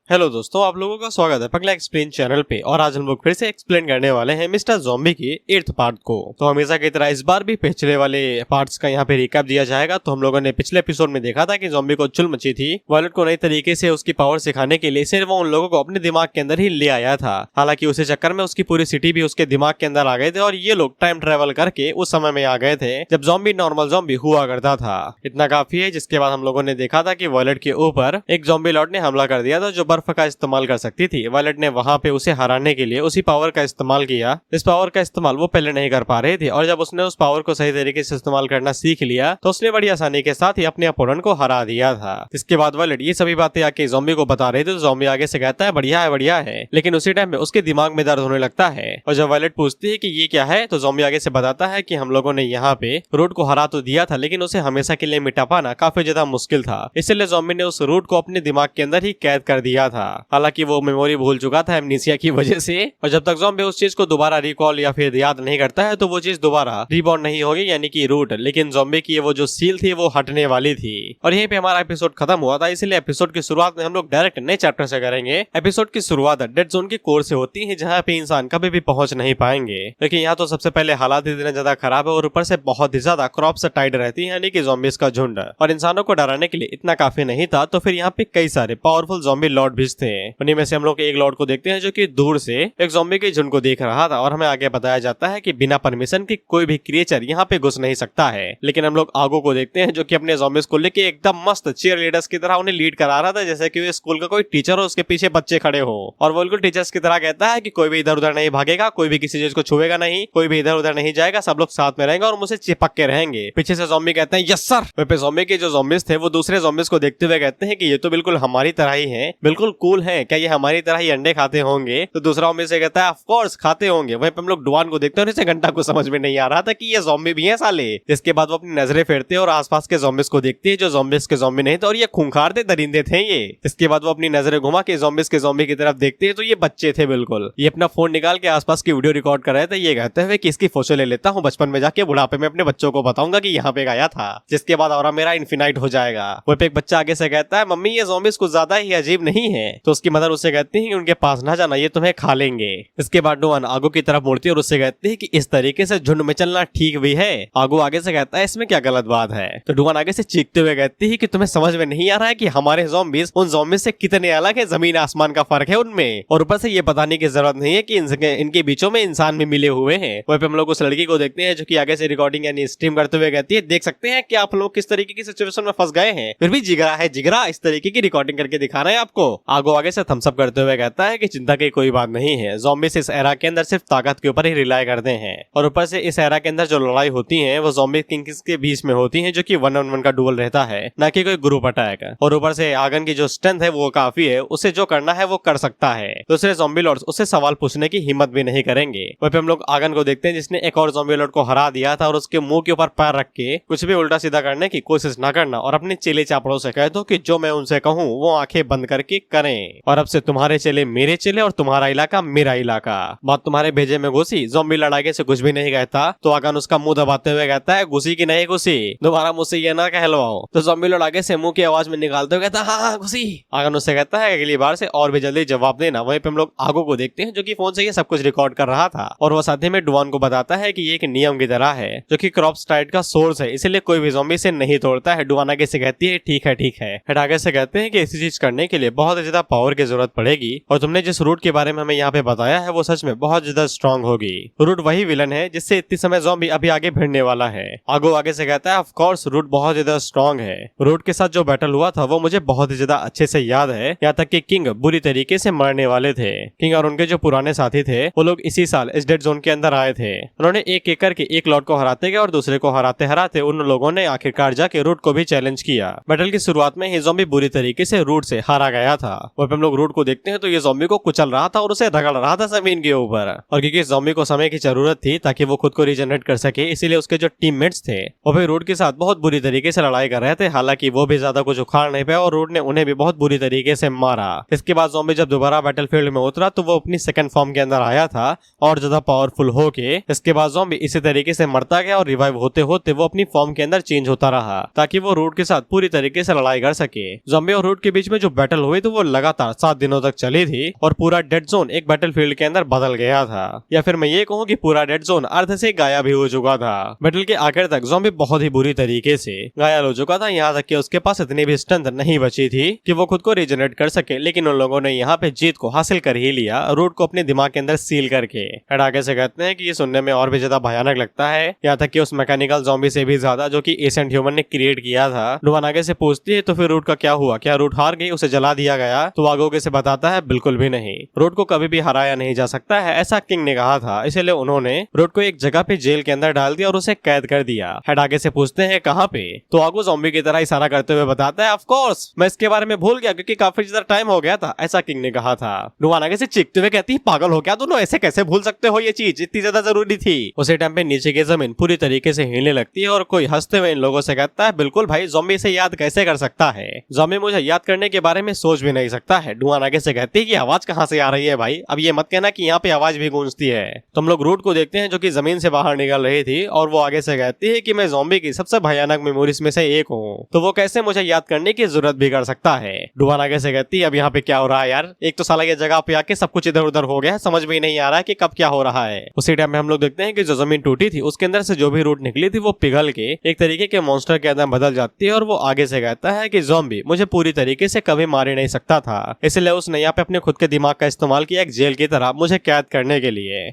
Hello दोस्तों, आप लोगों का स्वागत है पगला एक्सप्लेन चैनल पे। और आज हम लोग फिर से एक्सप्लेन करने वाले हैं मिस्टर ज़ॉम्बी की 8th पार्ट को। तो हमेशा की तरह इस बार भी पिछले वाले पार्ट्स का यहाँ पे रिकैप दिया जाएगा। तो हम लोगों ने पिछले एपिसोड में देखा था कि ज़ॉम्बी को चुल मची थी। वायलेट को नई तरीके से उसकी पावर सिखाने के लिए सिर्फ वो उन लोगों को अपने दिमाग के अंदर ही ले आया था। हालांकि उसी चक्कर में उसकी पूरी सिटी भी उसके दिमाग के अंदर आ गए थे और ये लोग टाइम ट्रेवल करके उस समय में आ गए थे जब ज़ॉम्बी नॉर्मल ज़ॉम्बी हुआ करता था। इतना काफी है। जिसके बाद हम लोगों ने देखा था कि वायलेट के ऊपर एक ज़ॉम्बी लॉर्ड ने हमला कर दिया था जो बर्फ का इस्तेमाल कर सकती थी। वायलेट ने वहां पे उसे हराने के लिए उसी पावर का इस्तेमाल किया। इस पावर का इस्तेमाल वो पहले नहीं कर पा रहे थे और जब उसने उस पावर को सही तरीके से इस्तेमाल करना सीख लिया तो उसने बड़ी आसानी के साथ ही अपने अपोनेंट को हरा दिया था। इसके बाद वायलेट ये सभी बातें आके ज़ॉम्बी को बता रहे थे तो ज़ॉम्बी आगे से कहता है बढ़िया है। लेकिन उसी टाइम में उसके दिमाग में दर्द होने लगता है और जब वायलेट पूछती है कि ये क्या है तो ज़ॉम्बी आगे से बताता है कि हम लोगों ने यहाँ पे रूट को हरा तो दिया था लेकिन उसे हमेशा के लिए मिटा पाना काफी ज्यादा मुश्किल था। इसलिए ज़ॉम्बी ने उस रूट को अपने दिमाग के अंदर ही कैद कर दिया था। हालांकि वो मेमोरी भूल चुका था एमनीसिया की वजह से और जब तक ज़ॉम्बी उस चीज को दोबारा रिकॉल या फिर याद नहीं करता है तो वो चीज दोबारा रिबॉर्न नहीं होगी यानी कि रूट। लेकिन ज़ॉम्बी की वो जो सील थी वो हटने वाली थी और यहीं पे हमारा एपिसोड खत्म हुआ था। इसलिए एपिसोड की शुरुआत में हम लोग डायरेक्ट नए चैप्टर से करेंगे। एपिसोड की शुरुआत डेड जोन की कोर से होती है जहाँ पे इंसान कभी भी पहुंच नहीं पाएंगे। लेकिन यहाँ तो सबसे पहले हालात इतने ज्यादा खराब है और ऊपर से बहुत ही ज्यादा क्रॉप्स टाइड रहती है यानी कि ज़ॉम्बीज का झुंड और इंसानों को डराने के लिए इतना काफी नहीं था। तो फिर यहाँ पे कई सारे पावरफुल ज़ॉम्बी लॉर्ड भी थे। उन्हीं में से हम लोग एक लॉर्ड को देखते हैं जो कि दूर से एक ज़ॉम्बी के झुंड को देख रहा था और हमें आगे बताया जाता है कि बिना परमिशन की कोई भी क्रिएचर यहाँ पे घुस नहीं सकता है। लेकिन हम लोग आगो को देखते हैं जो कि अपने ज़ॉम्बीज को लेके एकदम मस्त चीयर लीडर्स की तरह उन्हें लीड करा रहा था जैसे कि स्कूल का कोई टीचर हो उसके पीछे बच्चे खड़े हो। और वो बिल्कुल टीचर्स की तरह कहता है कि कोई भी इधर उधर नहीं भागेगा, कोई भी किसी चीज को छुएगा नहीं, कोई भी इधर उधर नहीं जाएगा, सब लोग साथ में रहेंगे और मुझसे चिपक के रहेंगे। पीछे से ज़ॉम्बी कहते हैं यस सर। वहीं पे ज़ॉम्बी के जो ज़ॉम्बीज थे वो दूसरे ज़ॉम्बीज को देखते हुए कहते हैं कि ये तो बिल्कुल हमारी तरह ही है, बिल्कुल कूल है, क्या ये हमारी तरह ही अंडे खाते होंगे? तो दूसरा ज़ॉम्बी से कहता है ऑफ कोर्स खाते होंगे। वहीं पे हम लोग डुआन को देखते हैं और इसे घंटा को समझ में नहीं आ रहा था कि ये ज़ॉम्बी भी हैं साले। इसके बाद वो अपनी नजरें फेरते हैं और आसपास के ज़ॉम्बीज को देखते हैं जो ज़ॉम्बीज के ज़ॉम्बी नहीं थे और ये खूंखार थे, दरिंदे थे ये। इसके बाद वो अपनी नजरें घुमा के ज़ॉम्बीज के ज़ॉम्बी की तरफ देखते हैं तो ये बच्चे थे बिल्कुल। ये अपना फोन निकाल के आसपास की वीडियो रिकॉर्ड कर रहे थे। ये कहते हुए कि इसकी फोटो ले लेता हूँ, बचपन में जाके बुढ़ापे में अपने बच्चों को बताऊंगा कि यहाँ पे गया था, जिसके बाद और मेरा इन्फिनाइट हो जाएगा। वो पे एक बच्चा आगे से कहता है मम्मी ये ज़ॉम्बीज कुछ ज्यादा ही अजीब नहीं है। तो उसकी मदर उससे कहती है कि उनके पास ना जाना, ये तुम्हें खा लेंगे। इसके बाद डुआन आगो की तरफ मुड़ती है और उससे कहती है कि इस तरीके से झुंड में चलना ठीक भी है। आगो आगे से कहता है इसमें क्या गलत बात है। तो डुआन आगे से चीखते हुए कहती है कि तुम्हें समझ में नहीं आ रहा है कि हमारे ज़ॉम्बीज उन ज़ॉम्बीज से कितने अलग है, जमीन आसमान का फर्क है उनमें। और ऊपर से ये बताने की जरूरत नहीं है कि इनके बीचों में इंसान भी मिले हुए हैं। वहीं पे हम लोग उस लड़की को देखते हैं जो कि आगे से रिकॉर्डिंग यानी स्ट्रीम करते हुए कहती है देख सकते हैं कि आप लोग किस तरीके की सिचुएशन में फंस गए हैं, फिर भी जिगरा है जिगरा, इस तरीके की रिकॉर्डिंग करके दिखा रहे हैं आपको। आगो आगे से थम्स अप करते हुए कहता है कि चिंता की कोई बात नहीं है, ज़ॉम्बीज इस एरा के अंदर सिर्फ ताकत के ऊपर ही रिलाई करते हैं और ऊपर से इस एरा के अंदर जो लड़ाई होती है वो ज़ॉम्बी किंग्स के बीच में होती है जो कि 1-on-1 का डुअल रहता है, ना कि कोई ग्रुप अटैक। और ऊपर से आगन की जो स्ट्रेंथ है वो काफी है, उसे जो करना है वो कर सकता है। दूसरे ज़ॉम्बी लॉर्ड्स उससे सवाल पूछने की हिम्मत भी नहीं करेंगे। वहीं पे हम लोग आगन को देखते हैं जिसने एक और ज़ॉम्बी लॉर्ड को हरा दिया था और उसके मुंह के ऊपर पैर रख के कुछ भी उल्टा सीधा करने की कोशिश ना करना और अपने चेले चापड़ों से कह दो कि जो मैं उनसे कहूँ वो आंखें बंद करके करें और अब से तुम्हारे चेले मेरे चेले और तुम्हारा इलाका मेरा इलाका। बात तुम्हारे भेजे में घुसी। ज़ॉम्बी लड़ाई से कुछ भी नहीं कहता तो आगन उसका मुंह दबाते हुए कहता है घुसी की नहीं घुसी, दोबारा मुझसे ये ना कहलवाओ। तो ज़ॉम्बी लॉर्ड आगे से मुंह की आवाज में निकालते हुए कहता है हाँ घुसी। आगन उससे कहता है अगली बार से और भी जल्दी जवाब देना। वहीं पे हम लोग आगो को देखते हैं जो कि फोन से ये सब कुछ रिकॉर्ड कर रहा था और वो साथ में डुआन को बताता है कि ये एक नियम की तरह है जो कि क्रॉप्स टाइड का सोर्स है, इसलिए कोई भी ज़ॉम्बी से नहीं तोड़ता है। डुआन आगे से कहती है ठीक है ठीक है। फिर आगे से कहते हैं कि ऐसी चीज करने के लिए बहुत ज्यादा पावर की जरूरत पड़ेगी और तुमने जिस रूट के बारे में हमें यहाँ पे बताया है वो सच में बहुत ज्यादा स्ट्रॉन्ग होगी। रूट वही विलन है जिससे इतनी समय ज़ॉम्बी अभी आगे भिड़ने वाला है। आगो आगे से कहता है ऑफ कोर्स रूट बहुत ज्यादा स्ट्रॉन्ग है। रूट के साथ जो बैटल हुआ था वो मुझे बहुत ही ज्यादा अच्छे से याद है, यहाँ तक कि किंग बुरी तरीके से मरने वाले थे। किंग और उनके जो पुराने साथी थे वो लोग इसी साल इस डेड जोन के अंदर आए थे। उन्होंने एक एक करके एक लॉर्ड को हराते गए और दूसरे को हराते हराते उन लोगों ने आखिरकार जाके रूट को भी चैलेंज किया। बैटल की शुरुआत में ही ज़ॉम्बी बुरी तरीके से रूट से हारा गया था। वहीं पे हम लोग रूट को देखते हैं तो ये ज़ॉम्बी को कुचल रहा था और उसे रगड़ रहा था जमीन के ऊपर। और क्योंकि ज़ॉम्बी को समय की जरूरत थी ताकि वो खुद को रीजनरेट कर सके, इसीलिए उसके जो टीममेट्स थे वो भी रूट के साथ बहुत बुरी तरीके से लड़ाई कर रहे थे। हालांकि वो भी ज्यादा कुछ उखाड़ नहीं पाया और रूट ने उन्हें भी बहुत बुरी तरीके से मारा। इसके बाद ज़ॉम्बी जब दोबारा बैटलफील्ड में उतरा तो वो अपनी सेकंड फॉर्म के अंदर आया था और ज्यादा पावरफुल होके। इसके बाद ज़ॉम्बी इसी तरीके से मरता गया और रिवाइव होते होते वो अपनी फॉर्म के अंदर चेंज होता रहा ताकि वो रूट के साथ पूरी तरीके से लड़ाई कर सके। ज़ॉम्बी और रूट के बीच में जो बैटल हुई तो वो लगातार 7 दिनों तक चली थी और पूरा डेड जोन एक बैटलफील्ड के अंदर बदल गया था, या फिर मैं ये कहूँ कि पूरा डेड जोन अर्ध से गायब ही हो चुका था। बैटल के आखिर तक ज़ॉम्बी बहुत ही बुरी तरीके से घायल हो चुका था, यहाँ तक कि उसके पास इतनी भी स्ट्रेंथ नहीं बची थी कि वो खुद को रिजनरेट कर सके, लेकिन उन लोगों ने यहाँ पे जीत को हासिल कर ही लिया, रूट को अपने दिमाग के अंदर सील करके। आगे से कहते हैं कि ये सुनने में और भी ज्यादा भयानक लगता है, यहाँ तक कि उस मैकेनिकल ज़ॉम्बी से भी ज्यादा जो कि एसेंट ह्यूमन ने क्रिएट किया था। डुवान आगे से पूछती है तो फिर रूट का क्या हुआ, क्या रूट हार गई, उसे जला दिया गया? तो आगे से बताता है बिल्कुल भी नहीं, रूट को कभी भी हराया नहीं जा सकता है, ऐसा किंग ने कहा था, इसलिए उन्होंने रूट को एक जगह पे जेल के अंदर डाल दिया और उसे कैद कर दिया। हेड आगे से पूछते हैं कहाँ पे? तो आगो ज़ॉम्बी की तरह इशारा करते हुए बताता है ऑफ कोर्स, मैं इसके बारे में भूल गया क्योंकि काफी ज्यादा टाइम हो गया था, ऐसा किंग ने कहा था। डुवान आगे से चीखते हुए कहती है पागल हो गया दोनों, ऐसे कैसे भूल सकते हो, ये चीज इतनी ज्यादा जरूरी थी। उसी टाइम पे नीचे की जमीन पूरी तरीके से हिलने लगती है और कोई हंसते हुए इन लोगों से कहता है बिल्कुल भाई, ज़ॉम्बी से याद कैसे कर सकता है, ज़ॉम्बी मुझे याद करने के बारे में सोच भी नहीं सकता है। डुवान आगे से कहती है कि आवाज कहाँ से आ रही है भाई, अब ये मत कहना कि यहाँ पे आवाज भी गूंजती है। तो हम लोग रूट को देखते हैं जो कि जमीन से बाहर निकल रही थी और वो आगे से कहती है कि मैं ज़ॉम्बी की सबसे भयानक मेमोरीज में से एक हूँ, तो वो कैसे मुझे याद करने की जरूरत भी कर सकता है। डुवान आगे से कहती है अब यहाँ पे क्या हो रहा है यार, एक तो साला ये जगह पे आके सब कुछ इधर उधर हो गया, समझ में नहीं आ रहा है कि कब क्या हो रहा है। उसी टाइम में हम लोग देखते हैं कि जो जमीन टूटी थी उसके अंदर से जो भी रूट निकली थी वो पिघल के एक तरीके के मॉन्स्टर के अंदर बदल जाती है और वो आगे से कहता है कि ज़ॉम्बी मुझे पूरी तरीके से कभी मार ही नहीं सकता था, इसलिए उसने यहाँ पे अपने खुद के दिमाग का इस्तेमाल किया एक जेल की तरह मुझे कैद करने के लिए,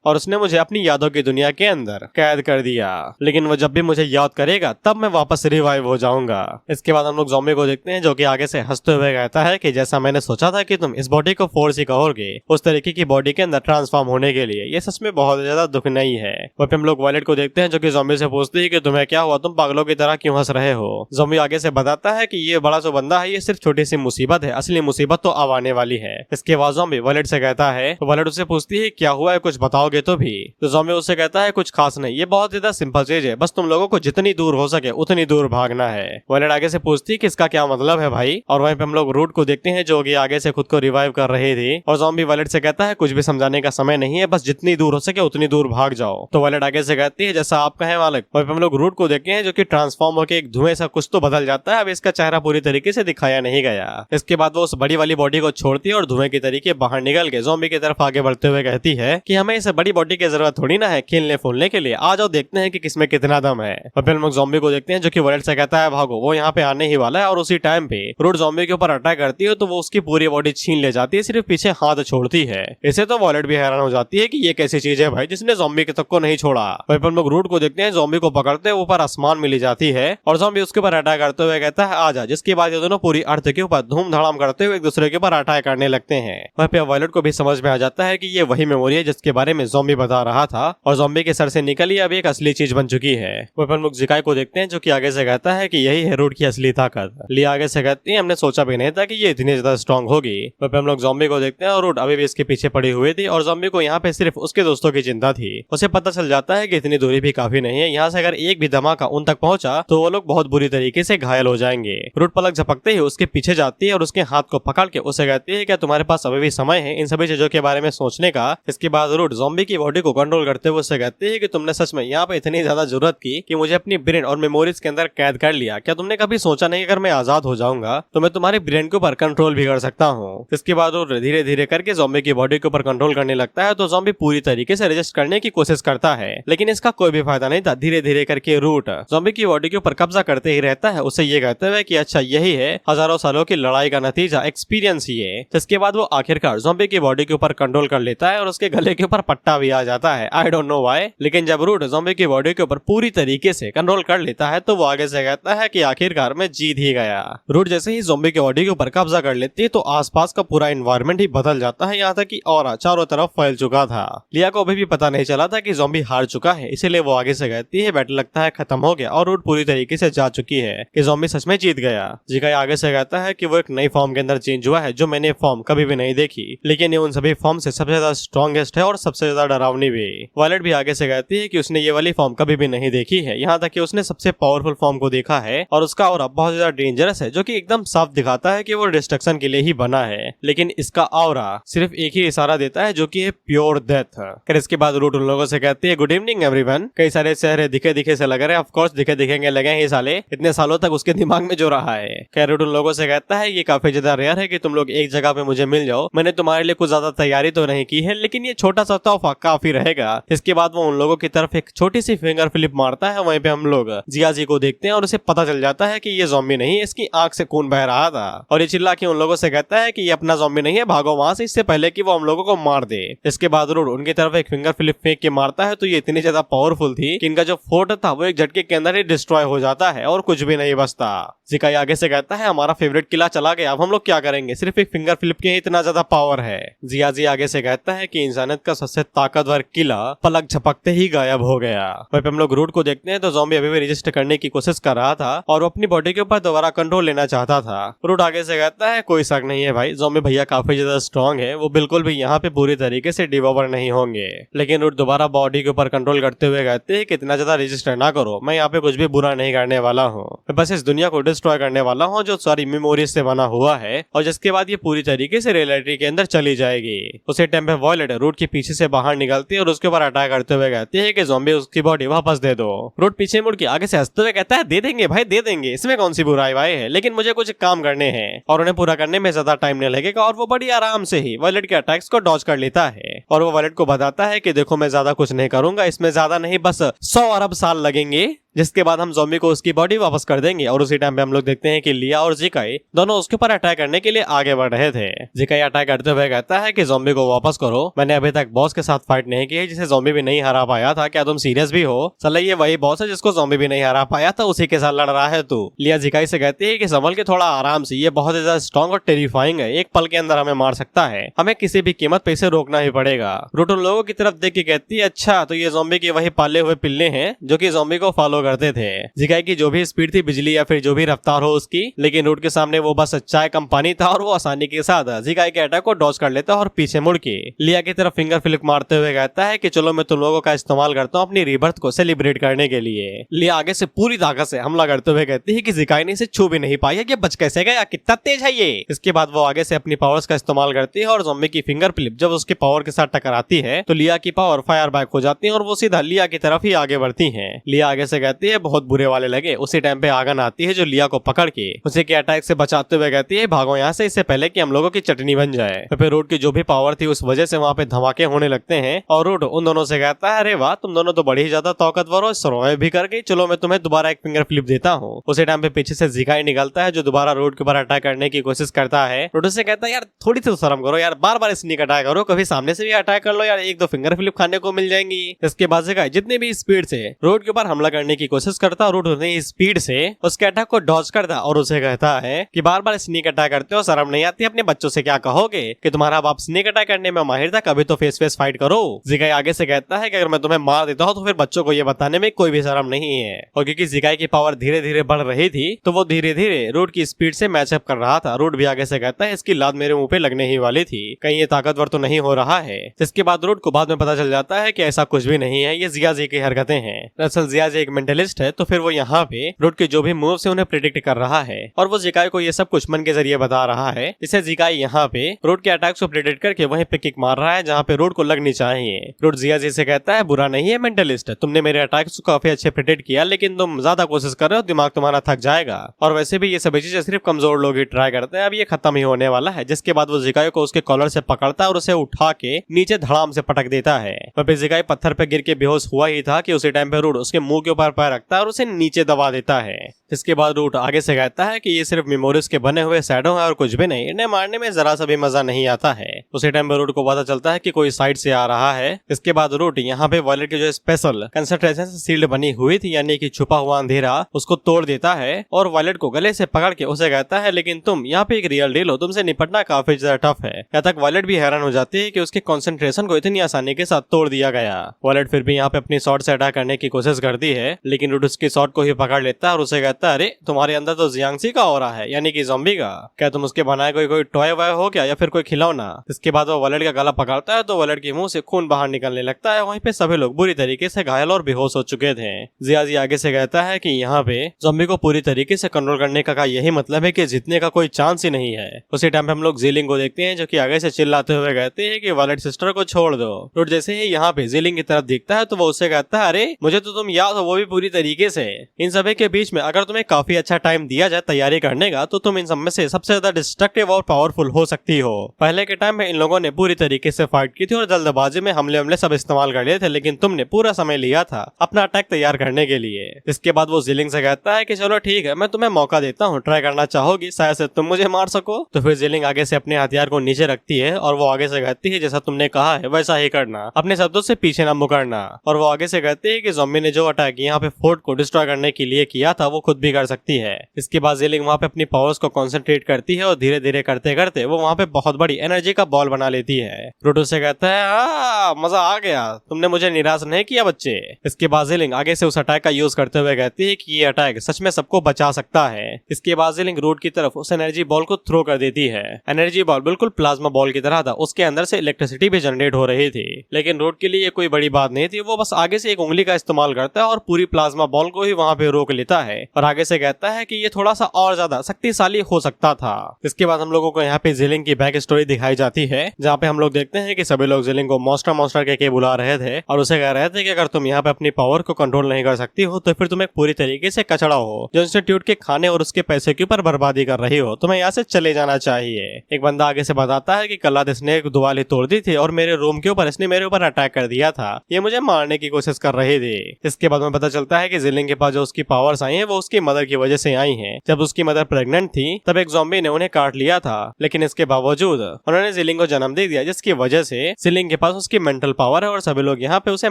और उसने मुझे अपनी यादों की दुनिया के अंदर कैद कर दिया, लेकिन वो जब भी मुझे याद करेगा तब मैं वापस रिवाइव हो जाऊंगा। इसके बाद हम लोग ज़ॉम्बी को देखते हैं जो कि आगे से हंसते हुए कहता है कि जैसा मैंने सोचा था कि तुम इस बॉडी को फोर्स ही कहोगे उस तरीके की बॉडी के अंदर ट्रांसफॉर्म होने के लिए, ये सच में बहुत ज्यादा दुख नहीं है। वह पे हम लोग वायलेट को देखते हैं जो कि ज़ॉम्बी से पूछती है कि तुम्हें क्या हुआ, तुम पागलों की तरह क्यों हंस रहे हो। ज़ॉम्बी आगे से बताता है कि ये बड़ा जो बंदा है ये सिर्फ छोटी सी मुसीबत है, असली मुसीबत तो अब आने वाली है। इसके बाद ज़ॉम्बी वायलेट से कहता है, तो वायलेट उससे पूछती है क्या हुआ है, कुछ बताओगे तो भी। ज़ॉम्बी उससे कहता है कुछ खास नहीं, ये बहुत ज्यादा सिंपल चीज है, बस तुम लोगों को जितनी दूर हो सके उतनी दूर भागना है। वायलेट आगे से पूछती है कि इसका क्या मतलब है भाई, और वहीं पे हम लोग रूट को देखते हैं जो कि आगे से खुद को रिवाइव कर रही थी, और ज़ॉम्बी वायलेट से कहता है कुछ भी समझाने का समय नहीं है, बस जितनी दूर हो सके उतनी दूर भाग जाओ। तो वायलेट आगे से कहती है जैसा आप कहें मालिक। वहीं पे हम लोग रूट को देखते हैं जो कि ट्रांसफॉर्म होकर एक धुएं सा कुछ तो बदल जाता है, अब इसका चेहरा पूरी तरीके से दिखाया नहीं गया। इसके बाद वो उस बड़ी वाली बॉडी को छोड़ती है और धुएं की तरीके बाहर निकल के ज़ॉम्बी की तरफ आगे बढ़ते हुए कहती है कि हमें इस बड़ी बॉडी की जरूरत थोड़ी ना है खेलने फूलने के लिए, आ जाओ देखते हैं कि किसमें कितना दम है। और फिर हम लोग ज़ॉम्बी को देखते हैं जो कि वायलेट से कहता है भागो, वो यहाँ पे आने ही वाला है, और उसी टाइम पे रूट ज़ॉम्बी के ऊपर अटैक करती है तो वो उसकी पूरी बॉडी छीन ले जाती है, सिर्फ पीछे हाथ छोड़ती है। इसे तो वायलेट भी हैरान हो जाती है कि ये कैसी चीज है भाई जिसने ज़ॉम्बी के तक को नहीं छोड़ा। वहीं पर हम लोग रूट को देखते हैं ज़ॉम्बी को पकड़ते हुए ऊपर आसमान में ले जाती है और ज़ॉम्बी उसके ऊपर अटैक करते हुए कहता है आ जा, जिसके बाद ये दोनों पूरी अर्थ के ऊपर धूम धड़ाम करते हुए एक दूसरे के ऊपर अटैक करने लगते हैं। वहीं पे वायलेट को भी समझ में आ जाता है कि ये वही मेमोरी है जिसके बारे में ज़ॉम्बी बता रहा था, और ज़ॉम्बी के सर से निकली अब एक असली चीज बन चुकी है। वहीं पर हम लोग जिकाई को देखते हैं जो कि आगे से कहता है कि यही है रूट की असली ताकत। लिया आगे से कहती है हमने सोचा भी नहीं था कि ये इतनी ज्यादा स्ट्रॉन्ग होगी। वहीं पे हम लोग ज़ॉम्बी को देखते हैं और रूट अभी भी इसके पीछे पड़ी हुई थी, और ज़ॉम्बी को यहाँ पे सिर्फ उसके दोस्तों की चिंता थी। उसे पता चल जाता है कि इतनी दूरी भी काफी नहीं है, यहाँ से अगर एक भी धमाका उन तक पहुंचा तो वो लोग बहुत बुरी तरीके से घायल हो जाएंगे। रूट पलक झपकते ही उसके पीछे जाती है और उसके हाथ को पकड़ के उसे कहती है क्या तुम्हारे पास अभी भी समय है इन सभी चीजों के बारे में सोचने का। इसके बाद रूट ज़ॉम्बी की बॉडी को कंट्रोल करते हुए उससे कहती है कि तुमने सच में यहाँ पे इतनी ज्यादा जरूरत की कि मुझे अपनी ब्रेन और मेमोरीज के अंदर कैद कर लिया, क्या तुमने कभी सोचा नहीं अगर मैं आजाद हो जाऊंगा तो मैं तुम्हारे ब्रेन के ऊपर कंट्रोल भी कर सकता हूँ। इसके बाद वो धीरे धीरे करके ज़ॉम्बी की बॉडी के ऊपर कंट्रोल करने लगता है, तो ज़ॉम्बी पूरी तरीके से रेजिस्ट करने की कोशिश करता है, लेकिन इसका कोई भी फायदा नहीं था। धीरे धीरे करके रूट ज़ॉम्बी की बॉडी के ऊपर कब्जा करते ही रहता है, उसे ये कहते हुए कि अच्छा यही है हजारों सालों की लड़ाई का नतीजा, एक्सपीरियंस ये। इसके बाद वो आखिरकार ज़ॉम्बी की बॉडी के ऊपर कंट्रोल कर लेता है और उसके गले के ऊपर पट्टा भी आ जाता है, आई डोंट नो व्हाई। लेकिन जब रूट ज़ॉम्बी की बॉडी के ऊपर पूरी तरीके से कंट्रोल कर लेता है तो वो आगे से कहता है कि आखिरकार मैं जीत ही गया। रूट जैसे ही ज़ॉम्बी की बॉडी के ऊपर कब्जा कर लेती है तो आसपास का पूरा एनवायरनमेंट ही बदल जाता है, यहाँ तक कि ऑरा चारों तरफ फैल चुका था। लिया को अभी भी पता नहीं चला था कि ज़ॉम्बी हार चुका है, इसीलिए वो आगे से कहती है बैटल लगता है खत्म हो गया और रूट पूरी तरीके से जा चुकी है कि ज़ॉम्बी सच में जीत गया। जिकाई आगे से कहता है कि वो एक नई फॉर्म के अंदर चेंज हुआ है जो मैंने फॉर्म कभी भी नहीं देखी, लेकिन ये उन सभी फॉर्म से सबसे ज्यादा स्ट्रॉन्गेस्ट है और सबसे ज्यादा ज्यादा डरावनी भी। वायलेट भी आगे से कहती है कि उसने ये वाली फॉर्म कभी भी नहीं देखी है, यहाँ तक कि उसने सबसे पावरफुल फॉर्म को देखा है और उसका ऑरा बहुत ज्यादा डेंजरस है, जो कि एकदम साफ दिखाता है कि वो डिस्ट्रक्शन के लिए ही बना है। लेकिन इसका ऑरा सिर्फ एक ही इशारा देता है, जो कि है प्योर डेथ। फिर इसके बाद रूट उन लोगों से कहती है गुड इवनिंग एवरीवन। कई सारे चेहरे दिखे दिखे से लग रहे हैं, ऑफ कोर्स दिखे दिखेंगे लगे हैं ये साले, इतने सालों तक उसके दिमाग में जो रहा है। खैर रूट उन लोगों से कहता है ये काफी ज्यादा रेयर है कि तुम लोग एक जगह पे मुझे मिल जाओ, मैंने तुम्हारे लिए कुछ ज्यादा तैयारी तो नहीं की है, लेकिन ये छोटा सा तोहफा काफी रहेगा। इसके बाद वो उन लोगों की तरफ एक छोटी सी फिंगर फ्लिप मारता है, वहीं पे हम लोग जिया जी को देखते हैं और उसे पता चल जाता है कि ये ज़ॉम्बी नहीं, इसकी आंख से खून बह रहा था। और ये चिल्ला के उन लोगों से कहता है कि ये अपना ज़ॉम्बी नहीं है, भागो वहां से, इससे पहले कि वो हम लोगों को मार दे। इसके बाद रूट उनकी तरफ एक फिंगर फ्लिप फेंक के मारता है, तो ये इतनी ज्यादा पावरफुल थी कि इनका जो फोर्ट था वो एक झटके के अंदर ही डिस्ट्रॉय हो जाता है और कुछ भी नहीं बचता। जिकाई आगे से कहता है हमारा फेवरेट किला चला गया, अब हम लोग क्या करेंगे, सिर्फ एक फिंगर फ्लिप के इतना ज्यादा पावर है। जिया जी आगे से कहता है कि इंसानियत का सबसे ताकतवर किला पलक झपकते ही गायब हो गया। वहीं पे हम लोग रूट को देखते हैं तो ज़ॉम्बी अभी भी रजिस्टर करने की कोशिश कर रहा था और वो अपनी बॉडी के ऊपर दोबारा कंट्रोल लेना चाहता था। रूट आगे से कहता है कोई शक नहीं है भाई, ज़ॉम्बी भैया काफी ज्यादा स्ट्रॉन्ग है, वो बिल्कुल भी यहाँ पे पूरी तरीके से डिवोवर नहीं होंगे। लेकिन रूट दोबारा बॉडी के ऊपर कंट्रोल करते हुए कहते हैं कि इतना ज्यादा रजिस्टर ना करो, मैं यहाँ पे कुछ भी बुरा नहीं करने वाला हूँ, बस इस दुनिया को डिस्ट्रॉय करने वाला हूँ जो सारी मेमोरीज से बना हुआ है और जिसके बाद ये पूरी तरीके से रियलिटी के अंदर चली जाएगी। उसे टाइम पे वॉयलेट रूट के पीछे से बाहर निकलती है और उसके ऊपर अटैक करते हुए कहती है कि ज़ॉम्बी उसकी बॉडी वापस दे दो। रूट पीछे मुड़ के आगे से हंसते हुए कहता है दे देंगे भाई दे देंगे, इसमें कौन सी बुराई भाई है, लेकिन मुझे कुछ काम करने हैं और उन्हें पूरा करने में ज्यादा टाइम नहीं लगेगा। और वो बड़ी आराम से ही वॉयलेट के अटैक्स को डॉज कर लेता है और वो वॉयलेट को बताता है कि देखो मैं ज्यादा कुछ नहीं करूंगा, इसमें ज्यादा नहीं बस 100 अरब साल लगेंगे, जिसके बाद हम ज़ॉम्बी को उसकी बॉडी वापस कर देंगे। और उसी टाइम पे हम लोग देखते हैं कि लिया और जिकाई दोनों उसके ऊपर अटैक करने के लिए आगे बढ़ रहे थे। जिकाई अटैक करते हुए कहता है कि ज़ॉम्बी को वापस करो, मैंने अभी तक बॉस के साथ फाइट नहीं की है जिसे ज़ॉम्बी भी नहीं हरा पाया था, क्या तुम सीरियस भी हो? साला ये वही बॉस है जिसको ज़ॉम्बी भी नहीं हरा पाया था, उसी के साथ लड़ रहा है तू। लिया जिकाई से कहती है कि संभल के थोड़ा आराम से, ये बहुत ज्यादा स्ट्रॉन्ग और टेरिफाइंग है, एक पल के अंदर हमें मार सकता है, हमें किसी भी कीमत पे इसे रोकना ही पड़ेगा। रूट उन लोगों की तरफ देख के कहती है अच्छा तो ये ज़ॉम्बी के वही पाले हुए पिल्ले हैं जो कि ज़ॉम्बी को फॉलो करते थे। जिकाई की जो भी स्पीड थी बिजली या फिर जो भी रफ्तार हो उसकी, लेकिन रूट के सामने वो बस चाय कम पानी था और वो आसानी के साथ जिकाई के अटैक को डॉज कर लेता है और पीछे मुड़ के लिया की तरफ फिंगर फ्लिक मारते हुए कहता है कि चलो मैं तुम लोगों का इस्तेमाल करता हूँ अपनी रीबर्थ को सेलिब्रेट करने के लिए। लिया आगे से पूरी ताकत से हमला करते हुए कहती है कि जिकाई ने इसे छू भी नहीं पाई है, ये बच कैसे गया, कितना तेज है ये। इसके बाद वो आगे से अपनी पावर्स का इस्तेमाल करती है और ज़ॉम्बी की फिंगर फ्लिप जब उसके पावर के साथ टकराती है तो लिया की पावर फायर बैक हो जाती है और वो सीधा लिया की तरफ ही आगे बढ़ती है। लिया आगे से कहती है बहुत बुरे वाले लगे। उसी टाइम पे आगन आती है जो लिया को पकड़ के उसे के अटैक से बचाते हुए कहती है भागो यहाँ से, इससे पहले कि हम लोगों की चटनी बन जाए। तो फिर रूट की जो भी पावर थी उस वजह से वहाँ पे धमाके होने लगते हैं और रूट उन दोनों से कहता है अरे वाह तुम दोनों तो बड़ी ही ज्यादा ताकतवर हो, सर्वाइव भी कर गई, चलो मैं तुम्हें दोबारा एक फिंगर फ्लिप देता हूँ। उसी टाइम पे पीछे से जिकाई निकलता है जो दोबारा रूट के ऊपर अटैक करने की कोशिश करता है। रूट से कहता है यार थोड़ी सी शर्म करो यार, बार बार स्नीक अटैक करो, कभी सामने से भी अटैक कर लो यार, एक दो फिंगर फ्लिप खाने को मिल जाएंगी। इसके बाद जिकाई जितने भी स्पीड से रूट के ऊपर हमला करने की कोशिश करता है, रूट उतनी स्पीड से उसके अटैक को डॉज करता और उसे कहता है कि बार बार स्नीक अटैक करते हो, शर्म नहीं आती, अपने बच्चों से क्या कहोगे कि तुम्हारा बाप स्नीक अटैक करने में माहिर था, कभी तो फेस फेस फाइट करो। जिकाई आगे से कहता है कि अगर मैं तुम्हें मार देता हूँ तो फिर बच्चों को ये बताने में कोई भी शर्म नहीं है। और क्योंकि जिकाई की पावर धीरे धीरे बढ़ रही थी तो वो धीरे धीरे रूट की स्पीड से मैचअप कर रहा था। रूट भी आगे से कहता है इसकी लात मेरे मुंह पे लगने ही वाली थी, कहीं ये ताकतवर तो नहीं हो रहा है। जिसके बाद रूट को बाद में पता चल जाता है कि ऐसा कुछ भी नहीं है, ये जिया जी की हरकतें हैं। दरअसल जिया जी एक मेंटलिस्ट है, तो फिर वो यहाँ पे रूट के जो भी मूव से उन्हें प्रेडिक्ट कर रहा है और वो जिकाई को ये सब कुछ मन के जरिए बता रहा है, जिससे जिकाई यहाँ पे रूट के अटैक्स को प्रेडिक्ट करके वहीं पे किक मार रहा है जहाँ पे रूट को लगनी चाहिए। रूट जिया जी से कहता है बुरा नहीं है मेंटलिस्ट, तुमने मेरे अटैक्स को काफी अच्छे प्रेडिक्ट किया, लेकिन तुम ज्यादा कोशिश कर रहे हो, दिमाग तुम्हारा थक जाएगा और वैसे भी ये सभी चीजें सिर्फ कमजोर लोग ही ट्राई करते हैं, अब ये खत्म ही होने वाला है। जिसके बाद वो जिकाई को उसके कॉलर से पकड़ता है और उसे उठा के नीचे धड़ाम से पटक देता है। वह जिकाई पत्थर पे गिर के बेहोश हुआ ही था कि उसी टाइम पे रूट उसके मुंह के ऊपर पैर रखता है और उसे नीचे दबा देता है। इसके बाद रूट आगे से कहता है कि ये सिर्फ मेमोरीज के बने हुए शैडो है और कुछ भी नहीं, इन्हें मारने में जरा सा भी मजा नहीं आता है। उसी टाइम पे रूट को पता चलता है कि कोई साइड से आ रहा है। इसके बाद रूट यहाँ पे वॉयलेट की जो स्पेशल कंसंट्रेशन से शील्ड बनी हुई थी यानी कि छुपा हुआ अंधेरा, उसको तोड़ देता है और वॉयलेट को गले से पकड़ के उसे कहता है लेकिन तुम यहाँ पे एक रियल डील हो, तुमसे निपटना काफी ज्यादा टफ है। यहाँ तक वॉयलेट भी हैरान हो जाती है कि उसके कंसंट्रेशन को इतनी आसानी के साथ तोड़ दिया गया। वॉयलेट फिर भी यहाँ पे अपनी शॉट से अटैक करने की कोशिश करती है, लेकिन रूट उसकी शॉट को ही पकड़ लेता है और उसे कहता कहता है अरे तुम्हारे अंदर तो जियांगसी का ऑरा है, यानी कि ज़ॉम्बी का। क्या तुम उसके बनाए कोई टॉय वॉय हो क्या, या फिर कोई खिलौना। इसके बाद वो वॉलेट का गला पकड़ता है तो वॉलेट के मुंह से खून बाहर निकलने लगता है। वहीं पे सभी लोग बुरी तरीके से घायल और बेहोश हो चुके थे। जियाजी आगे से कहता है कि यहाँ पे ज़ॉम्बी को पूरी तरीके से कंट्रोल करने का यही मतलब है कि जीतने का कोई चांस ही नहीं है। उसी टाइम पे हम लोग जीलिंग को देखते हैं जो कि आगे से चिल्लाते हुए कहते हैं कि वॉलेट सिस्टर को छोड़ दो। रोड जैसे ही यहाँ पे जीलिंग की तरफ देखता है तो वो उससे कहता है अरे मुझे तो तुम याद हो, वो भी पूरी तरीके से। इन सभी के बीच में अगर तुम्हें काफी अच्छा टाइम दिया जाए तैयारी करने का तो तुम इन सब में से सबसे ज्यादा डिस्ट्रक्टिव और पावरफुल हो सकती हो। पहले के टाइम में इन लोगों ने पूरी तरीके से फाइट की थी और जल्दबाजी में हमले सब इस्तेमाल कर लिए थे, लेकिन तुमने पूरा समय लिया था अपना अटैक तैयार करने के लिए। इसके बाद वो जीलिंग से कहता है कि चलो ठीक है, मैं तुम्हें मौका देता हूँ, ट्राई करना चाहोगी, शायद से तुम मुझे मार सको। तो फिर जीलिंग आगे से अपने हथियार को नीचे रखती है और वो आगे से कहती है जैसा तुमने कहा है वैसा ही करना, अपने शब्दों से पीछे न मुकरना। और वो आगे से कहती है कि ज़ॉम्बी ने जो अटैक यहाँ पे फोर्ट को डिस्ट्रॉय करने के लिए किया था वो खुद भी कर सकती है। इसके बाद जीलिंग वहाँ पे अपनी पावर्स को कंसंट्रेट करती है और धीरे धीरे करते करते वो वहाँ पे बहुत बड़ी एनर्जी का बॉल बना लेती है। रूटो से कहता है मजा आ गया, तुमने मुझे निराश नहीं किया बच्चे। इसके बाद जीलिंग आगे से उस अटैक का यूज करते हुए कहती है कि ये अटैक सच में सबको बचा सकता है। इसके बाद जीलिंग रूट की तरफ उस एनर्जी बॉल को थ्रो कर देती है। एनर्जी बॉल बिल्कुल प्लाज्मा बॉल की तरह था, उसके अंदर से इलेक्ट्रिसिटी भी जनरेट हो रही थी, लेकिन रूट के लिए ये कोई बड़ी बात नहीं थी। वो बस आगे से एक उंगली का इस्तेमाल करता है और पूरी प्लाज्मा बॉल को ही वहाँ पे रोक लेता है और आगे से कहता है कि ये थोड़ा सा और ज्यादा शक्तिशाली हो सकता था। इसके बाद हम लोगों को यहाँ पे जीलिंग की बैक स्टोरी दिखाई जाती है, जहाँ पे हम लोग देखते हैं कि सभी लोग जीलिंग को मॉन्स्टर के बुला रहे थे और उसे कह रहे थे कि अगर तुम यहाँ पे अपनी पावर को कंट्रोल नहीं कर सकती हो तो फिर तुम एक पूरी तरीके से कचड़ा हो जो इंस्टीट्यूट के खाने और उसके पैसे के ऊपर बर्बादी कर रही हो, तुम्हें यहाँ से चले जाना चाहिए। एक बंदा आगे से बताता है कि कल रात इसने एक दुआली तोड़ दी थी और मेरे रूम के ऊपर इसने मेरे ऊपर अटैक कर दिया था, ये मुझे मारने की कोशिश कर रही थी। इसके बाद में पता चलता है कि जीलिंग के पास जो उसकी पावर्स आई हैं वो उसकी मदर की वजह से आई हैं। जब उसकी मदर प्रेग्नेंट थी तब एक ज़ॉम्बी ने उन्हें काट लिया था, लेकिन इसके बावजूद उन्होंने जीलिंग को जन्म दे दिया, जिसकी वजह से जीलिंग के पास उसकी मेंटल पावर है और सभी लोग यहाँ पे उसे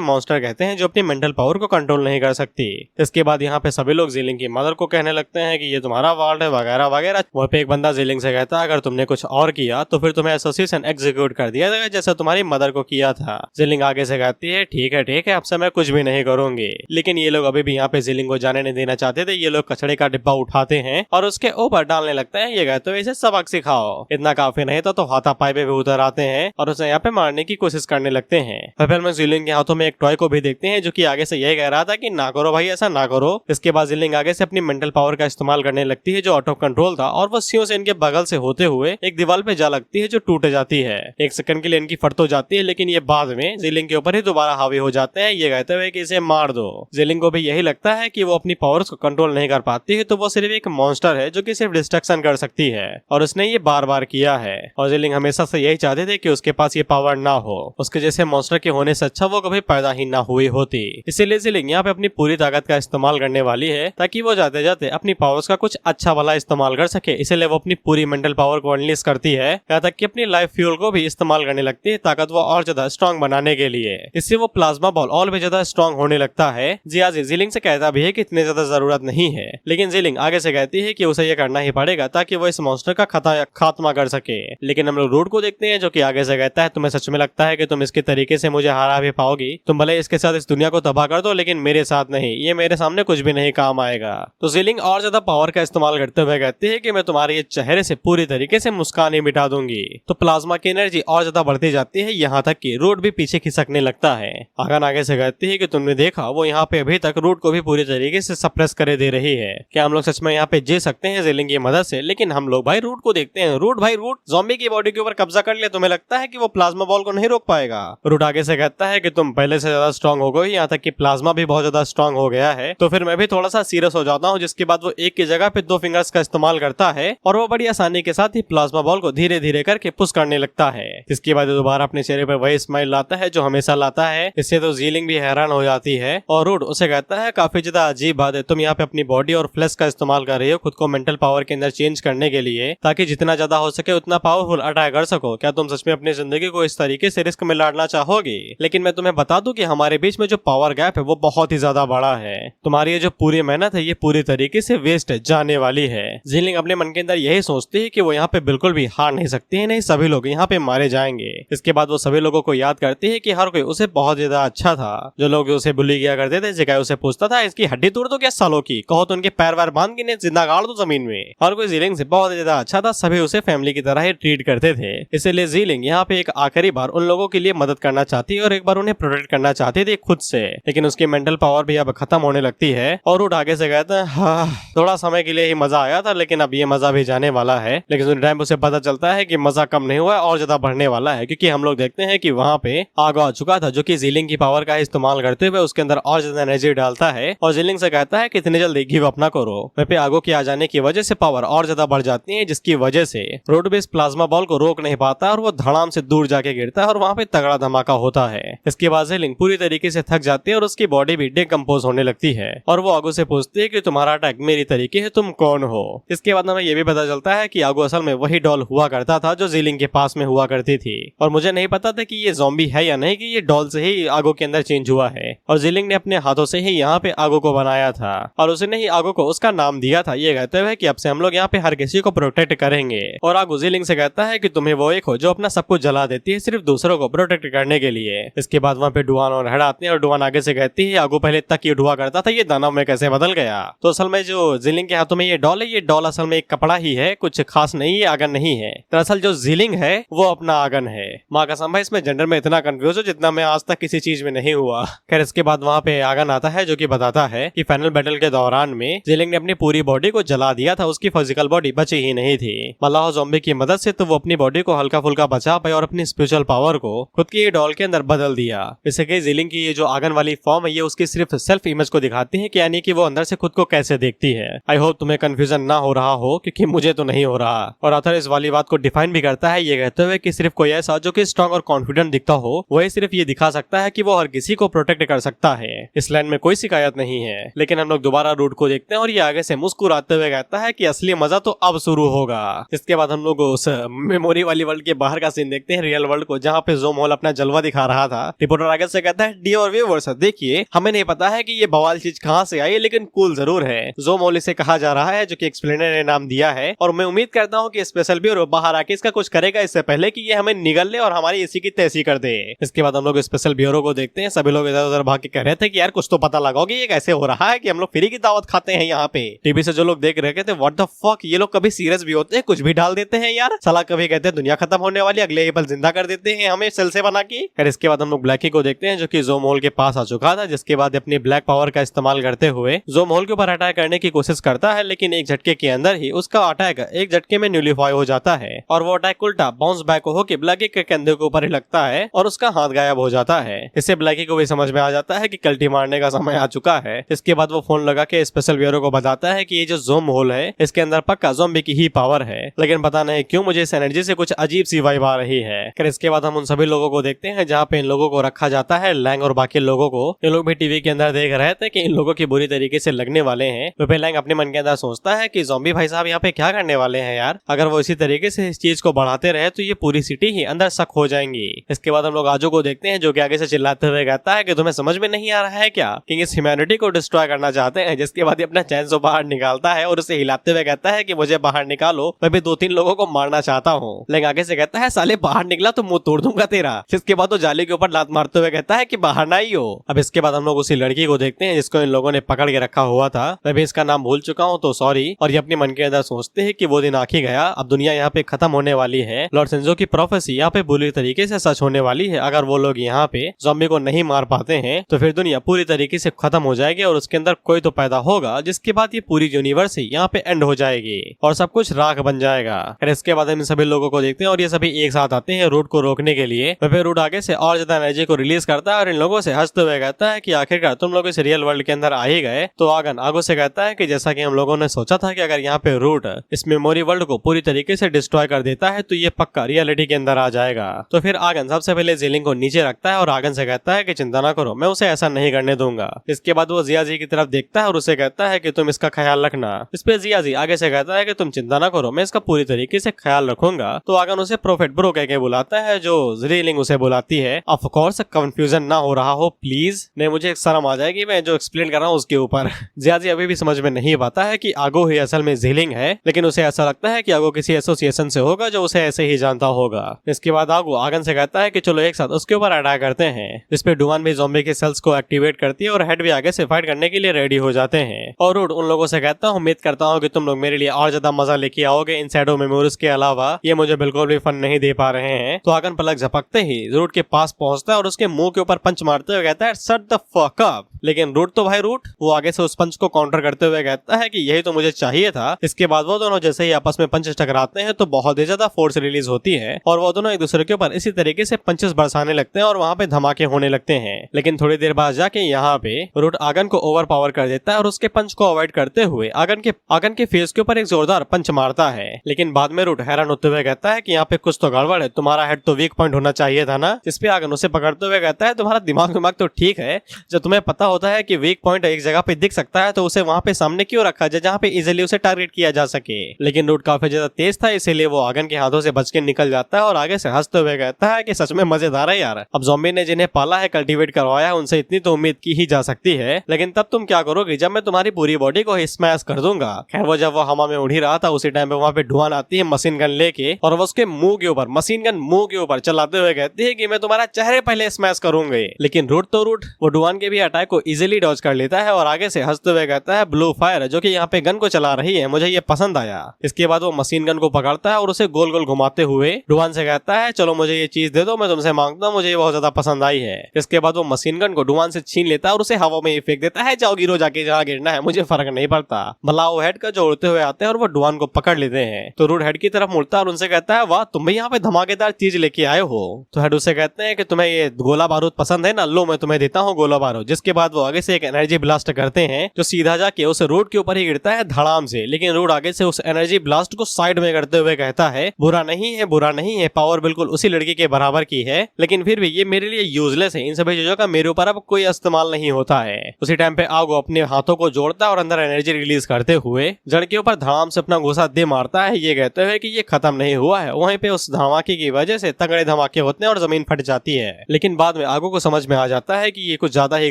मॉन्स्टर कहते हैं जो अपनी मेंटल पावर को कंट्रोल नहीं कर सकती। इसके बाद यहाँ पे सभी लोग जीलिंग की मदर को कहने लगते हैं कि ये तुम्हारा वार्ड है वगैरह वगैरह। वहाँ पे एक बंदा जीलिंग से कहता है अगर तुमने कुछ और किया तो फिर तुम्हें एसोसिएशन एग्जीक्यूट कर दिया जाएगा जैसा तुम्हारी मदर को किया था। जीलिंग आगे से कहती है ठीक है अब से मैं कुछ भी नहीं करूंगी, लेकिन ये लोग अभी भी यहाँ पे जीलिंग को जाने नहीं देना चाहते थे। ये लोग कचड़े का डिब्बा उठाते हैं और उसके ऊपर डालने लगते हैं। ये कहते हैं इसे सबक सिखाओ। इतना काफी नहीं तो हाथापाई पे भी उतर आते हैं और उसे यहाँ पे मारने की कोशिश करने लगते हैं। फिर मैं जीलिंग के हाथों में एक टॉय को भी देखते हैं जो कि आगे से यही कह रहा था कि ना करो भाई, ऐसा ना करो। इसके बाद जीलिंग आगे से अपनी मेंटल पावर का इस्तेमाल करने लगती है जो आउट ऑफ कंट्रोल था और वो सीओ से इनके बगल से होते हुए एक दीवार पे जा लगती है जो टूट जाती है। एक सेकंड के लिए इनकी फट तो जाती है, लेकिन ये बाद में जीलिंग के ऊपर ही दोबारा हावी हो जाते हैं, ये कहते हुए कि इसे मार दो। जीलिंग को भी यही लगता है कि वो अपनी पावर्स को कंट्रोल नहीं कर पाती है, तो वो सिर्फ एक मॉन्स्टर है जो कि सिर्फ डिस्ट्रक्शन कर सकती है और उसने ये बार बार किया है। और जीलिंग हमेशा से यही चाहते थे कि उसके पास ये पावर ना हो, उसके जैसे मॉन्स्टर के होने से अच्छा वो कभी पैदा ही ना हुई होती। इसीलिए जीलिंग यहाँ पे अपनी पूरी ताकत का इस्तेमाल करने वाली है ताकि वो जाते जाते अपनी पावर्स का कुछ अच्छा वाला इस्तेमाल कर सके। इसलिए वो अपनी पूरी मेंटल पावर को अनलीश करती है, यहाँ तक कि अपनी लाइफ फ्यूल को भी इस्तेमाल करने लगती है ताकत वो और ज्यादा स्ट्रॉन्ग बनाने के लिए। इससे वो प्लाज्मा बॉल और भी ज्यादा स्ट्रॉन्ग होने लगता है। जियाजी जीलिंग से कहता भी है कि इतनी ज्यादा जरूरत नहीं है, लेकिन जीलिंग आगे से कहती है कि उसे ये करना ही पड़ेगा ताकि वो इस मॉन्स्टर का खात्मा कर सके। लेकिन हम लोग रूट को देखते हैं जो कि आगे से कहता है तुम्हें सच में लगता है कि तुम इसके तरीके से मुझे हरा भी पाओगी? तुम भले इसके साथ इस दुनिया को तबाह कर दो, लेकिन मेरे साथ नहीं, ये मेरे सामने कुछ भी नहीं काम आएगा। तो जीलिंग और ज्यादा पावर का इस्तेमाल करते हुए कहती है कि मैं तुम्हारे ये चेहरे से पूरी तरीके से मुस्कान ही मिटा दूंगी। तो प्लाज्मा की एनर्जी और ज्यादा बढ़ती जाती है, यहाँ तक कि रूट भी पीछे खिसकने लगता है। आगन आगे से कहती है कि तुमने देखा वो यहाँ पे अभी तक रूट को भी पूरी तरीके से सप्रेस करे दे रही है। क्या हम लोग सच में यहाँ पे जी सकते हैं जीलिंग की मदद से? लेकिन हम लोग भाई रूट को देखते हैं। रूट ज़ॉम्बी की बॉडी के ऊपर कब्जा कर ले, तुम्हें लगता है कि वो प्लाज्मा बॉल को नहीं रोक पाएगा? रूट आगे से कहता है कि तुम पहले से ज्यादा स्ट्रॉन्ग हो गई, यहाँ तक कि प्लाज्मा भी बहुत ज्यादा स्ट्रॉन्ग हो गया है, तो फिर मैं भी थोड़ा सा सीरियस हो जाता हूँ। जिसके बाद वो एक की जगह पे 2 फिंगर्स का इस्तेमाल करता है और वो बड़ी आसानी के साथ ही प्लाज्मा बॉल को धीरे धीरे करके पुश करने लगता है। इसके बाद दोबारा अपने चेहरे पर वही स्माइल लाता है जो हमेशा लाता है। इससे तो जीलिंग भी हैरान हो जाती है और रूट उसे कहता है काफी ज्यादा अजीब बात है, तुम यहाँ पे अपनी बॉडी और फ्लैश का इस्तेमाल कर रही हो खुद को मेंटल पावर के अंदर चेंज करने के लिए, ताकि जितना ज्यादा हो सके उतना पावरफुल अटैक कर सको। क्या तुम सच में अपनी जिंदगी को इस तरीके से रिस्क में लड़ना चाहोगी? लेकिन मैं तुम्हें बता दूं कि हमारे बीच में जो पावर गैप है वो बहुत ही ज्यादा बड़ा है। तुम्हारी ये जो पूरी मेहनत है ये पूरी तरीके से वेस्ट जाने वाली है। जीलिंग अपने मन के अंदर यही सोचती है कि वो यहाँ पे बिल्कुल भी हार नहीं सकती है, नहीं सभी लोग यहाँ पे मारे जाएंगे। इसके बाद वो सभी लोगों को याद करती है कि हर कोई उसे बहुत ज्यादा अच्छा था। जो लोग उसे बुली किया करते थे, जिकाई उसे पूछता था इसकी हड्डी तोड़ दो क्या सालों की, कहो बहुत उनके पैर वैर बांध के जिंदा गाड़ दो जमीन में। और कोई जीलिंग से बहुत ज्यादा अच्छा था, सभी उसे फैमिली की तरह ही ट्रीट करते थे। इसलिए जीलिंग यहाँ पे एक आखिरी बार उन लोगों के लिए मदद करना चाहती है और एक बार उन्हें प्रोटेक्ट करना चाहती थी खुद से। लेकिन उसकी मेंटल पावर भी अब खत्म होने लगती है और वो आगे से कहता है, हाँ थोड़ा समय के लिए ही मजा आया था, लेकिन अब ये मजा भी जाने वाला है। लेकिन उस टाइम उसे पता चलता है कि मजा कम नहीं हुआ और ज्यादा बढ़ने वाला है, क्योंकि हम लोग देखते हैं कि वहाँ पे आग आ चुका था जो कि जीलिंग की पावर का इस्तेमाल करते हुए उसके अंदर और ज्यादा एनर्जी डालता है और जीलिंग से कहता है कि इतनी जल्दी गिव अप ना करो। वहाँ पे आगो के आ जाने की वजह से पावर और ज्यादा बढ़ जाती है, जिसकी वजह से रोड बेस प्लाज्मा बॉल को रोक नहीं पाता और वो धड़ाम से दूर जाके गिरता है और वहाँ पे तगड़ा धमाका होता है। इसके बाद जीलिंग पूरी तरीके से थक जाती है और उसकी बॉडी भी डिकम्पोज होने लगती है और वो आगो से पूछती है कि तुम्हारा अटैक मेरी तरीके है, तुम कौन हो। इसके बाद हमें ये भी पता चलता है कि आगो असल में वही डॉल हुआ करता था जो जीलिंग के पास में हुआ करती थी और मुझे नहीं पता था कि ये ज़ॉम्बी है या नहीं, कि ये डॉल से ही आगो के अंदर चेंज हुआ है और जीलिंग ने अपने हाथों से ही यहाँ पे आगो को बनाया था और उसने ही आगो को उसका नाम दिया था, ये कहते हुए कि अब से हम लोग यहाँ पे हर किसी को प्रोटेक्ट करेंगे। और आगो जीलिंग से कहता है कि तुम्हें वो एक हो जो अपना सब कुछ जला देती है सिर्फ दूसरों को प्रोटेक्ट करने के लिए। इसके बाद वहाँ पे डुआन और हेड आते हैं और डुआन आगे से कहती है आगो पहले इतना क्यूट हुआ करता था, ये दानव में कैसे बदल गया। तो असल में जो जीलिंग के हाथों में ये डॉल है, ये डॉल असल में एक कपड़ा ही है, कुछ खास नहीं है, आगन नहीं है। दरअसल जो जीलिंग है वो अपना आगन है। माँ कसम भाई इसमें जेंडर में इतना कंफ्यूज हो जितना मैं आज तक किसी चीज में नहीं हुआ। खैर इसके बाद वहाँ पे आगन आता है जो कि बताता है कि फाइनल बैटल के दौरान में जीलिंग ने अपनी पूरी बॉडी को जला दिया था, उसकी फिजिकल बॉडी बची ही नहीं थी। मल्लाह ज़ॉम्बी की मदद से तो वो अपनी बॉडी को हल्का फुल्का बचा पाए और अपनी स्पिरिचुअल पावर को खुद की डॉल के अंदर बदल दिया। इससे कि जीलिंग की ये जो आगन वाली फॉर्म है ये उसकी सिर्फ सेल्फ इमेज को दिखाती है कि यानी कि वो अंदर से खुद को कैसे देखती है। आई होप तुम्हें कंफ्यूजन ना हो रहा हो, क्योंकि मुझे तो नहीं हो रहा। और ऑथर इस वाली बात को डिफाइन भी करता है ये कहते हुए कि सिर्फ कोई ऐसा जो कि स्ट्रॉन्ग और कॉन्फिडेंट दिखता हो वही सिर्फ ये दिखा सकता है कि वो हर किसी को प्रोटेक्ट कर सकता है। इस लाइन में कोई शिकायत नहीं है। लेकिन हम लोग दोबारा रूट को देखते हैं और ये आगे से मुस्कुराते हुए कहता है कि असली मजा तो अब शुरू होगा। इसके बाद हम लोग उस मेमोरी वाली वर्ल्ड के बाहर का सीन देखते हैं, रियल वर्ल्ड को, जहाँ पे ज़ोम हॉल अपना जलवा दिखा रहा था। रिपोर्टर आगे से कहता है डियर व्यूअर्स देखिए हमें नहीं पता है कि ये बवाल चीज कहाँ से आई, लेकिन कूल जरूर है। ज़ोम हॉल इसे कहा जा रहा है जो कि एक्सप्लेनर ने नाम दिया है और मैं उम्मीद करता हूँ कि स्पेशल ब्यूरो बाहर आके इसका कुछ करेगा इससे पहले कि ये हमें निगल ले और हमारी इसी की तैसी कर दे। इसके बाद हम लोग स्पेशल ब्यूरो को देखते हैं। सभी लोग इधर उधर भाग के कह रहे थे कि यार कुछ तो पता लगाओ कि ये कैसे हो रहा है कि हम लोग फ्री की दावत खाते हैं यहाँ पे। टीवी से जो लोग देख रहे थे व्हाट द फक, ये लोग कभी सीरियस भी होते हैं, कुछ भी डाल देते हैं यार। साला कभी कहते हैं दुनिया खत्म होने वाली, अगले ही पल जिंदा कर देते हैं हमें सेल से बना के। फिर इसके बाद हम लोग ब्लैकी को देखते हैं जो कि ज़ोम हॉल के पास आ चुका था, जिसके बाद अपनी ब्लैक पावर का इस्तेमाल करते हुए ज़ोम हॉल के ऊपर अटैक करने की कोशिश करता है, लेकिन एक झटके के अंदर ही उसका अटैक एक झटके में न्यूलीफाई हो जाता है और वो अटैक उल्टा बाउंस बैक होकर ब्लैकी के कंधे के ऊपर ही लगता है और उसका हाथ गायब हो जाता है। इससे ब्लैकी को भी समझ में आ जाता है कि कल्टी मारने का समय आ चुका है। इसके बाद वो फोन लगा के स्पेशल ब्यूरो को बताता है कि ये जो ज़ोम हॉल है इसके अंदर पक्का ज़ॉम्बी की ही पावर है, लेकिन पता नहीं क्यों मुझे इस एनर्जी से कुछ अजीब सी वाइब आ रही है। फिर इसके बाद हम उन सभी लोगों को देखते हैं जहाँ पे इन लोगों को रखा जाता है, लैंग और बाकी लोगों को। ये लोग भी टीवी के अंदर देख रहे थे कि इन लोगों की बुरी तरीके से लगने वाले हैं। तो फिर लैंग अपने मन के अंदर सोचता है कि ज़ॉम्बी भाई साहब यहाँ पे क्या करने वाले हैं यार, अगर वो इसी तरीके से इस चीज को बढ़ाते रहे तो ये पूरी सिटी ही अंदर शक हो जाएंगी। इसके बाद हम लोग आजू को देखते हैं जो कि आगे से चिल्लाते हुए कहता है कि तुम्हें समझ में नहीं आ रहा है क्या कि इस ह्यूमैनिटी को डिस्ट्रॉय करना चाहते हैं। जिसके बाद अपना चैनसो बाहर निकालता है और उसे हिलाते हुए कहता है कि मुझे बाहर निकालो, मैं भी 2-3 लोगों को मारना चाहता हूँ। लेकिन आगे से कहता है साले बाहर निकला तो मुंह तोड़ दूंगा तेरा। इसके बाद वो जाली के ऊपर लात मारते हुए कहता है कि बाहर ना ही हो। अब इसके बाद हम लोग उसी लड़की को देखते हैं जिसको इन लोगों ने पकड़ के रखा हुआ था। मैं भी इसका नाम भूल चुका हूँ तो सॉरी। और ये अपने मन के अंदर सोचते हैं कि वो दिन आखिर गया, अब दुनिया यहाँ पे खत्म होने वाली है। लॉर्ड सेंजो की प्रोफेसी यहाँ पे बुरी तरीके से सच होने वाली है। अगर वो लोग यहाँ पे ज़ॉम्बी को नहीं मार पाते हैं तो फिर दुनिया पूरी तरीके से खत्म हो जाएगी और उसके अंदर कोई तो पैदा होगा जिसके बाद ये पूरी यूनिवर्स ही यहाँ पे एंड हो जाएगी और सब कुछ राख बन जाएगा। फिर इसके बाद हम सभी लोगों को देखते हैं और ये सभी एक साथ आते हैं रूट को रोकने के लिए। फिर रूट आगे से और ज्यादा एनर्जी को रिलीज करता है और इन लोगों से हंसते हुए कहता है कि आखिरकार तुम लोग इस रियल वर्ल्ड के अंदर आ ही गए। तो आगन आगो से कहता है कि जैसा कि हम लोगों ने सोचा था कि अगर यहाँ पे रूट इस मेमोरी वर्ल्ड को पूरी तरीके से डिस्ट्रॉय कर देता है तो ये पक्का रियलिटी के अंदर आ जाएगा। तो फिर आगन सबसे पहले जीलिंग को नीचे रखता है और आगन से कहता है कि चिंता ना करो, मैं उसे ऐसा नहीं करने दूंगा। इसके बाद वो जिया जी की तरफ देखता है और उसे कहता है कि तुम इसका ख्याल रखना। इस पे जिया जी आगे से कहता है कि तुम चिंता ना करो, मैं इसका पूरी तरीके से ख्याल रखूंगा। तो आगन उसे प्रोफेट ब्रो कह के बुलाता है जो जीलिंग उसे बुलाती है। ऑफ कोर्स कंफ्यूजन ना हो रहा हो प्लीज, नहीं मुझे शर्म आ जाएगी मैं जो एक्सप्लेन कर रहा हूँ उसके ऊपर। जिया जी अभी भी समझ में नहीं पाता है कि आगो ही असल में जीलिंग है, लेकिन उसे ऐसा लगता है कि आगो किसी एसोसिएशन से होगा जो उसे ऐसे ही जानता होगा। इसके बाद आगो आगन से कहता है कि चलो एक साथ उसके ऊपर अटैक करते हैं। इस पे डुआन भी ज़ॉम्बी के सेल्स को एक्टिवेट करती है और हेड भी आगे से फाइट करने के लिए रेडी हो जाते हैं। और रूट उन लोगों से कहता है उम्मीद करता हूँ कि तुम लोग मेरे लिए और ज्यादा मजा लेके आओगे, इन शैडो मेमोरीज के अलावा ये मुझे बिल्कुल भी फन नहीं दे पा रहे हैं। तो आगन पलक झपकते ही रूट के पास पहुंचता है और उसके मुंह के ऊपर पंच मारते हुए कहता है शट द फक अप। लेकिन रूट तो भाई रूट, वो आगे से उस पंच को काउंटर करते हुए कहता है कि यही तो मुझे चाहिए था। इसके बाद वो दोनों जैसे ही आपस में पंच टकराते हैं तो बहुत ही ज्यादा फोर्स रिलीज होती है और वो दोनों एक दूसरे के ऊपर इसी तरीके से पंचेस बरसाने लगते हैं और वहाँ पे धमाके होने लगते हैं। लेकिन थोड़ी देर बाद जाके यहाँ पे रूट आगन को ओवर पावर कर देता है और उसके पंच को अवॉइड करते हुए आगन के फेस के ऊपर एक जोरदार पंच मारता है। लेकिन बाद में रूट हैरान होते हुए कहता है कि यहाँ पे कुछ तो गड़बड़ है, तुम्हारा हेड तो वीक पॉइंट होना चाहिए था ना। जिस पे आगन उसे पकड़ते हुए कहता है तुम्हारा दिमाग तो ठीक है, जब तुम्हें पता होता है कि वीक पॉइंट एक जगह पे दिख सकता है तो उसे वहाँ पे सामने क्यों रखा जाए जहाँ पे इजिली उसे टारगेट किया जा सके। लेकिन रूट काफी ज्यादा तेज था, इसीलिए वो आगन के हाथों से बच के निकल जाता है और आगे से हंसते हुए कहता है कि सच में मजेदार है यार, अब ज़ॉम्बी ने जिन्हें पाला है कल्टीवेट करवाया है उनसे इतनी तो उम्मीद की ही जा सकती है, लेकिन तब तुम क्या करोगे जब मैं तुम्हारी पूरी बॉडी को स्मैश कर दूंगा। खैर वो जब वो हवा में उड़ ही रहा था उसी टाइम पे वहाँ पे ढुआन आती है मशीन गन लेके और वो उसके मुंह के ऊपर मशीन गन मुंह के ऊपर चलाते हुए कहती है कि मैं तुम्हारा चेहरे पहले स्मैश करूंगी। लेकिन रूट वो ढुआन के भी अटैक को इजीली डॉज कर लेता है और आगे से हंसते हुए कहता है ब्लू फायर जो कि यहाँ पे गन को चला रही है, मुझे ये पसंद आया। इसके बाद वो मशीन गन को पकड़ता है और उसे गोल गोल घुमाते हुए ढुआन से कहता है चलो मुझे ये चीज दे दो, मैं तुमसे मांगता हूँ, मुझे ये बहुत ज्यादा पसंद आई है। इसके बाद वो मशीन गन को ढुआन से छीन लेता है और उसे हवा में फेंक देता है, जाओ गिरो जाके जहाँ गिरना है, मुझे फर्क नहीं पड़ता। भला वो हेड का जो उड़ते हुए आते हैं और वो ढुआन को पकड़ लेते हैं। तो रूट हेड की तरफ मुड़ता है और उनसे कहता है वाह तुम भी यहाँ पे धमाकेदार चीज लेके आए हो। तो हेड उसे कहते हैं कि तुम्हें ये गोला बारूद पसंद है ना, लो मैं तुम्हें देता हूँ गोला बारूद। जिसके बाद वो आगे से एक एनर्जी ब्लास्ट करते हैं जो सीधा जाके उस रूट के ऊपर ही गिरता है धड़ाम से। लेकिन रूट आगे से उस एनर्जी ब्लास्ट को साइड में करते हुए कहता है बुरा नहीं है, पावर बिल्कुल उसी लड़की के बराबर की है, लेकिन फिर भी ये मेरे लिए यूजलेस है, इन सभी चीजों का मेरे ऊपर अब कोई इस्तेमाल नहीं होता है। उसी टाइम पे आगो अपने हाथों को जोड़ता है और अंदर एनर्जी रिलीज करते हुए जड़ के ऊपर धड़ाम से अपना घुसा दे मारता है, ये कहते हुए कि ये खत्म नहीं हुआ है। वहीं पे उस धमाके की वजह से तगड़े धमाके होते हैं और जमीन फट जाती है। लेकिन बाद में आगो को समझ में आ जाता है कि ये कुछ ज्यादा ही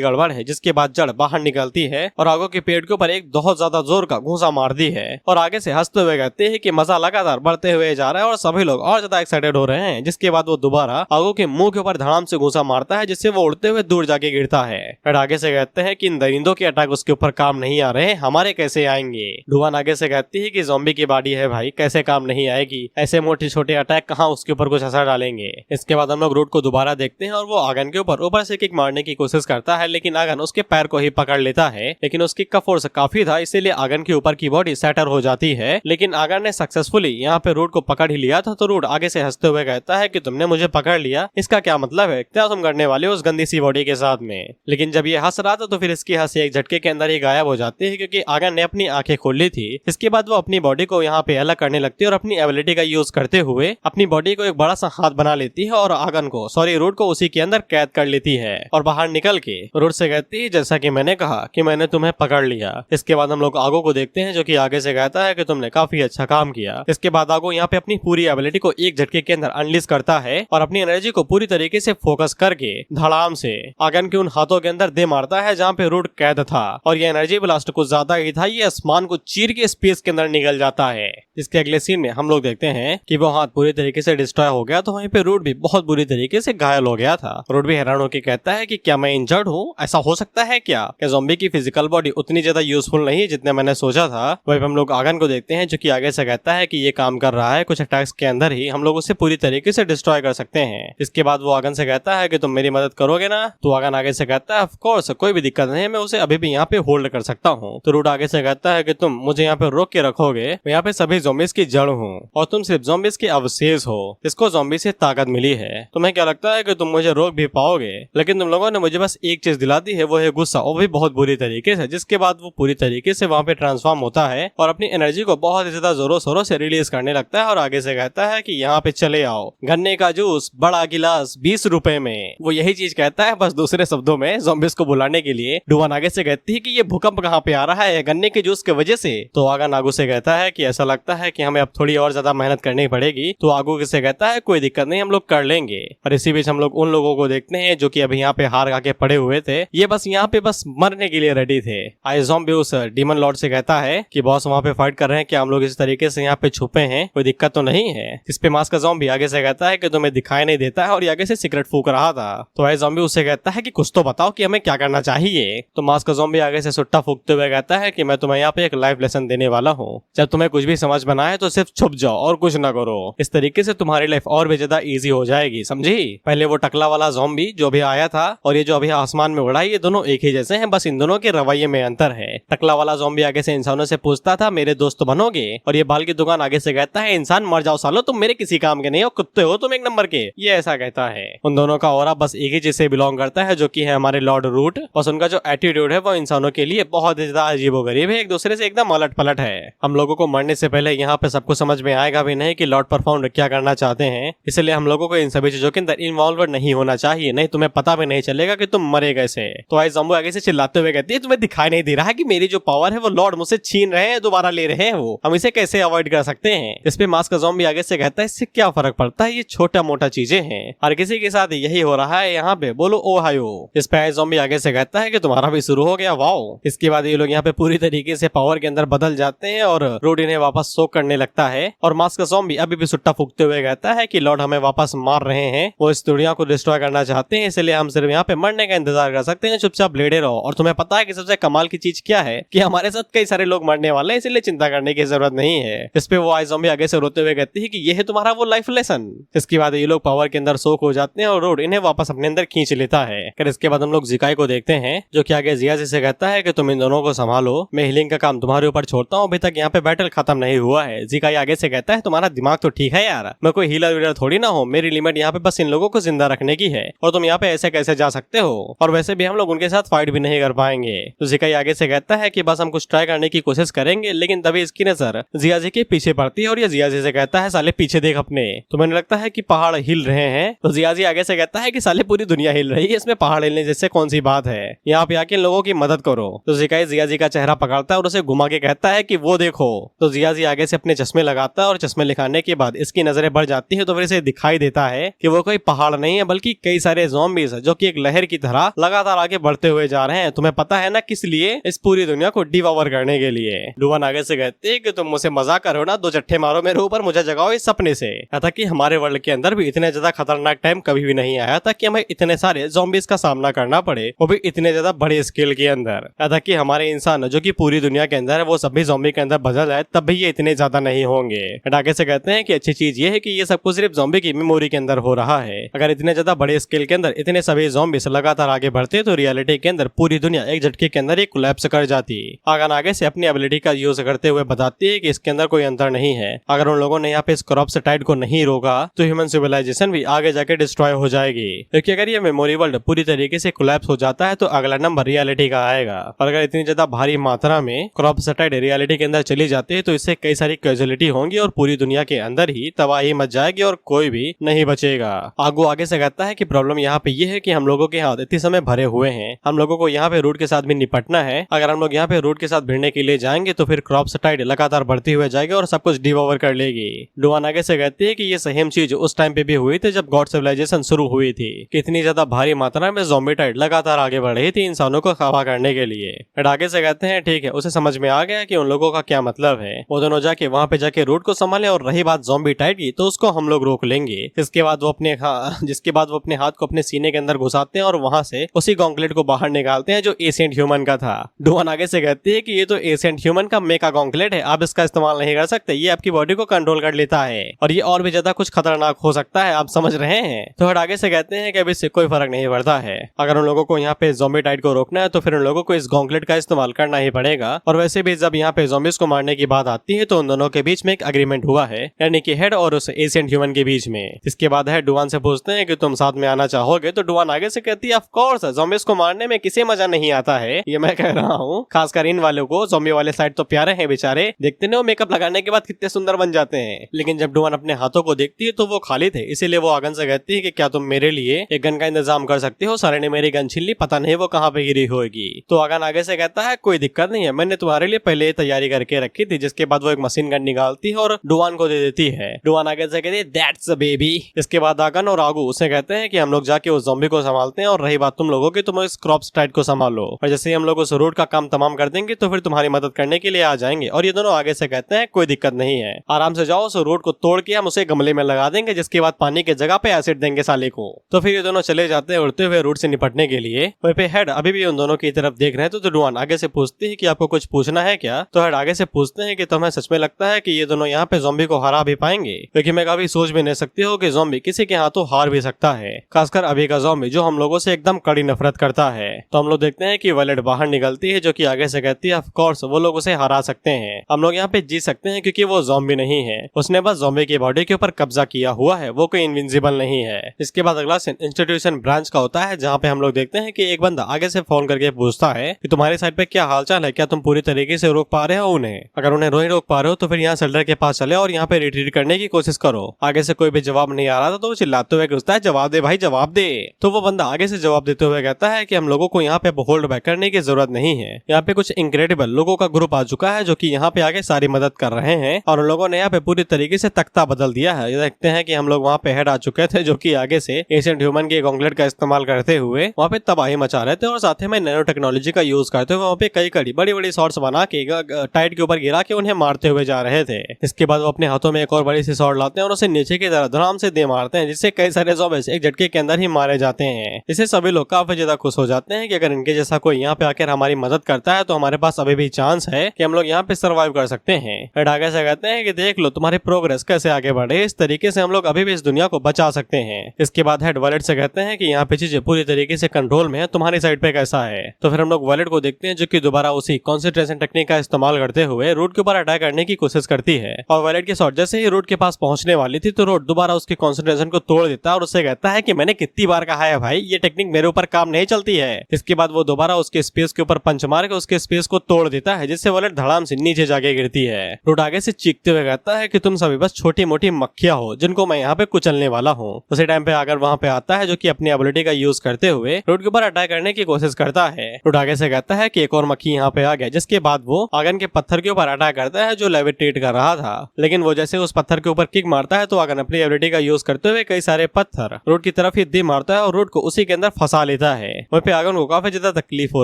गड़बड़ है, जिसके बाद जड़ बाहर निकलती है और आगो के पेट के ऊपर एक बहुत ज्यादा जोर का घूंसा मार दी है और आगे से हंसते हुए कहते हैं कि मजा लगातार बढ़ते हुए जा रहा है और सभी लोग और ज्यादा एक्साइटेड हो रहे हैं। जिसके बाद वो दोबारा आगो के मुंह के ऊपर धड़ाम से घूंसा मारता है जिससे वो उड़ते हुए दूर जाके गिरता है। फिर आगे से कहते हैं कि इन दरिंदों के अटैक उसके ऊपर काम नहीं आ रहे, हमारे कैसे आएंगे। ढुआन आगे से कहती है कि ज़ॉम्बी की बॉडी है भाई, कैसे काम नहीं आएगी, ऐसे मोटे छोटे अटैक कहाँ उसके ऊपर कुछ असर डालेंगे। इसके बाद हम लोग रूट को दोबारा देखते हैं और वो आगन के ऊपर से किक मारने की कोशिश करता है, लेकिन आगन उसके पैर को ही पकड़ लेता है। लेकिन उस किक का फोर्स काफी था, इसीलिए आगन के ऊपर की बॉडी सैटर हो जाती है। लेकिन आगन ने सक्सेसफुली यहाँ पे रूट को पकड़ ही लिया था। तो रूट आगे से हंसते हुए कहता है कि तुमने मुझे पकड़ लिया, इसका क्या मतलब है, क्या तुम करने वाले हो उस गंदी सी बॉडी के साथ में। लेकिन जब ये हंस रहा था तो फिर इसकी हंसी एक झटके के अंदर ही गायब हो जाती है, क्योंकि आगन ने अपनी आंखें खोल ली थी। इसके बाद वो अपनी बॉडी को यहाँ पे अलग करने लगती है और अपनी एबिलिटी का यूज करते हुए अपनी बॉडी को एक बड़ा सा हाथ बना लेती है और आगन को रूट को उसी के अंदर कैद कर लेती है और बाहर निकल के रूट से कहती है जैसा कि मैंने कहा कि मैंने तुम्हें पकड़ लिया। इसके बाद हम लोग आगो को देखते हैं जो कि आगे से कहता है कि तुमने काफी अच्छा काम किया। इसके बाद आगो यहाँ पे अपनी पूरी एबिलिटी को एक झटके के अंदर अनलिस्ट करता है और अपनी एनर्जी को पूरी तरीके से फोकस करके धड़ाम से आगन के उन हाथों के अंदर दे मारता है जहाँ पे रूट कैद था। और ये एनर्जी ब्लास्ट कुछ ज्यादा ही था, ये आसमान को चीर के स्पेस के अंदर निकल जाता है। इसके अगले सीन में हम लोग देखते हैं कि वो हाथ पूरी तरीके से डिस्ट्रॉय हो गया, तो वहीं पे रूट भी बहुत बुरी तरीके से घायल हो गया था। रूट भी हैरान होकर कहता है कि क्या मैं इंजर्ड हूँ, ऐसा हो सकता है क्या ज़ॉम्बी की फिजिकल बॉडी उतनी ज्यादा यूजफुल नहीं है जितने मैंने सोचा था। वहीं हम लोग आगन को देखते हैं जो कि आगे से कहता है कि ये काम कर रहा है, कुछ अटैक्स के अंदर ही हम लोग उसे पूरी तरीके से डिस्ट्रॉय कर सकते हैं। इसके बाद वो आगन से कहता है कि तुम मेरी मदद करोगे ना। तो आगन आगे से कहता है ऑफ कोर्स, कोई भी दिक्कत नहीं है, मैं उसे अभी भी यहाँ पे होल्ड कर सकता हूँ। तो रूट आगे से कहता है कि तुम मुझे यहाँ पे रोक के रखोगे, मैं यहाँ पे सभी ज़ॉम्बीज़ की जड़ हूँ और तुम सिर्फ ज़ॉम्बीज़ के अवशेष हो, इसको ज़ॉम्बी से ताकत मिली है। तुम्हें क्या लगता है कि तुम मुझे रोक भी पाओगे, लेकिन तुम लोगों ने मुझे बस एक चीज दिला दी है, वो है गुस्सा, वो भी बहुत बुरी तरीके से। जिसके बाद वो पूरी तरीके से वहाँ पे ट्रांसफॉर्म होता है और अपनी एनर्जी को बहुत ही ज्यादा जोरों शोरों से रिलीज करने लगता है और आगे से कहता है कि यहाँ पे चले आओ, गन्ने का जूस बड़ा गिलास 20 रुपए में। वो यही चीज कहता है, बस दूसरे शब्दों में ज़ॉम्बीज़ को बुलाने के लिए। ढुआन आगे से कहती है कि ये भूकंप कहाँ पे आ रहा है, गन्ने के जूस की वजह से। तो आगन आगू से कहता है कि ऐसा लगता है कि हमें अब थोड़ी और ज्यादा मेहनत करनी पड़ेगी। तो आगू से कहता है कोई दिक्कत नहीं, हम लोग कर लेंगे। और इसी बीच हम लोग उन लोगों को देखते हैं जो कि अभी यहाँ पे हार खा के पड़े हुए थे, ये बस यहाँ पे बस मरने के लिए रेडी थे। आई ज़ॉम्बी उस डीमन लॉर्ड से कहता है कि बॉस वहाँ पे फाइट कर रहे हैं, कि हम लोग इस तरीके से यहाँ पे छुपे हैं, कोई दिक्कत तो नहीं है। इस पे मास्क का ज़ॉम्बी आगे से कहता है कि तुम्हें दिखाई नहीं देता है और ये आगे से सिगरेट फूंक रहा था। तो आई ज़ॉम्बी उससे कहता है कि कुछ तो बताओ कि हमें क्या करना चाहिए। तो मास्क का ज़ॉम्बी आगे से सुट्टा फूकते हुए कहता है कि मैं तुम्हें यहाँ पे एक लाइफ लेसन देने वाला हूँ। जब तुम्हें कुछ भी समझ में आए तो सिर्फ छुप जाओ और कुछ ना करो। इस तरीके से तुम्हारी लाइफ और भी ज्यादा इजी हो जाएगी, समझी। पहले वो टकला वाला ज़ॉम्बी जो भी आया था और ये जो अभी आसमान में उड़ा, ये दोनों एक ही जैसे हैं, बस इन दोनों के रवैये में अंतर है। टकला वाला ज़ॉम्बी आगे से इंसानों से पूछता था मेरे दोस्त बनोगे, और ये बाल की दुकान आगे से कहता है इंसान मर जाओ सालो, तुम मेरे किसी काम के नहीं हो, कुत्ते हो तुम एक नंबर के, ये ऐसा कहता है। उन दोनों का ऑरा बस एक ही चीज से बिलोंग करता है, जो कि है हमारे लॉर्ड रूट। बस उनका जो एटीट्यूड है वो इंसानों के लिए बहुत ज्यादा अजीबोगरीब है, एक दूसरे से एकदम अलट पलट है। हम लोगों को मरने से पहले यहाँ पे सबको समझ में आएगा भी नहीं कि लॉर्ड परफॉर्म क्या करना चाहते हैं, इसलिए हम लोगों को इन सभी चीजों के अंदर इन्वॉल्व नहीं होना चाहिए, नहीं तुम्हें पता भी नहीं चलेगा कि तुम मरे कैसे। तो आई ज़ॉम्बी आगे से चिल्लाते हुए कहती है तुम्हें दिखाई नहीं दे रहा है कि मेरी जो पावर है वो लॉर्ड मुझसे छीन रहे हैं, दोबारा ले रहे हैं, वो हम इसे कैसे अवॉइड कर सकते हैं। इस पे मास्क का ज़ॉम्बी आगे से कहता है इससे क्या फर्क पड़ता है, ये छोटा मोटा चीजें हैं, हर किसी के साथ यही हो रहा है यहाँ पे, बोलो ओहायो। इस पे आई ज़ॉम्बी आगे से कहता है कि तुम्हारा भी शुरू हो गया, वाओ। इसके बाद ये लोग यहाँ पे पूरी तरीके से पावर के अंदर बदल जाते हैं और रूट इन्हें वापस सोक करने लगता है। और मास्क का ज़ॉम्बी अभी भी सुट्टा फूकते हुए कहता है कि लॉर्ड हमें वापस मार रहे हैं, वो इस दुनिया को डिस्ट्रॉय करना चाहते हैं, इसलिए हम सिर्फ यहाँ पे मरने का इंतजार कर सकते हैं, चुपचाप लेटे रहो। और तुम्हें पता है कि सबसे कमाल की चीज क्या है कि हमारे साथ कई सारे लोग मरने वाले हैं, इसलिए चिंता करने की जरूरत नहीं है। इस पे वो आई ज़ॉम्बी आगे से रोते हुए कहती है कि ये है तुम्हारा वो लाइफ लेसन। इसके बाद ये लोग पावर के अंदर सोक हो जाते हैं और रोड इन्हें वापस अपने अंदर खींच लेता है। फिर इसके बाद हम लोग ज़िकाई को देखते हैं, जो कि आगे जिया से कहता है कि तुम इन दोनों को संभालो, मैं हीलिंग का काम तुम्हारे ऊपर छोड़ता हूँ, अभी तक यहाँ पे बैटल खत्म नहीं हुआ है। ज़िकाई आगे से कहता है तुम्हारा दिमाग तो ठीक है यार, मैं कोई हीलर वीलर थोड़ी ना हूँ, मेरी लिमिट यहाँ पे बस इन लोगों को जिंदा रखने की है, और तुम यहाँ पे ऐसे कैसे जा सकते हो, और वैसे भी हम लोग उनके साथ फाइट भी नहीं कर पाएंगे। तो ज़िकाई आगे से कहता है कि बस हम कुछ ट्राई करने की कोशिश करेंगे, लेकिन तभी इसकी नजर जिया जी के पीछे पड़ती है और ये जिया जी से कहता है साले पीछे देख अपने, तो मैंने लगता है कि पहाड़ हिल रहे हैं। तो जिया जी आगे से कहता है कि साले पूरी दुनिया हिल रही है, इसमें पहाड़ हिलने जैसे कौन सी बात है, यहाँ पे आके लोगों की मदद करो। तो ज़िकाई जिया जी का चेहरा पकड़ता है और उसे घुमा के कहता है कि वो देखो। तो जिया जी आगे से अपने चश्मे लगाता है और चश्मे लिखाने के बाद इसकी नजरें बढ़ जाती है, तो फिर इसे दिखाई देता है कि वो कोई पहाड़ नहीं है बल्कि कई सारे ज़ॉम्बीज़ जो कि एक लहर की तरह लगातार आगे बढ़ते हुए जा रहे हैं। तुम्हें पता है ना किस लिए, इस पूरी दुनिया को डिवॉर करने के लिए। डुवान आगे से कहते हैं कि तुम मुझसे मजाक करो ना, दो चट्टे मारो मेरे ऊपर, मुझे जगाओ इस सपने से। था कि हमारे वर्ल्ड के अंदर भी इतने ज्यादा खतरनाक टाइम कभी भी नहीं आया था कि हमें इतने सारे ज़ॉम्बीज़ का सामना करना पड़े, वो भी इतने ज्यादा बड़े स्केल के अंदर। था कि हमारे इंसान जो कि पूरी दुनिया के अंदर है वो सभी ज़ॉम्बी के अंदर बदल जाए तब भी ये इतने ज्यादा नहीं होंगे। आगे से कहते हैं कि अच्छी चीज ये है कि ये सब कुछ सिर्फ ज़ॉम्बी की मेमोरी के अंदर हो रहा है। अगर इतने ज्यादा बड़े स्केल के अंदर इतने सभी ज़ॉम्बीज़ लगातार आगे बढ़ते तो रियलिटी के अंदर पूरी दुनिया एक झटके के अंदर एक कोलैप्स कर जाती। आगन आगे से अपनी एबिलिटी का यूज करते हुए बताती है कि इसके अंदर कोई अंतर नहीं है, अगर उन लोगों ने यहाँ पे इस क्रॉप्स टाइड को नहीं रोका तो ह्यूमन सिविलाइजेशन भी आगे जाके डिस्ट्रॉय हो जाएगी, क्योंकि अगर ये मेमोरी वर्ल्ड पूरी तरीके से कोलैप्स हो जाता है तो अगला नंबर रियलिटी का आएगा। और अगर इतनी ज्यादा भारी मात्रा में क्रॉप्स टाइड रियलिटी के अंदर चली जाती है तो इससे कई सारी कैजुअलिटी होंगी और पूरी दुनिया के अंदर ही तबाही मच जाएगी और कोई भी नहीं बचेगा। आगू आगे से कहता है कि प्रॉब्लम यहाँ पे ये है कि हम लोगों के हाथ इतने समय भरे हुए हैं, हम लोगों को यहाँ पे रूट के साथ भी निपटना है। अगर हम लोग यहाँ पे रूट के साथ भिड़ने के लिए जाएंगे तो फिर क्रॉप्स टाइड लगातार बढ़ती हुई जाएगी और सब कुछ डिवॉर कर लेगी। डुवान आगे से कहती है कि ये सेम चीज उस टाइम पे भी हुई थी जब गॉड सिविलाइजेशन शुरू हुई थी, कितनी ज्यादा भारी मात्रा में ज़ॉम्बी टाइड लगातार आगे बढ़ रही थी इंसानों को खवा करने के लिए। आगे से कहते हैं ठीक है, उसे समझ में आ गया कि उन लोगों का क्या मतलब है, वो दोनों जाके वहाँ पे जाके रूट को संभाले, और रही बात ज़ॉम्बी टाइड की तो उसको हम लोग रोक लेंगे। जिसके बाद वो अपने हाथ को अपने सीने के अंदर घुसाते हैं और वहाँ से उसी गॉन्कलेट को बाहर निकालते हैं जो एशिएंट ह्यूमन का था। डुवान आगे से कहती है कि ये तो एशिएंट ह्यूमन का मेगा गॉन्कलेट है, आप इसका इस्तेमाल नहीं कर सकते, ये आपकी बॉडी को कंट्रोल कर लेता है और ये और भी ज्यादा कुछ खतरनाक हो सकता है, आप समझ रहे हैं। तो आगे से कहते हैं कि अब इससे कोई फर्क नहीं पड़ता है, अगर उन लोगों को यहाँ पे ज़ॉम्बी टाइड को रोकना है तो फिर उन लोगों को इस गॉन्कलेट का इस्तेमाल करना ही पड़ेगा। और वैसे भी जब यहाँ पे ज़ॉम्बीज को मारने की बात आती है तो उन दोनों के बीच में एक एग्रीमेंट हुआ है, यानी कि हेड और उस एशिएंट ह्यूमन के बीच में। इसके बाद है डुवान से पूछते हैं कि तुम साथ में आना चाहोगे, तो डुवान आगे से कहती है ऑफ कोर्स, ज़ॉम्बीज को मारने में किसी मजा नहीं आता है, ये मैं कह रहा हूँ, खासकर इन वालों को। ज़ॉम्बी वाले साइड तो प्यारे हैं बेचारे, देखते नहीं मेकअप लगाने के बाद कितने सुंदर बन जाते हैं, लेकिन जब डुवान अपने हाथों को देखती है तो वो खाली थे, इसीलिए वो आगन से कहती है कि क्या तुम मेरे लिए एक गन का इंतजाम कर सकते हो, सारे ने मेरी गन छीन ली, पता नहीं वो कहाँ पे गिरी होगी। तो आगन आगे से कहता है कोई दिक्कत नहीं है, मैंने तुम्हारे लिए पहले तैयारी करके रखी थी। जिसके बाद वो एक मशीन गन निकालती है और डुवान को दे देती है। डुवान आगे से कहती है दैट्स अ बेबी। इसके बाद आगन और आगू उसे कहते हैं कि हम लोग जाके उस ज़ॉम्बी को संभालते हैं, और रही बात तुम लोगों की, तुम इस क्रॉप्स टाइड को संभालो, और जैसे ही हम लोग उस रूट का काम तमाम कर देंगे तो फिर तुम्हारी मदद करने के लिए आ जाएंगे। और ये दोनों आगे से कहते हैं कोई दिक्कत नहीं है, आराम से जाओ, उस रूट को तोड़ के हम उसे गमले में लगा देंगे, जिसके बाद पानी की जगह पे एसिड देंगे साले को। तो फिर ये दोनों चले जाते हैं उड़ते हुए रूट से निपटने के लिए। वहीं पे हेड अभी भी उन दोनों की तरफ देख रहे हैं हैं तो डुआन आगे से पूछती है कि आपको कुछ पूछना है क्या। तो हेड आगे से पूछते हैं कि तुम्हें सच में लगता है कि ये दोनों यहाँ पे ज़ॉम्बी को हरा भी पाएंगे, क्योंकि मैं कभी सोच भी नहीं सकती हूँ कि ज़ॉम्बी किसी के हाथों हार भी सकता है, खासकर अभी का ज़ॉम्बी जो हम लोगों से एकदम कड़ी नफरत करता है। तो हम लोग देखते हैं कि वॉलेट बाहर निकलती है, जो कि आगे से कहती है ऑफ कोर्स वो लोग उसे हरा सकते हैं, हम लोग यहाँ पे जीत सकते हैं क्योंकि वो ज़ॉम्बी नहीं है, उसने बस ज़ॉम्बी की बॉडी के ऊपर कब्जा किया हुआ है, वो कोई इनविंसिबल नहीं है। इसके बाद अगला सीन इंस्टीट्यूशन ब्रांच का होता है, जहाँ पे हम लोग देखते हैं कि एक बंदा आगे से फोन करके पूछता है कि तुम्हारी साइड पे क्या हालचाल है, क्या तुम पूरी तरीके से रोक पा रहे हो उन्हें, अगर उन्हें नहीं रोक पा रहे हो तो फिर यहाँ सेल्टर के पास चले और यहाँ पे रिट्रीट करने की कोशिश करो। आगे से कोई भी जवाब नहीं आ रहा था तो वो चिल्लाते हुए पूछता है जवाब दे भाई जवाब दे। तो वो बंदा आगे से जवाब देते हुए कहता है कि हम लोगों को यहाँ पे होल्ड बैक करने की जरूरत नहीं है, यहाँ पे कुछ इनक्रेडिबल लोगों का ग्रुप आ चुका है जो कि यहाँ पे आगे सारी मदद कर रहे हैं और उन लोगों ने यहाँ पे पूरी तरीके से तख्ता बदल दिया है। देखते हैं कि हम लोग वहाँ पे हेड आ चुके थे जो कि आगे से एशियंट ह्यूमन के गॉन्गलेट का इस्तेमाल करते हुए वहाँ पे तबाही मचा रहे थे और साथ में नैनो टेक्नोलॉजी का यूज करते हुए वहाँ पे कई कड़ी बड़ी बड़ी शॉट्स बना के टाइट के ऊपर गिरा के उन्हें मारते हुए जा रहे थे। इसके बाद वो अपने हाथों में एक और बड़ी सी शॉट लाते हैं और उसे नीचे की तरफ धड़ाम से दे मारते हैं, जिससे कई सारे ज़ॉम्बीज़ एक झटके के अंदर ही मारे जाते हैं। इससे सभी लोग काफी ज्यादा खुश हो जाते हैं कि अगर इनके जैसा कोई यहाँ पे आकर हमारी मदद करता है तो हमारे पास अभी भी चांस है कि हम लोग यहाँ पे सर्वाइव कर सकते हैं। हेड आगे से कहते हैं कि देख लो तुम्हारी प्रोग्रेस कैसे आगे बढ़े, इस तरीके से हम लोग अभी भी इस दुनिया को बचा सकते हैं। इसके बाद हेड वॉलेट से कहते हैं कि यहाँ पे चीजें पूरी तरीके से कंट्रोल में है, तुम्हारी साइड पे कैसा है। तो फिर हम लोग वॉलेट को देखते हैं जो कि दोबारा उसी कॉन्सेंट्रेशन टेक्निक का इस्तेमाल करते हुए रूट के ऊपर अटैक करने की कोशिश करती है और वॉलेट की शॉट जैसे ही रूट के पास पहुंचने वाली थी तो रूट दोबारा उसके कॉन्सेंट्रेशन को तोड़ देता है और उससे कहता है कि मैंने कितनी बार कहा है भाई ये टेक्निक मेरे ऊपर काम नहीं चलती है। इसके बाद वो दोबारा उसके स्पेस के ऊपर पंच मार के उसके स्पेस को तोड़ देता है, जिससे वॉलेट धड़ाम से नीचे जाके गिरती है। रूट आगे से चीखते हुए कहता है कि तुम सभी बस छोटी मोटी मक्खियां हो जिनको मैं यहाँ पे कुचलने वाला हूँ। उसी टाइम पे आगर वहाँ पे आता है जो कि अपनी एबिलिटी का यूज करते हुए रूट के ऊपर अटैक करने की कोशिश करता है। रूट आगे से कहता है कि एक और मक्खी यहाँ पे आ गया, जिसके बाद वो आगन के पत्थर के ऊपर अटैक करता है जो लेविटेट कर रहा था, लेकिन वो जैसे उस पत्थर के ऊपर किक मारता है तो आगन अपनी एबिलिटी का यूज करते हुए कई सारे पत्थर रूट की तरफ ही दे मारता है और रूट को उसी के अंदर फंसा लेता है। वहीं पे आगन को काफी ज्यादा तकलीफ हो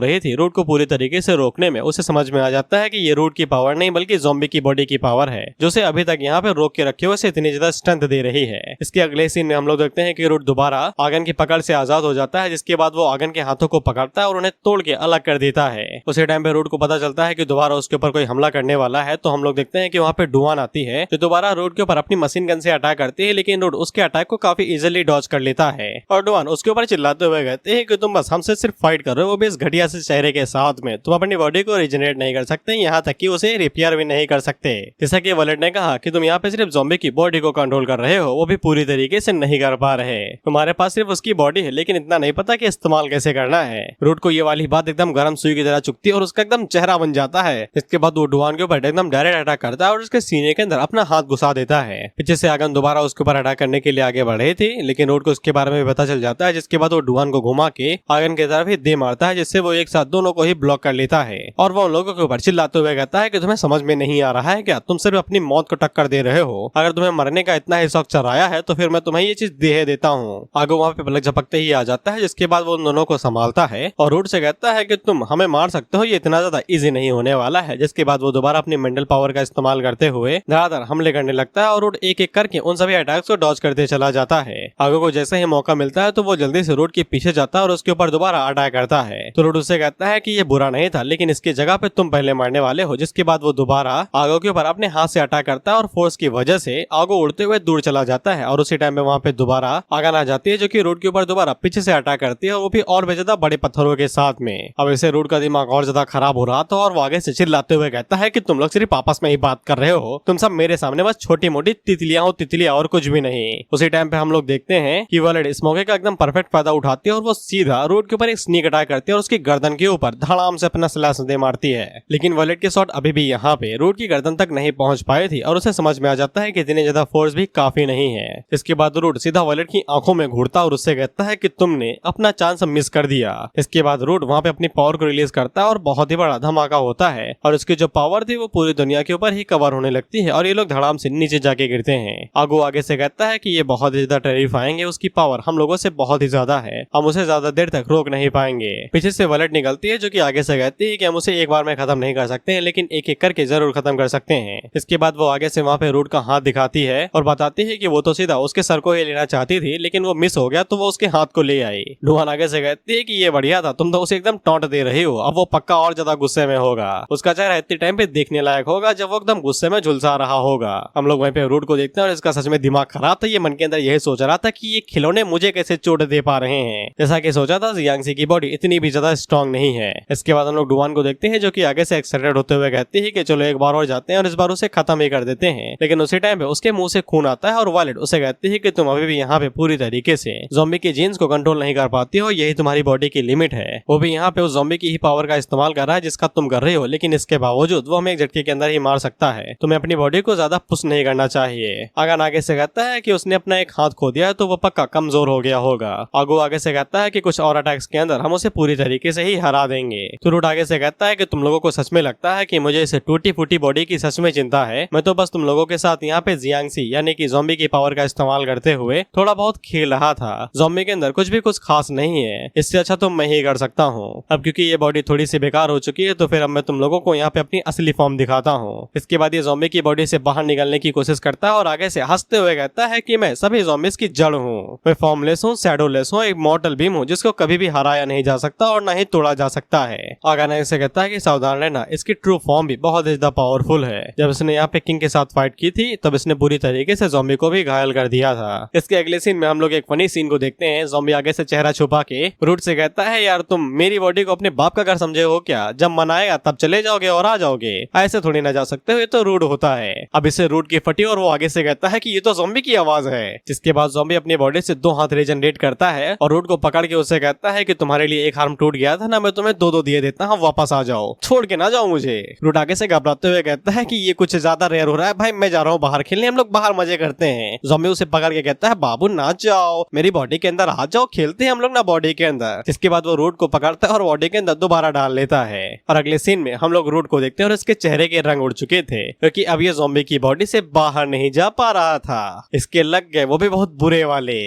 रही थी रूट को पूरी तरीके से रोकने में। उसे समझ में आ जाता है कि ये रूट की पावर नहीं बल्कि ज़ॉम्बी की बॉडी की पावर है जो उसे अभी तक यहाँ पे रोक के रखे हुए से इतनी ज्यादा स्ट्रेंथ दे रही है। इसके अगले सीन में हम लोग देखते हैं कि रूट दोबारा आगन की पकड़ से आजाद हो जाता है, जिसके बाद वो आगन के हाथों को पकड़ता है और उन्हें तोड़ के अलग कर देता है। उसी टाइम पे रूट को पता चलता है कि दोबारा उसके ऊपर कोई हमला करने वाला है, तो हम लोग देखते हैं कि वहाँ पे डुआन आती है जो दोबारा रूट के ऊपर अपनी मशीन गन से अटैक करती है, लेकिन रूट उसके अटैक को काफी इजीली डॉज कर लेता है और डुआन उसके ऊपर चिल्लाते हुए कहते हैं कि तुम बस हमसे सिर्फ फाइट कर रहे हो, वो भी इस घटिया से चेहरे के साथ में, तुम अपनी बॉडी को रिजनरेट नहीं कर सकते, यहाँ तक कि उसे रिपेयर भी नहीं कर सकते। जैसा कि वॉलेट ने कहा कि तुम यहाँ पे सिर्फ ज़ॉम्बी की बॉडी को कंट्रोल कर रहे हो, वो भी पूरी तरीके से नहीं कर पा रहे, तुम्हारे पास सिर्फ उसकी बॉडी है लेकिन इतना नहीं पता कि इस्तेमाल कैसे करना है। रूट को ये वाली बात एकदम गर्म सुई की तरह चुभती है और उसका एकदम चेहरा बन जाता है। इसके बाद वो डुआन के ऊपर एकदम डायरेक्ट अटैक करता है और उसके सीने के अंदर अपना हाथ घुसा देता है। पीछे से आगन दोबारा उसके ऊपर अटैक करने के लिए आगे बढ़े थे, लेकिन रूट को उसके बारे में पता चल जाता है, जिसके बाद वो डुआन को घुमा के आगन की तरफ ही दे मारता है, जिससे वो एक साथ दोनों को ही ब्लॉक कर लेता है और वो उन लोगों के ऊपर चिल्लाते हुए कहता है कि तुम्हें समझ में नहीं आ रहा है क्या, तुम सिर्फ अपनी मौत को टक्कर दे रहे हो, अगर तुम्हें मरने का इतना ही शौक चढ़ाया है तो फिर मैं तुम्हें ये चीज दे देता हूँ। आगे वहाँ पे पलक झपकते ही आ जाता है, जिसके बाद वो उन दोनों को संभालता है और रूट से कहता है कि तुम हमें मार सकते हो, ये इतना ज्यादा इजी नहीं होने वाला है। जिसके बाद वो दोबारा अपनी मेंटल पावर का इस्तेमाल करते हुए धड़ाधड़ हमले करने लगता है और रूट एक एक करके उन सभी अटैक्स को डॉज करते चला जाता है। आगे को जैसे ही मौका मिलता है तो वो जल्दी से रूट के पीछे जाता है और उसके ऊपर दोबारा अटैक करता है। तो रूट उससे कहता है कि ये बुरा नहीं था, लेकिन इसकी जगह पे तुम पहले मरने वाले हो। जिसके बाद वो दोबारा आगो के ऊपर अपने हाथ से अटैक करता है और फोर्स की वजह से आगो उड़ते हुए दूर चला जाता है और उसी टाइम में वहाँ पे दोबारा आगन आ जाती है जो कि रूट के ऊपर दोबारा पीछे से अटैक करती है और वो भी और भी ज्यादा बड़े पत्थरों के साथ में। अब इसे रूट का दिमाग और ज्यादा खराब हो रहा था और वो आगे से चिल्लाते हुए कहता है कि तुम लोग सिर्फ आपस में ही बात कर रहे हो, तुम सब मेरे सामने बस छोटी मोटी तितलियां हो, तितलियां और कुछ भी नहीं। उसी टाइम पे हम लोग देखते हैं कि वॉलेट इस मौके का एकदम परफेक्ट फायदा उठाती है और वो सीधा रूट के ऊपर एक स्नीक अटैक करती है और उसकी गर्दन के ऊपर धड़ाम से अपना स्लैश दे मारती है। लेकिन वॉलेट की शॉट अभी भी यहाँ पे रूट की गर्दन तक नहीं पहुंच पाई थी और उसे समझ में आ जाता है कि इतनी ज्यादा फोर्स भी काफी नहीं है। इसके बाद रूट सीधा वॉलेट की आंखों में घूरता और उससे कहता है कि तुमने अपना चांस मिस कर दिया। इसके बाद रूट वहाँ पे अपनी पावर को रिलीज करता है और बहुत ही बड़ा धमाका होता है और उसकी जो पावर थी वो पूरी दुनिया के ऊपर ही कवर होने लगती है और ये लोग धड़ाम से नीचे जाके गिरते हैं। आगो आगे से कहता है कि ये बहुत ही ज्यादा टेरिफाइंग है, उसकी पावर हम लोगों से बहुत ही ज्यादा है, हम उसे ज्यादा देर तक रोक नहीं पाएंगे। पीछे से वॉलेट निकलती है जो कि आगे से कहती है कि हम उसे एक बार में खत्म नहीं कर सकते हैं, लेकिन एक एक करके जरूर खत्म कर सकते हैं। इसके बाद वो आगे से वहाँ पे रूट का हाथ दिखाती है और बताती है कि वो तो सीधा उसके सर को ही लेना चाहती थी, लेकिन वो मिस हो गया तो वो उसके हाथ को ले आई। डुआन आगे से कहती है कि ये बढ़िया था, तुम तो उसे एकदम टॉन्ट दे रही हो, अब वो पक्का और ज्यादा गुस्से में होगा। उसका चेहरा इतने टाइम पे देखने लायक होगा जब वो एकदम गुस्से में झुलसा रहा होगा। हम लोग वहीं पे रूट को देखते हैं और इसका सच में दिमाग खराब था। ये मन के अंदर यही सोच रहा था कि ये खिलौने मुझे कैसे चोट दे पा रहे हैं। जैसा कि सोचा था, जियांगसी की बॉडी इतनी भी ज्यादा स्ट्रॉन्ग नहीं है। इसके बाद हम लोग डुवान को देखते हैं जो कि आगे से एक्साइटेड होते हुए कहती है कि चलो एक बार और जाते हैं और इस बार उसे खत्म ही कर देते हैं। लेकिन उसी टाइम पे उसके मुंह से खून आता है और वायलेट उसे कहती है कि तुम अभी भी यहाँ पे पूरी तरीके से ज़ॉम्बी के जीन्स को कंट्रोल नहीं कर पाती हो, यही तुम्हारी बॉडी की लिमिट है। वो भी यहाँ पे उस ज़ॉम्बी की ही पावर का इस्तेमाल कर रहा है जिसका तुम कर रहे हो, लेकिन इसके बावजूद वो हमें एक झटके के अंदर ही मार सकता है। तुम्हें अपनी बॉडी को ज्यादा पुश नहीं करना चाहिए। आगन आगे से कहता है कि उसने अपना एक हाथ खो दिया है तो वो पक्का कमजोर हो गया होगा। आगो आगे से कहता है कि कुछ और अटैक्स के अंदर हम उसे पूरी तरीके से ही हरा देंगे। तो रूट आगे से कहता है कि तुम लोगों को सच में लगता है कि मुझे इस टूटी फूटी बॉडी की सच में चिंता है? मैं तो बस तुम लोगों के साथ यहाँ पे जियांगसी यानी कि ज़ॉम्बी की पावर का इस्तेमाल करते हुए थोड़ा बहुत खेल रहा था। ज़ॉम्बी के अंदर कुछ भी कुछ खास नहीं है, इससे अच्छा तो मैं ही कर सकता हूँ। अब क्योंकि ये बॉडी थोड़ी सी बेकार हो चुकी है तो फिर अब मैं तुम लोगों को यहाँ पे अपनी असली फॉर्म दिखाता हूँ। इसके बाद ये ज़ॉम्बी की बॉडी से बाहर निकलने की कोशिश करता है और आगे से हंसते हुए कहता है कि मैं सभी ज़ॉम्बीज़ की जड़ हूँ, मैं फॉर्मलेस हूँ, शैडोलेस हूँ, एक मॉर्टल बीम हूँ जिसको कभी भी हराया नहीं जा सकता और न ही तोड़ा जा सकता है। आगे से कहता है कि सावधान रहना, इसकी ट्रू फॉर्म भी बहुत ज्यादा पावरफुल है। जब इसने यहाँ पे किंग के साथ फाइट की थी तब इसने पूरी तरीके से ज़ॉम्बी को भी घायल कर दिया था। इसके अगले सीन में हम लोग एक फनी सीन को देखते हैं। ज़ॉम्बी आगे से चेहरा छुपा के रूट से कहता है, यार तुम मेरी बॉडी को अपने बाप का घर समझे हो क्या? जब मन आएगा तब चले जाओगे और आ जाओगे, ऐसे थोड़ी ना जा सकते हो, ये तो रूड होता है। अब इससे रूट की फटी और वो आगे से कहता है कि ये तो ज़ॉम्बी की आवाज है। जिसके बाद ज़ॉम्बी अपनी बॉडी से 2 हाथ रीजनरेट करता है और रूट को पकड़ के उससे कहता है कि तुम्हारे लिए एक आर्म टूट गया था ना, मैं तुम्हें 2 दिए देता हूँ, वापस आ जाओ, छोड़ के ना जाओ मुझे। रूट आगे से घबराते हुए कहता है कि ये कुछ ज्यादा रेयर हो रहा है भाई, मैं जा रहा हूँ बाहर खेलने, हम लोग बाहर मजे करते हैं। ज़ॉम्बी उसे पकड़ के कहता है, बाबू ना जाओ, मेरी बॉडी के अंदर आ जाओ, खेलते हैं हम लोग ना बॉडी के अंदर। जिसके बाद वो रूट को पकड़ता है और बॉडी के अंदर दोबारा डाल लेता है। और अगले सीन में हम लोग रूट को देखते हैं और इसके चेहरे के रंग उड़ चुके थे क्योंकि अब ये ज़ॉम्बी की बॉडी से बाहर नहीं जा पा रहा था। इसके लग गए वो भी बहुत बुरे वाले।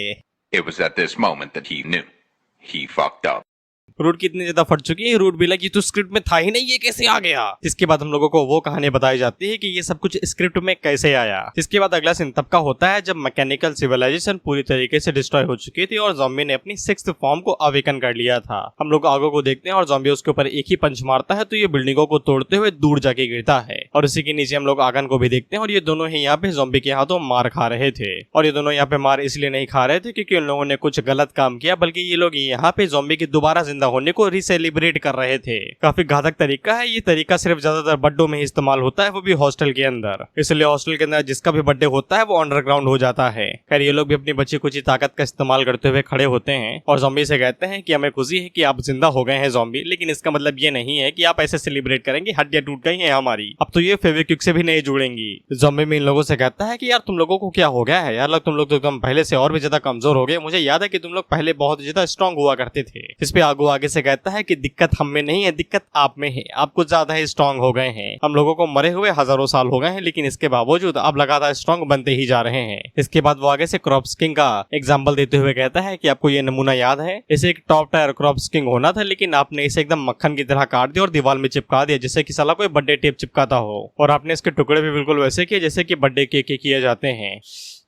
It was at this moment that he knew he fucked up. Root कितनी ज्यादा फट चुकी है, रूट भी लगी तो स्क्रिप्ट में था ही नहीं, ये कैसे आ गया। जिसके बाद हम लोगों को वो कहानी बताई जाती है कि ये सब कुछ स्क्रिप्ट में कैसे आया। जिसके बाद अगला सीन तब का होता है जब मैकेनिकल सिविलाइजेशन पूरी तरीके से डिस्ट्रॉय हो चुकी थी और ज़ॉम्बी ने अपनी 6th फॉर्म को अवेकन कर लिया था। हम लोग आगो को देखते हैं और ज़ॉम्बी उसके ऊपर एक ही पंच मारता है तो ये बिल्डिंगों को तोड़ते हुए दूर जाके गिरता है। और इसी के नीचे हम लोग आगन को भी देखते हैं और ये दोनों ही यहाँ पे ज़ॉम्बी के हाथों मार खा रहे थे। और ये दोनों यहाँ पे मार इसलिए नहीं खा रहे थे क्योंकि उन लोगों ने कुछ गलत काम किया, बल्कि ये लोग यहाँ पे ज़ॉम्बी के दोबारा जिंदा होने को सेलिब्रेट कर रहे थे। काफी घातक तरीका है। ये तरीका सिर्फ ज्यादातर बर्थडे में ही इस्तेमाल होता है, वो भी हॉस्टल के अंदर। इसलिए हॉस्टल के अंदर जिसका भी बर्थडे होता है वो अंडरग्राउंड हो जाता है। खैर ये लोग भी अपनी बची कुची ताकत का इस्तेमाल करते हुए खड़े होते हैं और ज़ॉम्बी से कहते हैं कि हमें खुशी है कि आप जिंदा हो गए हैं ज़ॉम्बी, लेकिन इसका मतलब ये नहीं है कि आप ऐसे सेलिब्रेट करेंगे, हड्डियां टूट गई हैं हमारी, अब तो ये फेविक्विक से भी नहीं जुड़ेंगी। ज़ॉम्बी में इन लोगों से कहता है कि यार तुम लोगों को क्या हो गया है यार, तुम लोग तो एकदम पहले से और भी ज्यादा कमजोर हो गए, मुझे याद है कि तुम लोग पहले बहुत ज्यादा स्ट्रॉन्ग हुआ करते थे। इस पे आगो आगे से कहता है कि दिक्कत हम में नहीं है, दिक्कत आप में है, आप कुछ ज्यादा ही स्ट्रॉन्ग हो गए हैं। हम लोगों को मरे हुए हजारों साल हो गए हैं, लेकिन इसके बावजूद आप लगातार स्ट्रॉन्ग बनते ही जा रहे हैं। इसके बाद वो आगे से क्रॉप्स किंग का एग्जाम्पल देते हुए कहता है कि आपको ये नमूना याद है, इसे एक टॉप टायर क्रॉप्स किंग होना था, लेकिन आपने इसे एकदम मक्खन की तरह काट दिया और दीवार में चिपका दिया जैसे कि साला कोई बर्थडे टेप चिपकाता हो, और आपने इसके टुकड़े भी बिल्कुल वैसे किए जैसे कि बर्थडे केक के किए जाते हैं।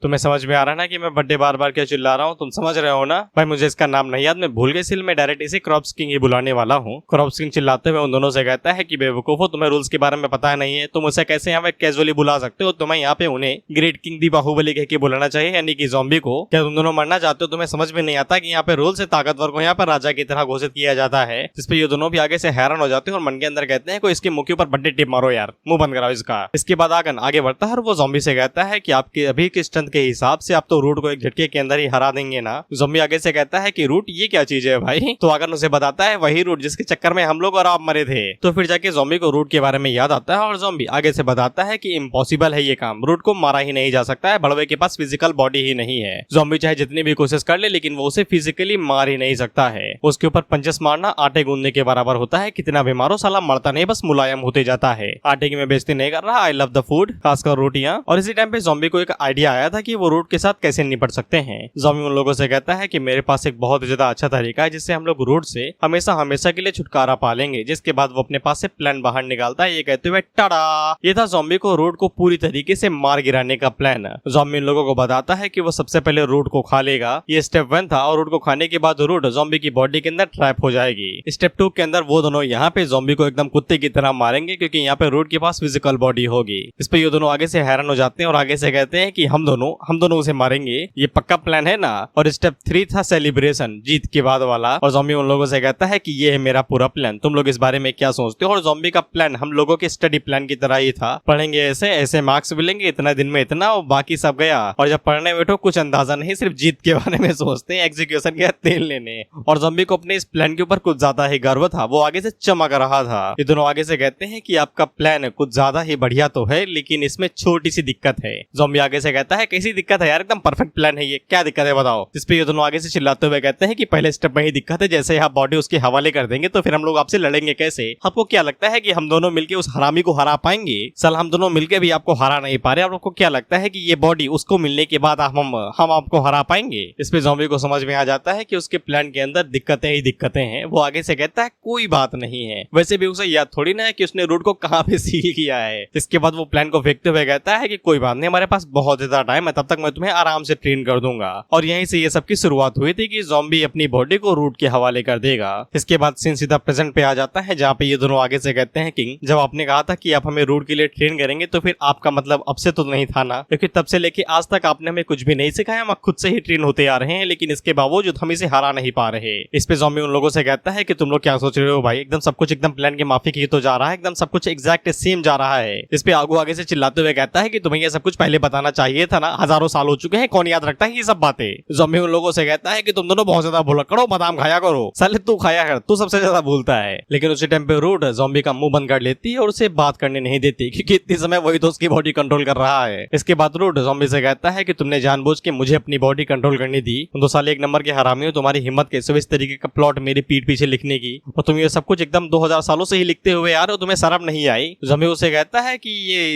तुम्हें समझ में आ रहा है ना कि मैं बर्थडे बार बार क्या चिल्ला रहा हूँ, तुम समझ रहे हो ना भाई। मुझे इसका नाम नहीं याद, मैं भूल गई, इसलिए मैं डायरेक्ट इसे क्रॉप्स किंग ही बुलाने वाला हूँ। क्रॉप्स किंग चिल्लाते हुए उन दोनों से कहता है कि बेवकूफो, तुम्हें रूल्स के बारे में पता नहीं है, तुम उसे कैसे यहाँ पे कैजुअली बुला सकते हो, तुम्हें यहाँ पे उन्हें ग्रेट किंग दी बाहुबली कह के बुलाना चाहिए, यानी कि ज़ॉम्बी को। क्या तुम दोनों मरना चाहते हो? तुम्हें समझ में नहीं आता कि यहाँ पे रूल से ताकतवर को यहाँ पर राजा की तरह घोषित किया जाता है। जिसपे ये दोनों भी आगे से हैरान हो जाते हैं और मन के अंदर कहते हैं कोई इसके मुंह के ऊपर बर्थडे टिप मारो यार, मुंह बंद कराओ इसका। इसके बाद आगन आगे बढ़ता है और वो ज़ॉम्बी से कहता है कि आपके अभी की स्ट्रेंथ के हिसाब से आप तो रूट को एक झटके के अंदर ही हरा देंगे ना। ज़ॉम्बी आगे से कहता है कि रूट ये क्या चीज है भाई, तो आगन उसे बताता है वही रूट जिसके चक्कर में हम लोग और आप मरे थे। तो फिर जाके ज़ॉम्बी को रूट के बारे में याद आता है और ज़ॉम्बी आगे से बताता है कि इम्पॉसिबल है ये काम, रूट को मारा ही नहीं जा सकता है, बड़वे के पास फिजिकल बॉडी ही नहीं है। ज़ॉम्बी चाहे जितनी भी कोशिश कर ले लेकिन वो उसे फिजिकली मार ही नहीं सकता है। उसके ऊपर पंचेस मारना आटे गूंदने के बराबर होता है, कितना भी मारो साला मरता नहीं, बस मुलायम होते जाता है। आटे की मैं बेइज्जती नहीं कर रहा, आई लव द फूड, खासकर रोटियां। और इसी टाइम पे ज़ॉम्बी को एक आइडिया आया था था कि वो रूट के साथ कैसे निपट सकते हैं। ज़ॉम्बी उन लोगों से कहता है कि मेरे पास एक बहुत ज्यादा अच्छा तरीका है जिससे हम लोग रूट से हमेशा हमेशा के लिए छुटकारा पा लेंगे। जिसके बाद वो अपने पास से प्लान बाहर निकालता है, ये कहते हुए टाड़ा। ये था ज़ॉम्बी को रूट को पूरी तरीके से मार गिराने का प्लान। ज़ॉम्बी उन लोगों को बताता है कि वो सबसे पहले रूट को खा लेगा। ये स्टेप 1 था और रूट को खाने के बाद रूट ज़ॉम्बी की बॉडी के अंदर ट्रैप हो जाएगी। स्टेप 2 के अंदर वो दोनों यहाँ पे ज़ॉम्बी को एकदम कुत्ते की तरह मारेंगे क्योंकि यहाँ पे रूट के पास फिजिकल बॉडी होगी। इस पे ये दोनों आगे से हैरान हो जाते हैं और आगे से कहते हैं कि हम दोनों उसे मारेंगे, ये पक्का प्लान है ना। और स्टेप 3 था सेलिब्रेशन, जीत के बाद वाला। और ज़ॉम्बी उन लोगों से कहता है कि ये है मेरा पूरा प्लान, तुम लोग इस बारे में क्या सोचते हो। और ज़ॉम्बी का प्लान हम लोगों के स्टडी प्लान की तरह ही था, पढ़ेंगे ऐसे ऐसे मार्क्स मिलेंगे, इतना दिन में इतना, और बाकी सब गया। और जब पढ़ने बैठो कुछ अंदाजा नहीं, सिर्फ जीत के बारे में सोचते हैं, एग्जीक्यूशन के तेल लेने। और ज़ॉम्बी को अपने इस प्लान के ऊपर कुछ ज्यादा ही गर्व था, वो आगे से चमक रहा था। ये दोनों आगे से कहते हैं कि आपका प्लान कुछ ज्यादा ही बढ़िया तो है, लेकिन इसमें छोटी सी दिक्कत है। ज़ॉम्बी आगे से कहता है कैसी दिक्कत है यार, एकदम परफेक्ट प्लान है, ये क्या दिक्कत है बताओ। इस पे ये दोनों आगे से चिल्लाते हुए कहते हैं कि पहले स्टेप में ही दिक्कत है, जैसे आप बॉडी उसके हवाले कर देंगे तो फिर हम लोग आपसे लड़ेंगे कैसे। आपको क्या लगता है कि हम दोनों मिलके उस हरामी को हरा पाएंगे? साल हम दोनों मिलके भी आपको हरा नहीं पा रहे, आपको क्या लगता है कि ये बॉडी उसको मिलने के बाद हम आपको हरा पाएंगे? इस पे ज़ॉम्बी को समझ में आ जाता है कि उसके प्लान के अंदर दिक्कतें ही दिक्कतें हैं। वो आगे से कहता है कोई बात नहीं है, वैसे भी उसे याद थोड़ी ना है कि उसने रूट को कहाँ पे सील किया है। इसके बाद वो प्लान को फेंकते हुए कहता है कि कोई बात नहीं, हमारे पास बहुत ज्यादा टाइम है, तब तक मैं तुम्हें आराम से ट्रेन कर दूंगा। और यहीं से ये सब की शुरुआत हुई थी कि ज़ॉम्बी अपनी बॉडी को रूट के हवाले कर देगा। इसके बाद सीन सीधा प्रेजेंट पे आ जाता है, जहाँ पे ये दोनों आगे से कहते हैं किंग, जब आपने कहा था कि आप हमें रूट के लिए ट्रेन करेंगे तो फिर आपका मतलब अब से तो नहीं था ना, क्योंकि तब से लेके आज तक आपने हमें कुछ भी नहीं सिखाया, हम खुद से ही ट्रेन होते आ रहे हैं, लेकिन इसके बावजूद हम इसे हरा नहीं पा रहे। इस पे ज़ॉम्बी उन लोगों से कहता है कि तुम लोग क्या सोच रहे हो भाई, एकदम सब कुछ एकदम प्लान के माफी की तो जा रहा है, एकदम सब कुछ एग्जैक्ट सेम जा रहा है। इस पे आगू आगे से चिल्लाते हुए कहता है कि तुम्हें ये सब कुछ पहले बताना चाहिए था ना, हजारों साल हो चुके हैं, कौन याद रखता है ये सब बातें। ज़ॉम्बी उन लोगों से कहता है कि तुम दोनों बहुत ज्यादा भूला करो, बादाम खाया करो, साले तू खाया कर, तू सबसे ज्यादा भूलता है। लेकिन उसी टाइम पे रूट ज़ॉम्बी का मुंह बंद कर लेती है और उसे बात करने नहीं देती, क्योंकि इतने समय वही तो उसकी बॉडी कंट्रोल कर रहा है। इसके बाद रूट ज़ॉम्बी से कहता है कि तुमने जानबूझ के मुझे अपनी बॉडी कंट्रोल करने दी, तुम तो साले एक नंबर के हरामी हो, तुम्हारी हिम्मत कैसे इस तरीके का प्लॉट मेरी पीठ पीछे लिखने की, और तुम ये सब कुछ एकदम 2000 सालों से ही लिखते हुए यार, तुम्हें शर्म नहीं आई। ज़ॉम्बी उसे कहता है कि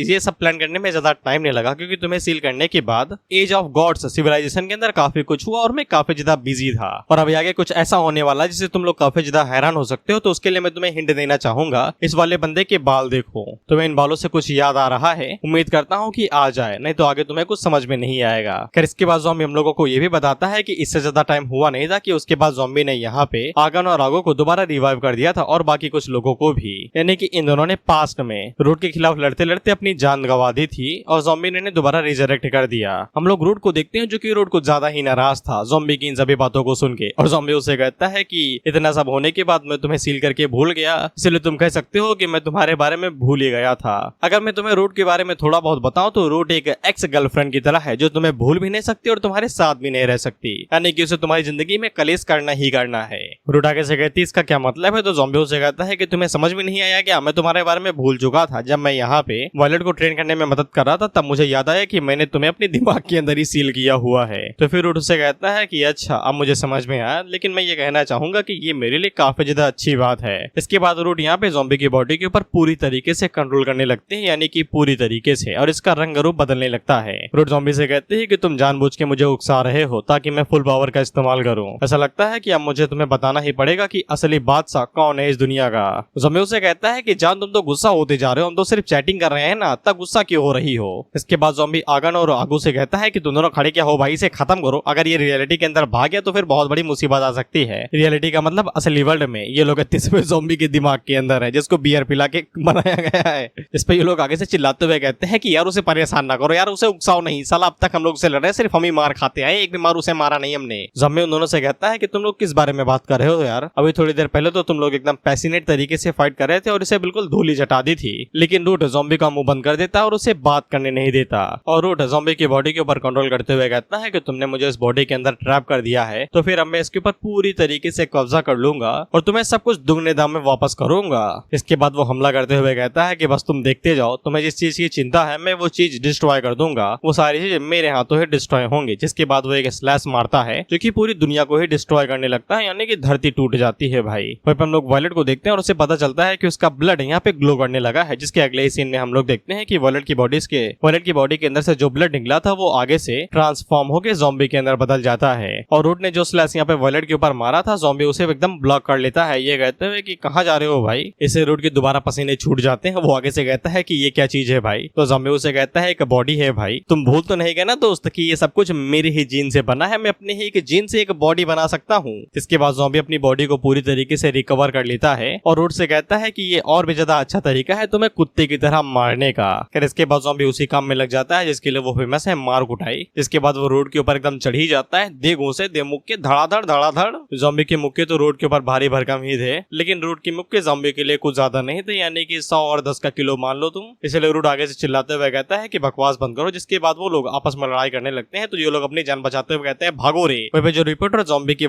ये सब प्लान करने में ज्यादा टाइम नहीं लगा, क्योंकि तुम्हें सील करने के बाद एज ऑफ गॉड्स सिविलाइजेशन के अंदर काफी कुछ हुआ और मैं काफी ज्यादा बिजी था, और अभी आगे कुछ ऐसा होने वाला जिससे तुम लोग काफी ज्यादा हैरान हो सकते हो। तो उसके लिए मैं तुम्हें हिंट देना चाहूंगा, इस वाले बंदे के बाल देखो, तुम्हें इन बालों से कुछ याद आ रहा है, उम्मीद करता हूँ कि आ जाए, नहीं तो आगे तुम्हें कुछ समझ में नहीं आएगा। खैर इसके बाद ज़ॉम्बी हम लोगों को ये भी बताता है कि इससे ज्यादा टाइम हुआ नहीं था कि उसके बाद ज़ॉम्बी ने यहाँ पे आगन और आगो को दोबारा रिवाइव कर दिया था, और बाकी कुछ लोगों को भी, यानी कि इन दोनों ने पास्ट में रूट के खिलाफ लड़ते लड़ते अपनी जान गंवा दी थी और ज़ॉम्बी ने दोबारा रिजरेक्ट कर दिया। हम लोग रूट को देखते हैं जो कि रूट कुछ ज्यादा ही नाराज था ज़ॉम्बी की इन सभी बातों को सुन के, और ज़ॉम्बी उसे कहता है कि इतना सब होने के बाद मैं तुम्हें सील करके भूल गया, इसलिए तुम कह सकते हो कि मैं तुम्हारे बारे में भूल ही गया था। अगर मैं तुम्हें रूट के बारे में थोड़ा बहुत बताऊं तो रूट एक एक्स गर्लफ्रेंड की तरह है जो तुम्हें भूल भी नहीं सकती और तुम्हारे साथ भी नहीं रह सकती, यानी कि उसे तुम्हारी जिंदगी में कलेश करना ही करना है। रूट आगे से कहती इसका क्या मतलब है, तो ज़ॉम्बी उसे कहता है कि तुम्हें समझ में नहीं आया क्या, मैं तुम्हारे बारे में भूल चुका था। जब मैं यहाँ पे वायलेट को ट्रेन करने में मदद कर रहा था तब मुझे याद आया कि मैंने तुम्हें अपने दिमाग के अंदर ही सील किया हुआ है। तो फिर रूट उसे कहता है कि अच्छा अब मुझे समझ में आया, लेकिन मैं ये कहना चाहूंगा कि ये मेरे लिए काफी ज्यादा अच्छी बात है। इसके बाद रूट यहाँ पे ज़ॉम्बी की बॉडी के ऊपर पूरी तरीके से कंट्रोल करने लगते हैं, यानी कि पूरी तरीके से, और इसका रंग रूप बदलने लगता है। रूट ज़ॉम्बी से कहते हैं कि तुम जानबूझ के मुझे उकसा रहे हो ताकि मैं फुल पावर का इस्तेमाल करूं। ऐसा लगता है कि अब मुझे तुम्हें बताना ही पड़ेगा कि असली बादशाह कौन है इस दुनिया का। ज़ॉम्बी उसे कहता है कि जान तुम तो गुस्सा होते जा रहे हो, हम तो सिर्फ चैटिंग कर रहे हैं ना, तब गुस्सा क्यों हो रही हो। इसके बाद ज़ॉम्बी आगन और आगू से कहता है कि तुम दोनों खड़े क्या हो भाई, इसे खत्म करो, अगर ये रियलिटी के अंदर भाग गया तो फिर बहुत बड़ी मुसीबत आ सकती है। रियलिटी का मतलब असली वर्ल्ड में, ये लोग 30वें ज़ॉम्बी के दिमाग के अंदर है जिसको बियर पिला के बनाया गया है। इस पे ये लोग आगे से चिल्लाते हुए कहते हैं कि यार उसे परेशान ना करो यार, उसे उकसाओ नहीं, साला अब तक हम लोग से लड़ रहे हैं, सिर्फ हम ही मार खाते आए, एक भी मार उसे मारा नहीं हमने। ज़ॉम्बी उन दोनों से कहता है कि तुम लोग किस बारे में बात कर रहे हो यार, अभी थोड़ी देर पहले तो तुम लोग एकदम पैसिनेट तरीके से फाइट कर रहे थे और इसे बिल्कुल धूली चटा दी थी, लेकिन रूट ज़ॉम्बी का मुंह बंद कर देता और उसे बात करने नहीं देता। और रूट ज़ॉम्बी की बॉडी के ऊपर कंट्रोल करते हुए कहता है कि तुमने मुझे इस बॉडी के अंदर ट्रैप कर दिया है, तो फिर अब मैं इसके ऊपर पूरी तरीके से कब्जा कर लूंगा और तुम्हें सब कुछ दुगने दाम में वापस करूंगा। इसके बाद वो हमला करते हुए कहता है कि बस तुम देखते जाओ, तुम्हें जिस चीज की चिंता है मैं वो चीज डिस्ट्रॉय कर दूंगा, वो सारी चीज मेरे हाथों ही डिस्ट्रॉय होंगी। जिसके बाद वो एक स्लैश मारता है जो कि पूरी दुनिया को ही डिस्ट्रॉय करने लगता है, यानी कि धरती टूट जाती है भाई। वहीं पर हम लोग वायलेट को देखते हैं और उसे पता चलता है कि उसका ब्लड यहाँ पे ग्लो करने लगा है, जिसके अगले सीन में हम लोग देखते हैं कि वायलेट की बॉडी के अंदर से जो ब्लड निकला मिला था वो आगे से ट्रांसफॉर्म होकर ज़ॉम्बी के अंदर बदल जाता है। और रूट ने जो स्लैश यहाँ पे वॉयलेट के ऊपर मारा था, ज़ॉम्बी उसे एकदम ब्लॉक कर लेता है। ये कहते हुए कि कहाँ जा रहे हो भाई। इसे रूट के दोबारा पसीने छूट जाते हैं। वो आगे से कहता है कि ये क्या चीज है भाई। तो ज़ॉम्बी उसे कहता है एक बॉडी है भाई। तुम भूल तो नहीं गए ना दोस्त कि ये सब कुछ मेरे ही जीन से बना है, मैं अपने ही एक जीन से एक बॉडी बना सकता हूँ। इसके बाद ज़ॉम्बी अपनी बॉडी को पूरी तरीके से रिकवर कर लेता है और रूट से कहता है कि ये और भी ज्यादा अच्छा तरीका है तुम्हें कुत्ते की तरह मारने का। फिर इसके बाद ज़ॉम्बी उसी काम में लग जाता है जिसके लिए वो फेमस है, मार कुटाई। इसके बाद वो रोड के ऊपर एकदम चढ़ ही जाता है, दे घूसे दे मुक्के धड़ाधड़ धड़ाधड़। ज़ॉम्बी के मुक्के तो रोड के ऊपर भारी भरकम ही थे, लेकिन रोड के मुक्के ज़ॉम्बी के लिए कुछ ज्यादा नहीं थे, यानी कि 100 और 10 का किलो मान लो तुम। इसलिए रूट आगे से चिल्लाते हुए कहता है कि बकवास बंद करो। जिसके बाद वो लोग आपस में लड़ाई करने लगते हैं। तो ये लोग अपनी जान बचाते हुए कहते हैं भागो रे। वहीं पे जो रिपोर्टर ज़ॉम्बी की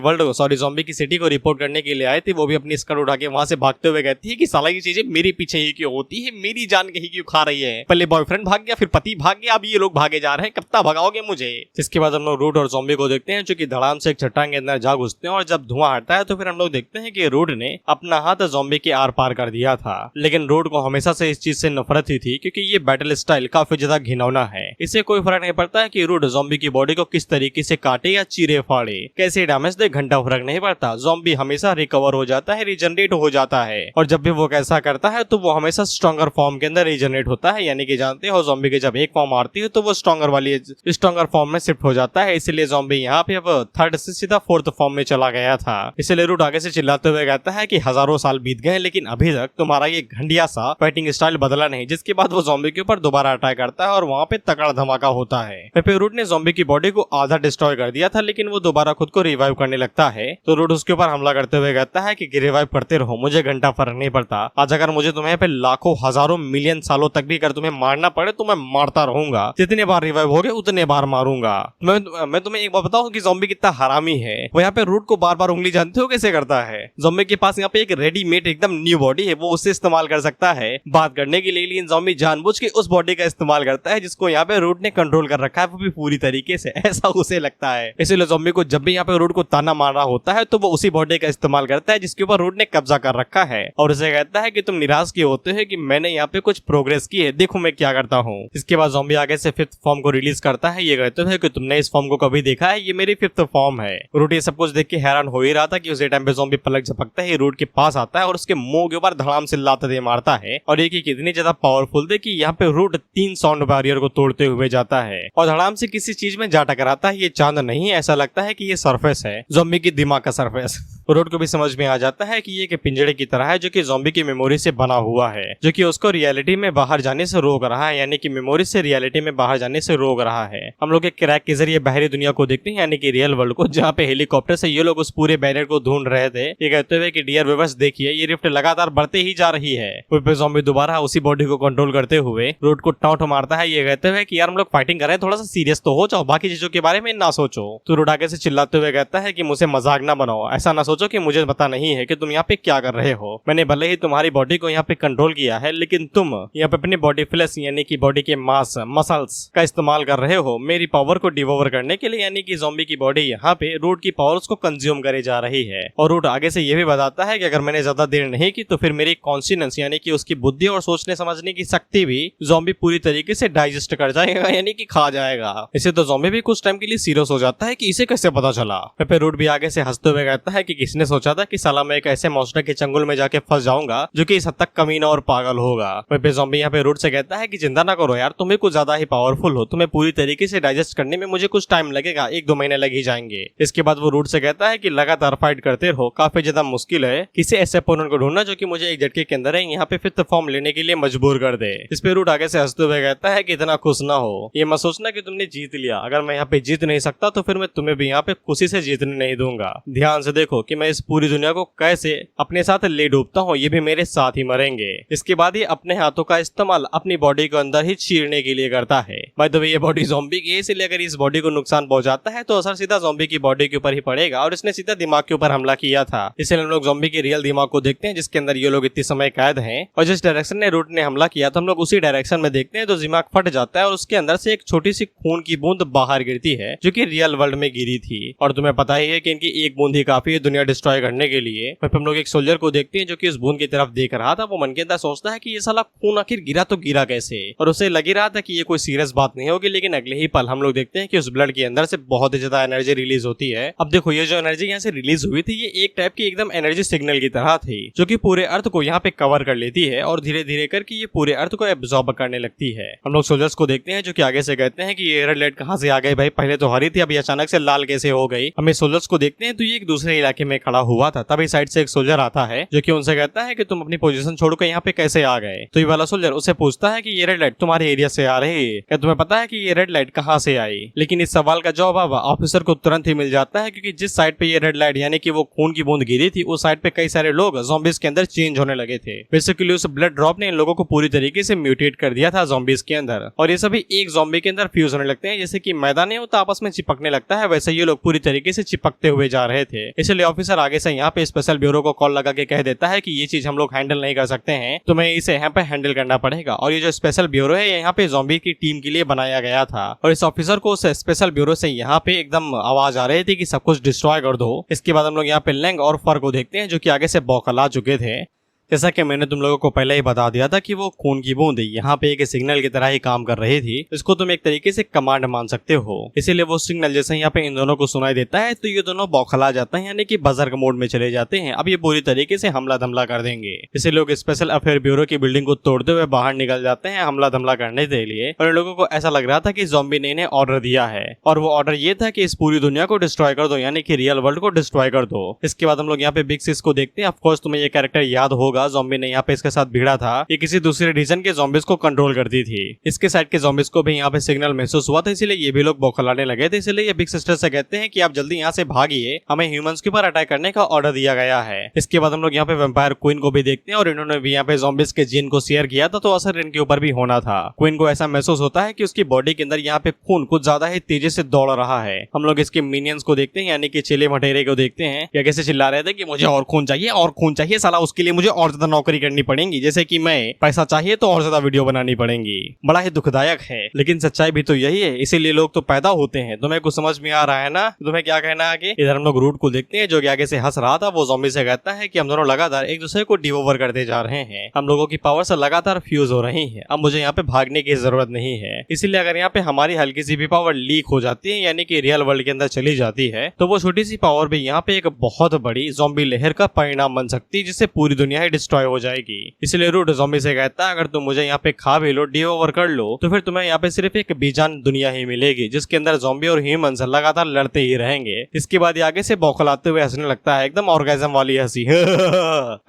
ज़ॉम्बी की सिटी को रिपोर्ट करने के लिए आए थे, वो भी अपनी स्कर्ट उठा के वहां से भागते हुए कहती है कि साला ये चीजें मेरे पीछे ही क्यों होती है, मेरी जान कहीं क्यों खा रही है। पहले बॉयफ्रेंड भाग गया, फिर पति भाग गया, अब ये लोग भागे जा रहे हैं, कब तक भगाओगे मुझे। जिसके बाद हम लोग रूट और ज़ॉम्बी को देखते हैं जो कि धड़ाम से एक चट्टान के अंदर जा घुसते हैं और जब धुआं हटता है तो फिर हम लोग देखते हैं कि रूट ने अपना हाथ ज़ॉम्बी के आर पार कर दिया था। लेकिन रूट को हमेशा से इस चीज से नफरत ही थी क्योंकि ये बैटल स्टाइल काफी ज्यादा घिनौना है। इससे कोई फर्क नहीं पड़ता है कि रूट ज़ॉम्बी की बॉडी को किस तरीके से काटे या चीरे फाड़े, कैसे डैमेज दे, घंटा फर्क नहीं पड़ता। ज़ॉम्बी हमेशा रिकवर हो जाता है, रिजनरेट हो जाता है और जब भी वो कैसा करता है तो वो हमेशा स्ट्रॉन्गर फॉर्म के अंदर रिजनरेट होता है। यानी कि जानते हो ज़ॉम्बी के जब एक फॉर्म आती है तो वो स्ट्रॉन्गर फॉर्म में शिफ्ट हो जाता है। इसलिए ज़ॉम्बी यहाँ पे अब 3rd से सीधा 4th फॉर्म में चला गया था। इसलिए रूट आगे से चिल्लाते हुए कहता है कि हजारों साल बीत गए लेकिन अभी तक तुम्हारा ये घंटिया सा फाइटिंग स्टाइल बदला नहीं। जिसके बाद वो ज़ॉम्बी के ऊपर दोबारा अटैक करता है और वहाँ पे तगड़ा धमाका होता है। फिर रूट ने ज़ॉम्बी की बॉडी को आधा डिस्ट्रॉय कर दिया था, लेकिन वो दोबारा खुद को रिवाइव करने लगता है। तो रूट उसके ऊपर हमला करते हुए कहता है कि रिवाइव करते रहो, मुझे घंटा फर्क नहीं पड़ता। आज अगर मुझे तुम्हें पे लाखों हजारों मिलियन सालों तक भी अगर तुम्हें मारना पड़े तो मैं मारता रहूंगा। जितने बार रिवाइव होगे उतने बार मारूंगा। मैं तुम्हें एक बात बताऊं कि ज़ॉम्बी कितना हरामी है। वो यहाँ पे रूट को बार बार उंगली जानते हो कैसे करता है। ज़ॉम्बी के पास यहाँ पे एक रेडीमेड एकदम न्यू बॉडी है, वो उसे इस्तेमाल कर सकता है बात करने के लिए, लेकिन ज़ॉम्बी जानबूझ के उस बॉडी का इस्तेमाल करता है जिसको यहाँ पे रूट ने कंट्रोल कर रखा है, वो भी पूरी तरीके से, ऐसा उसे लगता है। इसलिए ज़ॉम्बी को जब भी यहाँ पे रूट को ताना मार रहा होता है तो वो उसी बॉडी का इस्तेमाल करता है जिसके ऊपर रूट ने कब्जा कर रखा है और उसे कहता है कि तुम निराश क्यों होते हो कि मैंने यहाँ पे कुछ प्रोग्रेस की है, देखो मैं क्या करता हूँ। इसके बाद ज़ॉम्बी आगे से 5th फॉर्म को रिलीज करता है। ये कहते हैं कि तुमने इस फॉर्म को कभी देखा है, ये मेरी 5th फॉर्म है। रूट ये सब कुछ देख के हैरान हो ही रहा था कि उसी टाइम पे ज़ॉम्बी पलक झपकता है, रूट के पास आता है और उसके मुंह के ऊपर धड़ाम से लात दे मारता है और ये कितनी ज्यादा पावरफुल थे कि यहाँ पे रूट 3 साउंड बैरियर को तोड़ते हुए जाता है और धड़ाम से किसी चीज में जा टकराता है। ये चांद नहीं, ऐसा लगता है कि ये सरफेस है, ज़ॉम्बी की दिमाग का सरफेस। रूट को भी समझ में आ जाता है कि ये एक पिंजड़े की तरह है जो कि ज़ॉम्बी की मेमोरी से बना हुआ है, जो कि उसको रियलिटी में बाहर जाने से रोक रहा है, यानी कि मेमोरी से रियलिटी में बाहर जाने से रोक रहा है। हम लोग एक क्रैक के जरिए बाहरी दुनिया को देखते हैं, यानी कि रियल वर्ल्ड को, जहाँ पे हेलीकॉप्टर से ये लोग उस पूरे बैरियर को ढूंढ रहे थे। ये कहते हुए कि डियर व्यूअर्स देखिए ये रिफ्ट लगातार बढ़ते ही जा रही है। ज़ॉम्बी दोबारा उसी बॉडी को कंट्रोल करते हुए रूट को टाउट मारता है। ये कहते हुए कि यार हम लोग फाइटिंग कर रहे हैं, थोड़ा सा सीरियस तो हो जाओ, बाकी चीजों के बारे में ना सोचो। तो रूट आगे से चिल्लाते हुए कहता है कि मुझे मजाक ना बनाओ, ऐसा ना सोचो कि मुझे पता नहीं है कि तुम यहाँ पे क्या कर रहे हो। मैंने भले ही तुम्हारी बॉडी को यहाँ पे कंट्रोल किया है, लेकिन तुम यहाँ पे अपनी बॉडी फ्लैश यानी कि बॉडी के मांस मसल्स का इस्तेमाल कर रहे हो मेरी पावर को डिवोवर करने के लिए, यानी कि ज़ॉम्बी की बॉडी यहाँ पे रूट की पावर को कंज्यूम करे जा रही है। और रूट आगे से ये भी बताता है कि अगर मैंने ज्यादा देर नहीं की तो फिर मेरी कॉन्शियस यानी कि उसकी बुद्धि और सोचने समझने की शक्ति भी ज़ॉम्बी पूरी तरीके से डाइजेस्ट कर जाएगा, यानी कि खा जाएगा। इसे तो ज़ॉम्बी भी कुछ टाइम के लिए सीरियस हो जाता है कि इसे कैसे पता चला। फिर रूट भी आगे से हंसते हुए कहता है कि किसने सोचा था कि साला मैं एक ऐसे मॉन्स्टर के चंगुल में जाके फंस जाऊंगा जो कि इस हद तक कमीना और पागल होगा। फिर ज़ॉम्बी यहाँ पे रूट से कहता है कि चिंता ना करो यार, तुम्हें कुछ ज्यादा ही पावरफुल हो, तुम्हें पूरी तरीके से डाइजेस्ट करने में मुझे कुछ टाइम लगेगा, 1-2 महीने लग ही जाएंगे। इसके बाद वो रूट से कहता है कि लगातार फाइट करते रहो, काफी ज्यादा मुश्किल है किसी ऐसे अपोनेंट को ढूंढना जो कि मुझे एक झटके के अंदर है यहाँ पे 5th फॉर्म लेने के लिए मजबूर कर दे। इस पे रूट आगे से हंसते हुए कहता है कि इतना खुश ना हो, ये मत सोचना कि तुमने जीत लिया, अगर मैं यहाँ पे जीत नहीं सकता तो फिर मैं तुम्हें भी यहाँ पे खुशी से जीतने नहीं दूंगा। ध्यान से देखो कि मैं इस पूरी दुनिया को कैसे अपने साथ ले डूबता हूँ, ये भी मेरे साथ ही मरेंगे। इसके बाद ये अपने हाथों का इस्तेमाल अपनी बॉडी को अंदर ही चीरने के लिए करता है। बाय द वे ये बॉडी ज़ॉम्बी की है, इसलिए अगर इस बॉडी को नुकसान पहुंचाता है तो असर सीधा ज़ॉम्बी की बॉडी के ऊपर ही पड़ेगा और इसने सीधा दिमाग के ऊपर हमला किया था। इसलिए हम लोग ज़ॉम्बी के रियल दिमाग को देखते हैं जिसके अंदर ये लोग इतने समय कैद हैं और जिस डायरेक्शन में रूट ने हमला किया तो हम लोग उसी डायरेक्शन में देखते हैं तो दिमाग फट जाता है और उसके अंदर से एक छोटी सी खून की बूंद बाहर गिरती है जो कि रियल वर्ल्ड में गिरी थी। और तुम्हें पता ही है कि इनकी एक बूंद ही काफी है दुनिया अंदर डिस्ट्रॉय करने के लिए। वहीं पे हम लोग एक सोल्जर को देखते हैं जो कि उस बूंद की तरफ देख रहा था। वो मन के अंदर सोचता है कि ये साला खून आखिर गिरा तो गिरा कैसे, और उसे लग ही रहा था कि ये कोई सीरियस बात नहीं होगी। लेकिन अगले ही पल हम लोग देखते हैं कि उस ब्लड के अंदर से बहुत ही ज्यादा एनर्जी रिलीज होती है। अब देखो ये जो एनर्जी यहाँ से रिलीज हुई थी ये एक टाइप की एकदम एनर्जी सिग्नल की तरह थी जो कि पूरे अर्थ को यहाँ पे कवर कर लेती है और धीरे धीरे करके ये पूरे अर्थ को एब्जॉर्ब करने लगती है। हम लोग सोल्जर्स को देखते हैं जो कि आगे से कहते हैं कि ये रेड लाइट कहाँ से आ गई भाई, पहले तो हरी थी अभी अचानक से लाल कैसे हो गई। हमें सोल्जर्स को देखते हैं तो ये एक दूसरे इलाके में खड़ा हुआ था। तभी साइड से एक सोल्जर आता है जो कि उनसे कहता है कि तुम अपनी पोजीशन छोड़कर यहाँ पे कैसे आ गए। तो ये वाला सोल्जर उससे पूछता है कि ये रेड लाइट तुम्हारे एरिया से आ रही है, क्या तुम्हें पता है कि ये रेड लाइट कहाँ से आई। लेकिन इस सवाल का जवाब ऑफिसर को तुरंत ही मिल जाता है क्योंकि जिस साइड पे ये रेड लाइट यानी कि वो खून की बूंद गिरी थी उस साइड पे कई सारे लोग ज़ॉम्बीज के अंदर चेंज होने लगे थे। बेसिकली उस ब्लड ड्रॉप ने इन लोगों को पूरी तरीके से म्यूटेट कर दिया था ज़ॉम्बीज के अंदर, और ये सभी एक ज़ॉम्बी के अंदर फ्यूज होने लगते हैं। जैसे कि मैदान है होता आपस में चिपकने लगता है, वैसे ये लोग पूरी तरीके से चिपकते हुए जा रहे थे। इसलिए ऑफिसर आगे से यहाँ पे स्पेशल ब्यूरो को कॉल लगा के कह देता है कि ये चीज हम लोग हैंडल नहीं कर सकते हैं, तुम्हें इसे यहाँ पे हैंडल करना पड़ेगा। और ये जो स्पेशल ब्यूरो है यहाँ पे ज़ॉम्बी की टीम के लिए बनाया गया था, और इस ऑफिसर को उस स्पेशल ब्यूरो से यहाँ पे एकदम आवाज आ रही थी कि सब कुछ डिस्ट्रॉय कर दो। इसके बाद हम लोग यहाँ पे लेंग और फर को देखते हैं जो कि आगे से बौखला चुके थे। जैसा कि मैंने तुम लोगों को पहले ही बता दिया था कि वो खून की बूंद यहाँ पे एक सिग्नल की तरह ही काम कर रही थी। इसको तुम एक तरीके से कमांड मान सकते हो। इसीलिए वो सिग्नल जैसे यहाँ पे इन दोनों को सुनाई देता है तो ये दोनों बौखला जाते हैं यानी कि बजर्ग मोड में चले जाते हैं। अब ये पूरी तरीके से हमला दमला कर देंगे। इसे लोग स्पेशल अफेयर ब्यूरो की बिल्डिंग को तोड़ते हुए बाहर निकल जाते हैं हमला दमला करने के लिए। और इन लोगों को ऐसा लग रहा था कि ज़ॉम्बी ने इन्हें ऑर्डर दिया है, और वो ऑर्डर ये था कि इस पूरी दुनिया को डिस्ट्रॉय कर दो यानी कि रियल वर्ल्ड को डिस्ट्रॉय कर दो। इसके बाद हम लोग यहाँ पे बिग सिस को देखते हैं। ऑफकोर्स तुम्हें ये कैरेक्टर याद होगा, ज़ॉम्बी ने यहाँ पे इसके साथ भिड़ा था। ये किसी दूसरे रीजन के ज़ॉम्बीज को कंट्रोल करती थी। इसके साइड के ज़ॉम्बीज को भी यहाँ पे सिग्नल महसूस हुआ था, इसीलिए ये भी लोग बौखलाने लगे थे। इसलिए ये बिग सिस्टर से कहते हैं कि आप जल्दी यहाँ से भागिए, हमें ह्यूमंस के ऊपर अटैक करने का ऑर्डर दिया गया है। इसके बाद हम लोग यहाँ पे वैम्पायर क्वीन को भी देखते हैं, और इन्होंने भी यहाँ पे ज़ॉम्बीज के जीन को शेयर किया था तो असर इनके ऊपर भी होना था। क्वीन को ऐसा महसूस होता है कि उसकी बॉडी के अंदर यहाँ पे खून कुछ ज्यादा ही तेजी से दौड़ रहा है। हम लोग इसके मिनियंस को देखते हैं यानी कि चेले मटेरे को देखते हैं, या कैसे चिल्ला रहे थे कि मुझे और खून चाहिए और खून चाहिए, साला उसके लिए मुझे और ज्यादा नौकरी करनी पड़ेगी, जैसे कि मैं पैसा चाहिए तो और ज्यादा वीडियो बनानी पड़ेंगी। बड़ा ही दुखदायक है लेकिन सच्चाई भी तो यही है, इसीलिए लोग तो पैदा होते हैं। तुम्हें कुछ समझ में आ रहा है ना, तुम्हें क्या कहना है आगे। इधर हम लोग रूट को देखते हैं जो कि आगे से हंस रहा था। वो ज़ॉम्बी से कहता है कि हम दोनों लगातार एक दूसरे को डिवोवर करते जा रहे हैं, हम लोगों की पावर से लगातार फ्यूज हो रही है, अब मुझे यहाँ पे भागने की जरूरत नहीं है। इसीलिए अगर यहाँ पे हमारी हल्की सी भी पावर लीक हो जाती है यानी कि रियल वर्ल्ड के अंदर चली जाती है तो वो छोटी सी पावर भी यहाँ पे एक बहुत बड़ी ज़ॉम्बी लहर का परिणाम बन सकती है जिससे पूरी दुनिया ही डिस्ट्रॉय हो जाएगी। इसलिए रूट ज़ॉम्बी से कहता है अगर तुम मुझे यहाँ पे खा भी लो, डिओवर कर लो, तो फिर तुम्हें यहाँ पे सिर्फ एक बेजान दुनिया ही मिलेगी जिसके अंदर ज़ॉम्बी और ह्यूमंस लगातार लड़ते ही रहेंगे। इसके बाद आगे से बौखलाते हुए हंसने लगता है, एकदम ऑर्गेज़म वाली हंसी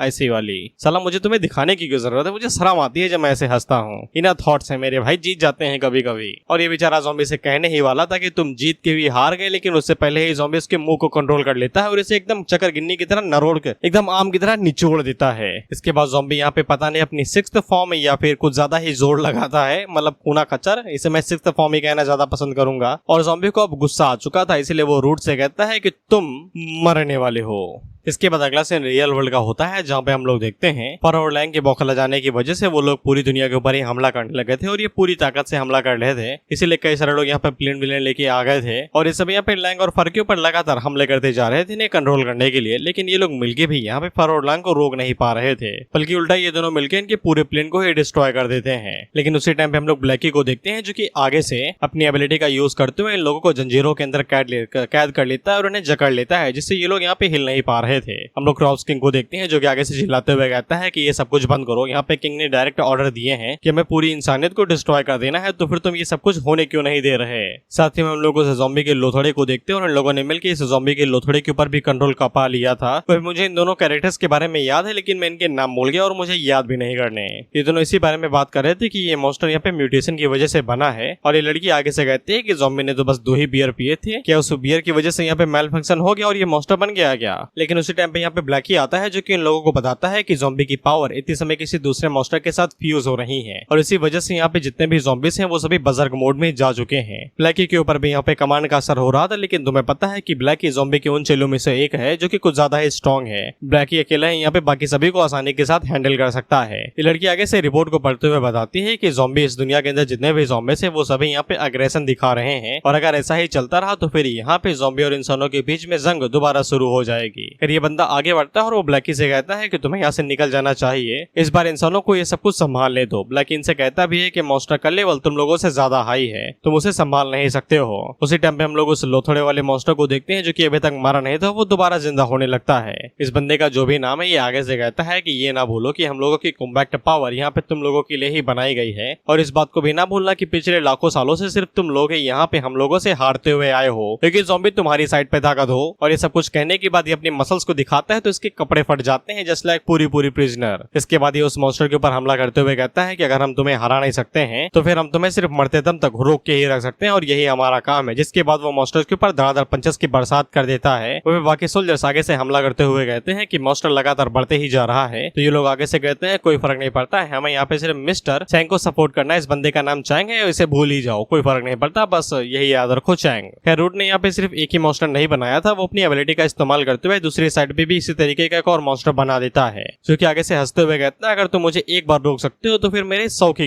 ऐसी वाली। साला मुझे तुम्हें दिखाने की क्यों जरूरत है, मुझे शर्म आती है जब मैं ऐसे हंसता हूँ। इना थॉट्स है मेरे भाई, जीत जाते हैं कभी कभी। और ये बेचारा ज़ॉम्बी से कहने ही वाला था कि तुम जीत के भी हार गए, लेकिन उससे पहले ही ज़ॉम्बी उसके मुंह को कंट्रोल कर लेता है और इसे एकदम चकर गिन्नी की तरह नरोड़ के एकदम आम की तरह निचोड़ देता है। इसके बाद ज़ॉम्बी यहाँ पे पता नहीं अपनी 6th फॉर्म या फिर कुछ ज्यादा ही जोर लगाता है, मतलब खूना खच्चर, इसे मैं 6th फॉर्म ही कहना ज्यादा पसंद करूंगा। और ज़ॉम्बी को अब गुस्सा आ चुका था, इसलिए वो रूट से कहता है कि तुम मरने वाले हो। इसके बाद अगला सीन रियल वर्ल्ड का होता है जहाँ पे हम लोग देखते हैं फर और लैंग के बौखला जाने की वजह से वो लोग पूरी दुनिया के ऊपर ही हमला करने लगे थे और ये पूरी ताकत से हमला कर रहे थे। इसीलिए कई सारे लोग यहाँ पे प्लेन विलेन लेके आ गए थे और इस समय यहाँ पे लैंग और फर के ऊपर लगातार हमले करते जा रहे थे इन्हें कंट्रोल करने के लिए। लेकिन ये लोग मिलके भी यहाँ पे फर और लैंग को रोक नहीं पा रहे थे, बल्कि उल्टा ये दोनों मिलकर इनके पूरे प्लेन को ही डिस्ट्रॉय कर देते हैं। लेकिन उसी टाइम पे हम लोग ब्लैकी को देखते हैं जो कि आगे से अपनी एबिलिटी का यूज करते हुए इन लोगों को जंजीरों के अंदर कैद कर लेता है और उन्हें जकड़ लेता है, जिससे ये लोग यहाँ पे हिल नहीं पा रहे थे। हम लोग किंग को देखते हैं जो कि आगे से चिल्लाते हुए कहता है कि ये सब कुछ बंद करो, यहाँ पे किंग ने डायरेक्ट ऑर्डर दिए हैं कि हमें पूरी इंसानियत को डिस्ट्रॉय कर देना है, तो फिर तुम ये सब कुछ होने क्यों नहीं दे रहे। साथ ही में हम लोगों से ज़ॉम्बी के लोथड़े को देखते हैं और इन लोगों ने मिलकर इस ज़ॉम्बी के लोथड़े के ऊपर भी कंट्रोल पा लिया था। तो मुझे इन दोनों कैरेक्टर्स के बारे में याद है लेकिन मैं इनके नाम भूल गया और मुझे याद भी नहीं करने। ये दोनों इसी बारे में बात कर रहे थे कि ये मॉन्स्टर यहाँ पे म्यूटेशन की वजह से बना है, और ये लड़की आगे से कहती है कि ज़ॉम्बी ने तो बस 2 ही बियर पिए थे, क्या उस बियर की वजह से यहाँ पे मेल फंक्शन हो गया और ये मॉन्स्टर बन गया क्या। लेकिन उसी टाइम पे यहाँ पे ब्लैकी आता है जो कि इन लोगों को बताता है कि ज़ॉम्बी की पावर इतने समय किसी दूसरे मॉन्स्टर के साथ फ्यूज हो रही है और इसी वजह से यहाँ पे जितने भी ज़ॉम्बीज हैं वो सभी बजर्ग मोड में जा चुके हैं। ब्लैकी के ऊपर भी यहाँ पे कमांड का असर हो रहा था, लेकिन तुम्हें पता है कि ब्लैकी ज़ॉम्बी के उन चेलों में से एक है जो कि कुछ ज्यादा ही स्ट्रॉन्ग है। ब्लैकी अकेला ही यहाँ पे बाकी सभी को आसानी के साथ हैंडल कर सकता है। ये लड़की आगे से रिपोर्ट को पढ़ते हुए बताती है कि ज़ॉम्बी इस दुनिया के अंदर जितने भी ज़ॉम्बीज हैं वो सभी यहाँ पे अग्रेशन दिखा रहे हैं और अगर ऐसा ही चलता रहा तो फिर यहाँ पे ज़ॉम्बी और इंसानों के बीच में जंग दोबारा शुरू हो जाएगी। ये बंदा आगे बढ़ता है और वो ब्लैकी से कहता है कि तुम्हें यहाँ से निकल जाना चाहिए, इस बार इंसानों को ये सब कुछ संभालने दो। ब्लैकी इनसे कहता भी है कि मॉन्स्टर का लेवल तुम लोगों से ज्यादा हाई है, तुम उसे संभाल नहीं सकते हो। उसी टाइम पे हम लोग उस लोथड़े वाले मॉन्स्टर को देखते हैं जो कि अभी तक मारा नहीं था, वो दोबारा जिंदा होने लगता है। इस बंदे का जो भी नाम है ये आगे से कहता है कि ये ना भूलो कि हम लोगों की कॉम्बैक्ट पावर यहाँ पे तुम लोगों के लिए ही बनाई गई है, और इस बात को भी ना भूलना कि पिछले लाखों सालों से सिर्फ तुम लोग यहाँ पे हम लोगों से हारते हुए आए हो, क्योंकि ज़ॉम्बी तुम्हारी साइड पे ताकत हो। और ये सब कुछ कहने के बाद ये अपनी मसल्स को दिखाता है तो इसके कपड़े फट जाते हैं जस्ट लाइक पूरी प्रिजनर। इसके बाद ये उस मॉन्स्टर के ऊपर हमला करते हुए कहता है कि अगर हम तुम्हें हरा नहीं सकते हैं तो फिर हम तुम्हें सिर्फ मरते दम तक रोक के ही रख सकते हैं और यही हमारा काम है। जिसके बाद वो मॉन्स्टर के ऊपर धड़ाधड़ पंचेस की बरसात कर देता है। वह बाकी सोल्जर्स आगे से हमला करते हुए कहते हैं कि मॉन्स्टर लगातार बढ़ते ही जा रहा है, तो ये लोग आगे से कहते हैं कोई फर्क नहीं पड़ता है, हमें यहाँ पे सिर्फ मिस्टर चैंग को सपोर्ट करना है। इस बंदे का नाम चैंग है, इसे भूल ही जाओ, कोई फर्क नहीं पड़ता, बस यही याद रखो चैंग। खैर रूट ने यहाँ पे सिर्फ एक ही मॉन्स्टर नहीं बनाया था, वो अपनी एबिलिटी का इस्तेमाल करते हुए दूसरी साइड पे भी इसी तरीके का एक और मॉन्स्टर बना देता है, जो कि आगे से हंसते हुए कहता है अगर तुम मुझे एक बार रोक सकते हो तो फिर मेरे 100 के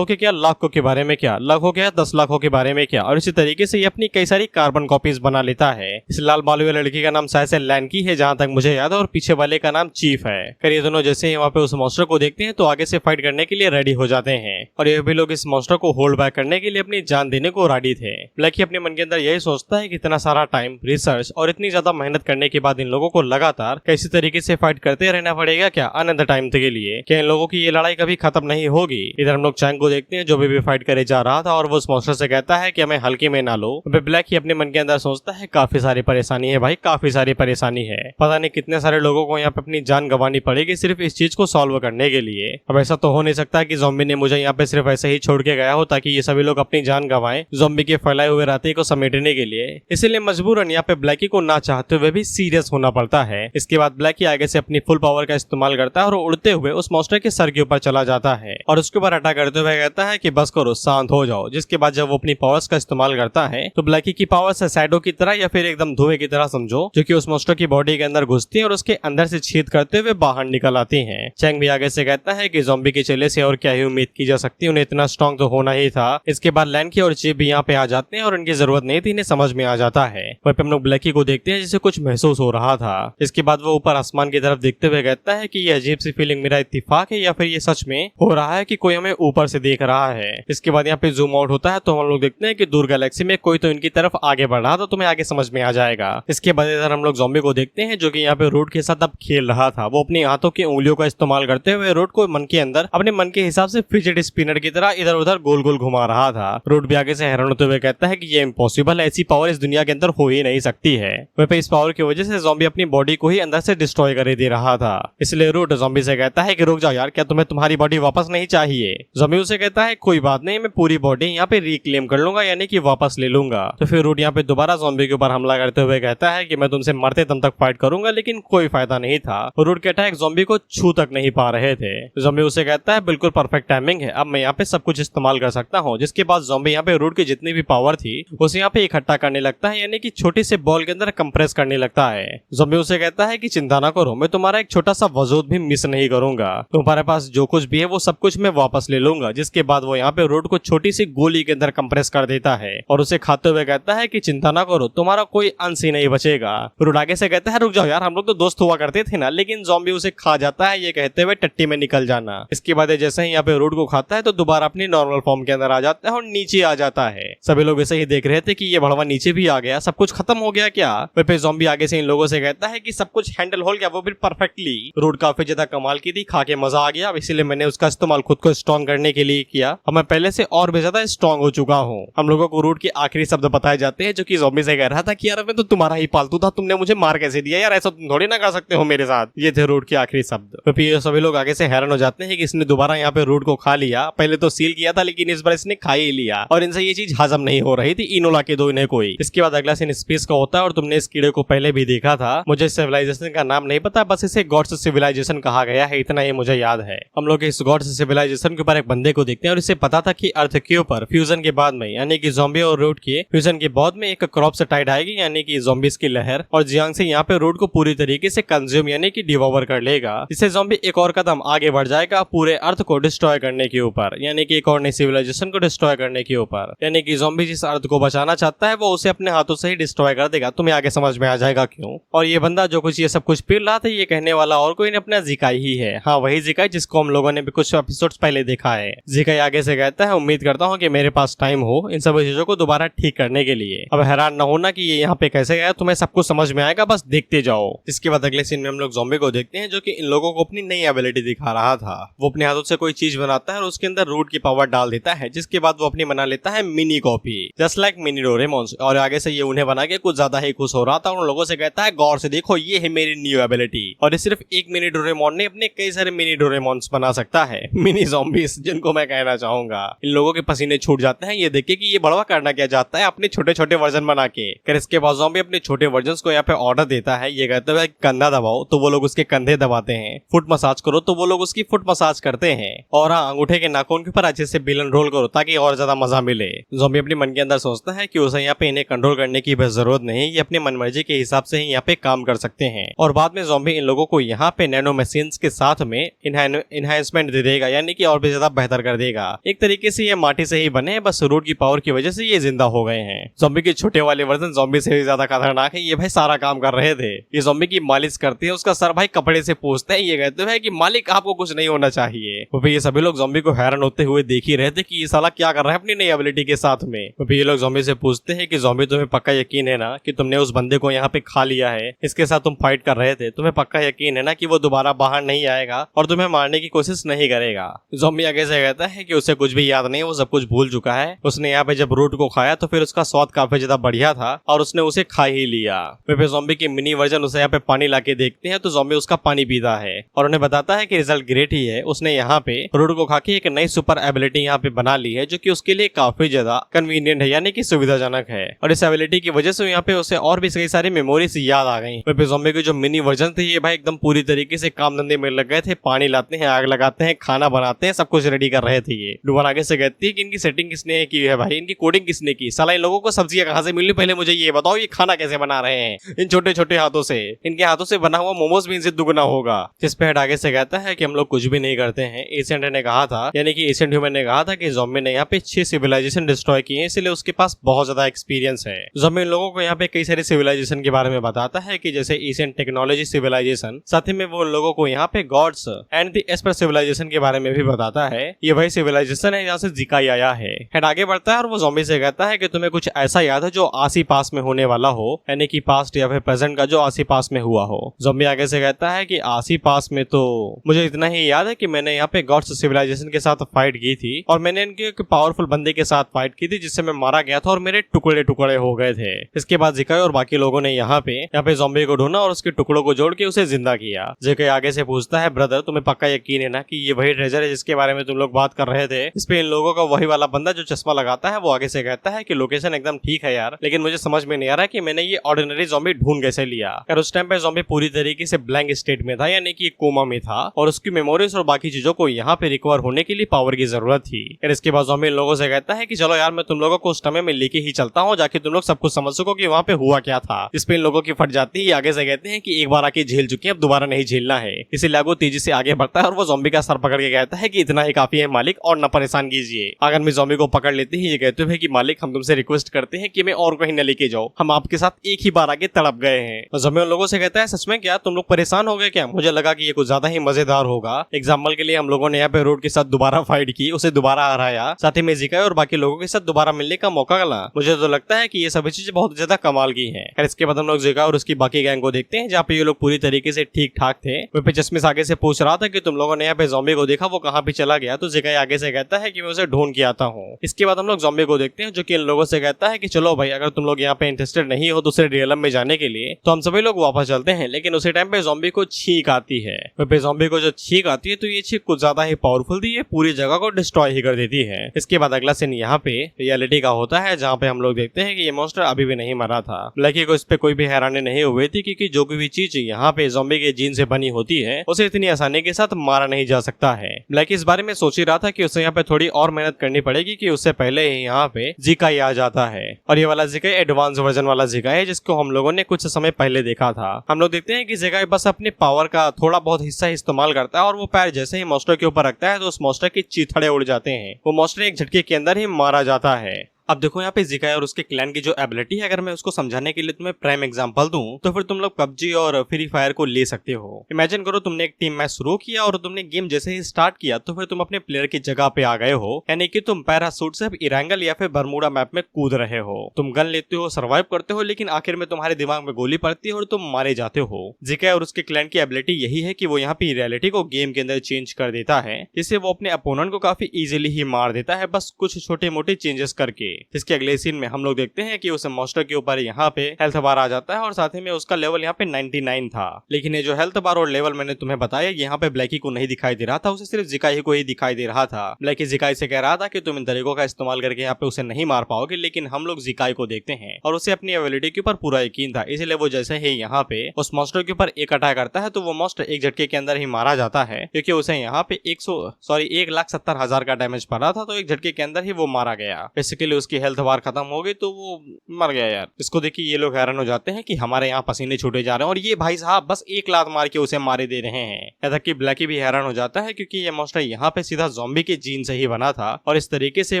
क्या लाखों के बारे में क्या, लाखों क्या 10 लाखों के बारे में क्या। और इसी तरीके से ये अपनी कई सारी कार्बन कॉपीज बना लेता है। इस लाल बालू वाले लड़की का नाम शायद से लैनकी है जहां तक मुझे याद है, और पीछे वाले का नाम चीफ है। खैर ये दोनों जैसे ही वहाँ पे उस मॉन्स्टर को देखते हैं तो आगे से फाइट करने के लिए रेडी हो जाते हैं, और ये भी लोग इस मॉन्स्टर को होल्ड बैक करने के लिए अपनी जान देने को रेडी थे। ब्लैकी अपने मन के अंदर यही सोचता है कि इतना सारा टाइम रिसर्च और इतनी ज्यादा मेहनत करने के बाद इन लोगों को लगातार कैसी तरीके से फाइट करते रहना पड़ेगा क्या अनदर टाइम के लिए, क्या इन लोगों की ये लड़ाई कभी खत्म नहीं होगी। इधर हम लोग चैंग को देखते हैं जो भी फाइट करे जा रहा था, और वो उस मॉन्स्टर से कहता है कि हमें हल्के में ना लो। ब्लैकी अपने मन के अंदर सोचता है काफी सारी परेशानी है भाई, काफी सारी परेशानी है, पता नहीं कितने सारे लोगों को यहाँ पे अपनी जान गंवानी पड़ेगी सिर्फ इस चीज को सॉल्व करने के लिए। अब ऐसा तो हो नहीं सकता कि ज़ॉम्बी ने मुझे यहाँ पे सिर्फ ऐसे ही छोड़ के गया हो ताकि ये सभी लोग अपनी जान गंवाएं ज़ॉम्बी के फैलाए हुए रास्ते को समेटने के लिए। इसीलिए मजबूरन यहाँ पे ब्लैकी को ना चाहते हुए भी सीरियस होना पड़ता है। इसके बाद ब्लैकी आगे से अपनी फुल पावर का इस्तेमाल करता है और उड़ते हुए उस मॉन्स्टर के सर के ऊपर चला जाता है और उसके ऊपर अटैक करते हुए कहता है कि बस करो, शांत हो जाओ। जिसके बाद जब वो अपनी पावर्स का इस्तेमाल करता है तो ब्लैकी की पावर्स शैडो की तरह या फिर एकदम धुएं की तरह समझो, जो कि उस मॉन्स्टर की बॉडी के अंदर घुसती है और उसके अंदर से छेद करते हुए बाहर निकल आती हैं। चैंग भी आगे से कहता है कि ज़ॉम्बी के चेले से और क्या ही उम्मीद की जा सकती है, उन्हें इतना स्ट्रॉन्ग तो होना ही था। इसके बाद लैनकी और चीफ भी यहाँ पे आ जाते हैं और उनकी जरूरत नहीं थी, इन्हें समझ में आ जाता है। वहीं पे हम लोग ब्लैकी को देखते हैं जिसे कुछ महसूस हो रहा था। इसके बाद वो ऊपर आसमान की तरफ देखते हुए कहता है कि ये अजीब सी फीलिंग मेरा इत्तेफाक है या फिर ये सच में हो रहा है कि कोई हमें ऊपर से देख रहा है। इसके बाद यहाँ पे जूम आउट होता है तो हम लोग देखते हैं कि दूर गैलेक्सी में कोई तो इनकी तरफ आगे बढ़ रहा था, तुम्हें आगे समझ में आ जाएगा। इसके बाद इधर हम लोग ज़ॉम्बी को देखते हैं जो कि यहाँ पे रूट के साथ अब खेल रहा था। वो अपनी हाथों की उंगलियों का इस्तेमाल करते हुए रूट को मन के अंदर अपने मन के हिसाब से फिजेट स्पिनर की तरह इधर उधर गोल गोल घुमा रहा था। रूट भी आगे से हैरान होते हुए कहता है कि ये इम्पॉसिबल है, ऐसी पावर इस दुनिया के अंदर हो ही नहीं सकती है। वहीं पे इस पावर की वजह से ज़ॉम्बी अपनी बॉडी को ही अंदर से डिस्ट्रॉय कर दे रहा था। इसलिए रूट ज़ॉम्बी से कहता है कि रुक जाओ यार, क्या तुम्हें तुम्हारी बॉडी वापस नहीं चाहिए। ज़ॉम्बी उसे कहता है कोई बात नहीं, मैं पूरी बॉडी यहाँ पे रिक्लेम कर लूंगा, यानी कि वापस ले लूंगा। तो फिर रूट यहाँ पे दोबारा ज़ॉम्बी के ऊपर हमला करते हुए कहता है कि मैं तुमसे मरते दम तक फाइट करूंगा, लेकिन कोई फायदा नहीं था। रूट के अटैक ज़ॉम्बी को छू तक नहीं पा रहे थे। ज़ॉम्बी उसे कहता है बिल्कुल परफेक्ट टाइमिंग है, अब मैं यहाँ पे सब कुछ इस्तेमाल कर सकता हूँ। जिसके बाद ज़ॉम्बी यहाँ पे रूट की जितनी भी पावर थी उसे यहाँ पे इकट्ठा करने लगता है, यानी कि छोटी से बॉल के अंदर कंप्रेस करने लगता है। ज़ॉम्बी उसे कहता है कि चिंता ना करो, मैं तुम्हारा एक छोटा सा वजूद भी मिस नहीं करूंगा, तुम्हारे पास जो कुछ भी है वो सब कुछ मैं वापस ले लूंगा। जिसके बाद वो यहाँ पे रूट को छोटी सी गोली के अंदर कंप्रेस कर देता है और उसे खाते हुए कहता है कि चिंता ना करो, तुम्हारा कोई अंश ही नहीं बचेगा। रूट आगे से कहता है रुक जाओ यार, हम लोग तो दोस्त हुआ करते थे ना, लेकिन ज़ॉम्बी उसे खा जाता है ये कहते हुए टट्टी में निकल जाना। इसके बाद जैसे ही यहाँ पे रूट को खाता है तो दोबारा अपनी नॉर्मल फॉर्म के अंदर आ जाता है और नीचे आ जाता है। सभी लोग ऐसे ही देख रहे थे कि ये भड़वा नीचे भी आ गया, सब कुछ खत्म हो गया क्या। फिर ज़ॉम्बी आगे से इन लोगों से कहता है कि सब कुछ हैंडल हो गया, वो भी परफेक्टली। रूट काफी ज्यादा कमाल की थी, खा के मजा आ गया, इसीलिए मैंने उसका इस्तेमाल खुद को स्ट्रॉन्ग करने के लिए किया और मैं पहले से और भी ज्यादा स्ट्रॉन्ग हो चुका हूँ। हम लोगों को रूट के आखिरी शब्द बताए जाते हैं जो कि ज़ॉम्बी से कह रहा था कि यार मैं तो तुम्हारा ही पालतू था, तुमने मुझे मार कैसे दिया यार, ऐसा तुम थोड़ी ना कर सकते हो मेरे साथ। ये थे रूट के आखिरी शब्द। फिर सभी लोग आगे से हैरान हो जाते हैं कि इसने दोबारा यहाँ पे रूट को खा लिया। पहले तो सील किया था लेकिन इस बार इसने खा ही लिया और इनसे ये चीज हजम नहीं हो रही थी, इनोला के दो इन्हें कोई। इसके बाद अगला सीन स्पेस का होता है और तुमने इस कीड़े को पहले भी देखा था। मुझे सिविलाइजेशन का नाम नहीं पता, बस इसे गॉड्स सिविलाइजेशन कहा गया है, इतना ही मुझे याद है। हम लोग इस गॉड्स सिविलाइजेशन के ऊपर एक बंदे को देखते हैं और इसे पता था कि अर्थ के ऊपर फ्यूजन के बाद में यानी कि ज़ॉम्बी और रूट के फ्यूजन के बाद में एक क्रॉप से टाइड आएगी यानी कि ज़ॉम्बीज की लहर, और जियांग से यहाँ पे रूट को पूरी तरीके से कंज्यूम यानी कि डिवोवर कर लेगा। इससे ज़ॉम्बी एक और कदम आगे बढ़ जाएगा पूरे अर्थ को डिस्ट्रॉय करने के ऊपर, यानी कि एक और नई सिविलाइजेशन को डिस्ट्रॉय करने के ऊपर। यानी कि ज़ॉम्बी जिस अर्थ को बचाना चाहता है वो उसे अपने हाथों से ही डिस्ट्रॉय कर देगा। तुम्हें आगे समझ में आ जाएगा क्यों। और ये ये बंदा जो कुछ ये सब कुछ पी रहा था ये कहने वाला और कोई नहीं अपना जिकाई ही है। हाँ वही जिकाई जिसको हम लोगों ने भी कुछ एपिसोड्स पहले देखा है। जिकाई आगे से कहता है उम्मीद करता हूँ कि मेरे पास टाइम हो इन सब चीजों को दोबारा ठीक करने के लिए। अब हैरान न होना कि ये यहाँ पे कैसे गया, तुम्हें सब कुछ समझ में आएगा, बस देखते जाओ। इसके बाद अगले सीन में हम लोग ज़ॉम्बी को देखते हैं जो कि इन लोगों को अपनी नई एबिलिटी दिखा रहा था। वो अपने हाथों से कोई चीज बनाता है और उसके अंदर रूट की पावर डाल देता है, जिसके बाद वो अपनी बना लेता है mini copy just like mini Doraemon. और आगे से ये उन्हें बना के कुछ ज्यादा ही खुश हो रहा था और उन लोगों से कहता है गौर से देखो ये है मेरी न्यू एबिलिटी। और ये सिर्फ एक मिनी डोरेमोन नहीं अपने कई सारे मिनी डोरेमोन्स बना सकता है, मिनी ज़ॉम्बीज जिनको मैं कहना चाहूंगा। इन लोगों के पसीने छूट जाते हैं ये देख के कि ये बड़वा करना क्या चाहता है अपने छोटे छोटे वर्जन बना के। फिर इसके बाद ज़ॉम्बी अपने छोटे वर्जन को यहाँ पे ऑर्डर देता है, ये कहते हुए कंधा दबाओ तो वो लोग उसके कंधे दबाते हैं, फुट मसाज करो तो वो लोग उसकी फुट मसाज करते हैं, और हाँ अंगूठे के नाखून के ऊपर अच्छे से बिलन रोल करो ताकि और ज्यादा मजा मिले। ज़ॉम्बी अपने मन के अंदर सोचता है कि उसे यहाँ पे इन्हें कंट्रोल करने की बस जरूरत नहीं, ये अपने मनमर्जी के हिसाब से ही यहाँ पे काम कर सकते हैं। और बाद में ज़ॉम्बी इन लोगों को यहाँ पे नैनो मशीन्स के साथ में इनहैंसमेंट दे देगा, यानी कि और भी ज्यादा बेहतर कर देगा। एक तरीके से ये माटी से ही बने हैं, बस रूट की पावर की वजह से ये जिंदा हो गए हैं। ज़ॉम्बी के छोटे वाले वर्जन ज़ॉम्बी से भी ज्यादा खतरनाक है, ये भाई सारा काम कर रहे थे। ये ज़ॉम्बी की मालिश करते हैं, उसका सर भाई कपड़े से पूछते हैं, ये कहते हैं कि मालिक आपको कुछ नहीं होना चाहिए। तो ये सभी लोग ज़ॉम्बी को हैरान होते हुए देख ही रहे थे कि ये साला क्या कर रहा है अपनी नई एबिलिटी के साथ में। तो ये लोग ज़ॉम्बी से पूछते हैं कि ज़ॉम्बी तुम्हें पक्का यकीन है ना कि तुमने उस बंदे को यहाँ पे खा लिया है, इसके साथ तुम फाइट कर रहे थे, तुम्हें पक्का यकीन है ना कि वो दोबारा बाहर नहीं आएगा और तुम्हें मारने की कोशिश नहीं करेगा। ज़ॉम्बी आगे से कहता है कि उसे कुछ भी याद नहीं, वो सब कुछ भूल चुका है। उसने यहाँ पे जब रूट को खाया तो फिर उसका स्वाद काफी ज्यादा बढ़िया था और उसने उसे खा ही लिया। फिर ज़ॉम्बी की मिनी वर्जन उसे यहाँ पे पानी लाके देखते हैं तो ज़ॉम्बी उसका पानी पीता है और उन्हें बताता है कि रिजल्ट ग्रेट ही है, उसने यहाँ पे रूट को खा के एक नई सुपर एबिलिटी यहाँ पे बना ली है जो कि उसके लिए काफी ज्यादा कन्वीनियंट है, यानी कि सुविधाजनक है। और इस एबिलिटी की वजह से यहाँ पे उसे और भी कई सारी मेमोरीज याद आ गई। फिर ज़ॉम्बी के जो मिनी वर्जन थे ये भाई एकदम पूरी तरीके से काम धंधे में लग गए थे, पानी लाते हैं, आग लगाते हैं, खाना बनाते हैं, सब कुछ रेडी कर रहे थे। ये डुबान आगे से कहती है कि इनकी सेटिंग किसने की है भाई, इनकी कोडिंग किसने की, साला इन लोगों को सब्जियां कहाँ से मिली, पहले मुझे ये बताओ, ये खाना कैसे बना रहे हैं इन छोटे छोटे हाथों से, इनके हाथों से बना हुआ मोमोज भी इनसे दुगना होगा। जिस पे हेड आगे से कहता है कि हम लोग कुछ भी नहीं करते हैं, एशियंट ने कहा था, यानी कि एशियंट ह्यूमन ने कहा था कि ज़ॉम्बी ने यहाँ पे 6 सिविलाइजेशन डिस्ट्रॉय किए हैं, इसलिए उसके पास बहुत ज्यादा एक्सपीरियंस है। ज़ॉम्बी इन लोगों को यहाँ पे कई सारे सिविलाइजेशन के बारे में बताता है कि जैसे एशियंट टेक्नोलॉजी सिविलाइजेशन, साथ ही में वो उन लोगों को यहाँ पे gods and the Esper civilisation के बारे में भी बताता है। ये वही सिविलाइजेशन है यहाँ से जिकाई आया है। हेड आगे बढ़ता है और वो ज़ॉम्बी से कहता है कि तुम्हें कुछ ऐसा याद है जो आसी पास में होने वाला हो, यानी कि पास्ट या फिर प्रेजेंट का जो आसी पास में हुआ हो। ज़ॉम्बी आगे से कहता है कि आसी पास में तो मुझे इतना ही याद है कि मैंने यहाँ पे गॉड्स सिविलाइजेशन के साथ फाइट की थी और मैंने इनके एक पावरफुल बंदे के साथ फाइट की थी जिससे मैं मारा गया था और मेरे टुकड़े टुकड़े हो गए थे। इसके बाद जिकाई और बाकी लोगों ने यहाँ पे ज़ॉम्बी को ढूंढा और उसके टुकड़ों को जोड़ के उसे जिंदा किया। जिकाई आगे से पूछता है ब्रदर तुम्हें पक्का यकीन है ना कि ये वही ट्रेजर है जिसके बारे में तुम लोग बात कर रहे थे। इस पे इन लोगों का वही वाला बंदा जो चश्मा लगाता है वो आगे से कहता है कि लोकेशन एकदम ठीक है यार, लेकिन मुझे समझ में नहीं आ रहा कि मैंने ये ऑर्डिनरी ज़ॉम्बी ढूंढ कैसे लिया। यार उस टाइम पे ज़ॉम्बी पूरी तरीके से ब्लैंक स्टेट में था, यानी कि कोमा में था और उसकी मेमोरीज और बाकी चीजों को यहाँ पे रिकवर होने के लिए पावर की जरूरत थी। फिर इसके बाद ज़ॉम्बी इन लोगों से कहता है कि चलो यार मैं तुम लोगों को उस समय में लेके ही चलता हूँ, जाके तुम लोग सब कुछ समझ सको कि वहाँ पे हुआ क्या था। इस पे इन लोगों की फट जाती है। आगे से कहते हैं कि एक बार आके झेल चुके हैं, अब दोबारा नहीं झेलना है। इसीलिए वो तेजी से आगे बढ़ता है और वो ज़ॉम्बी का सर पकड़ के कहता है कि इतना ही काफी है मालिक और न परेशान कीजिए। अगर मैं ज़ॉम्बी को पकड़ लेते हैं ये कहते हैं कि मालिक हम तुमसे रिक्वेस्ट करते हैं कि मैं और कहीं न लेके जाओ, हम आपके साथ एक ही बार आगे तड़प गए हैं। ज़ॉम्बी उन लोगों से कहता है सच में क्या तुम लोग परेशान हो गए क्या, मुझे लगा कि ये कुछ ज्यादा ही मजेदार होगा। एग्जाम्पल के लिए हम लोगों ने यहाँ पे रोड के साथ दोबारा फाइट की, उसे दोबारा हराया, साथ ही में जिकाई और बाकी लोगों के साथ दोबारा मिलने का मौका मिला। मुझे तो लगता है कि ये सभी चीजें बहुत ज्यादा कमाल की हैं। और इसके बाद हम लोग जिकाई और उसकी बाकी गैंग को देखते हैं जहाँ पे ये लोग पूरी तरीके से ठीक ठाक थे। वह पे चश्मे आगे से पूछ रहा था कि तुम लोगों ने यहाँ पे ज़ॉम्बी को देखा, वो कहाँ पे चला गया, तो जिकाई आगे से कहता है कि मैं उसे ढूंढ के आता हूँ। इसके बाद हम लोग ज़ॉम्बी को देखते हैं जो कि इन लोगों से कहता है कि चलो भाई अगर तुम लोग यहाँ पे इंटरेस्टेड नहीं हो दूसरे रियलम में जाने के लिए तो हम सभी लोग वापस चलते हैं। लेकिन उसी टाइम पे ज़ॉम्बी को छींक आती है। पे ज़ॉम्बी को जो छींक आती है तो ये छींक कुछ ज्यादा ही पावरफुल थी, ये पूरी जगह को डिस्ट्रॉय ही कर देती है। इसके बाद अगला सीन यहाँ पे रियलिटी का होता है जहाँ पे हम लोग देखते हैं कि ये मॉन्स्टर अभी भी नहीं मरा था। लकी को इस पे कोई भी हैरानी नहीं हुई थी क्योंकि जो भी चीज यहाँ पे ज़ॉम्बी के जीन से बनी होती है उसे इतनी आसानी के साथ मारा नहीं जा सकता है। ब्लैकी इस बारे में सोच ही रहा था कि उसे यहाँ पे थोड़ी और मेहनत करनी पड़ेगी कि उससे पहले ही यहाँ पे जिकाई आ जाता है। और ये वाला जिकाई एडवांस वर्जन वाला जिकाई है जिसको हम लोगों ने कुछ समय पहले देखा था। हम लोग देखते हैं कि जिकाई बस अपने पावर का थोड़ा बहुत हिस्सा इस्तेमाल करता है और वो पैर जैसे ही मॉन्स्टर के ऊपर रखता है तो उस मॉन्स्टर के चीथड़े उड़ जाते हैं। वो मॉन्स्टर एक झटके के अंदर ही मारा जाता है। अब देखो यहाँ पे जिकाई और उसके क्लैन की जो एबिलिटी है, अगर मैं उसको समझाने के लिए तुम्हें प्राइम एग्जांपल दूं तो फिर तुम लोग पबजी और फ्री फायर को ले सकते हो। इमेजिन करो तुमने एक टीम मैच शुरू किया और तुमने गेम जैसे ही स्टार्ट किया तो फिर तुम अपने प्लेयर की जगह पे आ गए हो, यानी कि तुम पैरासूट से अब इरांगल या फिर बरमूडा मैप में कूद रहे हो। तुम गन लेते हो, सर्वाइव करते हो, लेकिन आखिर में तुम्हारे दिमाग में गोली पड़ती है और तुम मारे जाते हो। जिकाई और उसके क्लैन की एबिलिटी यही है कि वो यहाँ पे रियलिटी को गेम के अंदर चेंज कर देता है, जिससे वो अपने अपोनेंट को काफी इजीली ही मार देता है, बस कुछ छोटे मोटे चेंजेस करके। जिसके अगले सीन में हम लोग देखते हैं कि उस मॉन्स्टर के ऊपर यहाँ पे हेल्थ बार आ जाता है और साथ ही में उसका लेवल यहाँ पे 99 था। लेकिन ये जो हेल्थ बार और लेवल मैंने तुम्हें बताया यहाँ पे ब्लैकी को नहीं दिखाई दे रहा था, उसे सिर्फ जिकाई को ही दिखाई दे रहा था। ब्लैकी जिकाई से कह रहा था कि तुम इन तरीकों का इस्तेमाल करके यहाँ पे उसे नहीं मार पाओगे, लेकिन हम लोग जिकाई को देखते हैं और उसे अपनी एबिलिटी के ऊपर पूरा यकीन था, इसलिए वो जैसे ही यहाँ पे उस मॉन्स्टर के ऊपर एक अटैक करता है तो वो मॉन्स्टर एक झटके के अंदर ही मारा जाता है, क्योंकि उसे यहाँ पे 1,70,000 का डैमेज पड़ा था, तो एक झटके के अंदर ही वो मारा गया। बेसिकली उसकी हेल्थ बार खत्म हो गई तो वो मर गया यार। इसको देखिए ये लोग हैरान हो जाते हैं कि हमारे यहाँ पसीने छूटे जा रहे हैं और ये भाई साहब बस एक लात मार के उसे मारे दे रहे हैं। यहाँ तक कि ब्लैकी भी हैरान हो जाता है क्योंकि ये मॉन्स्टर यहाँ पे सीधा ज़ॉम्बी के जीन से ही बना था और इस तरीके से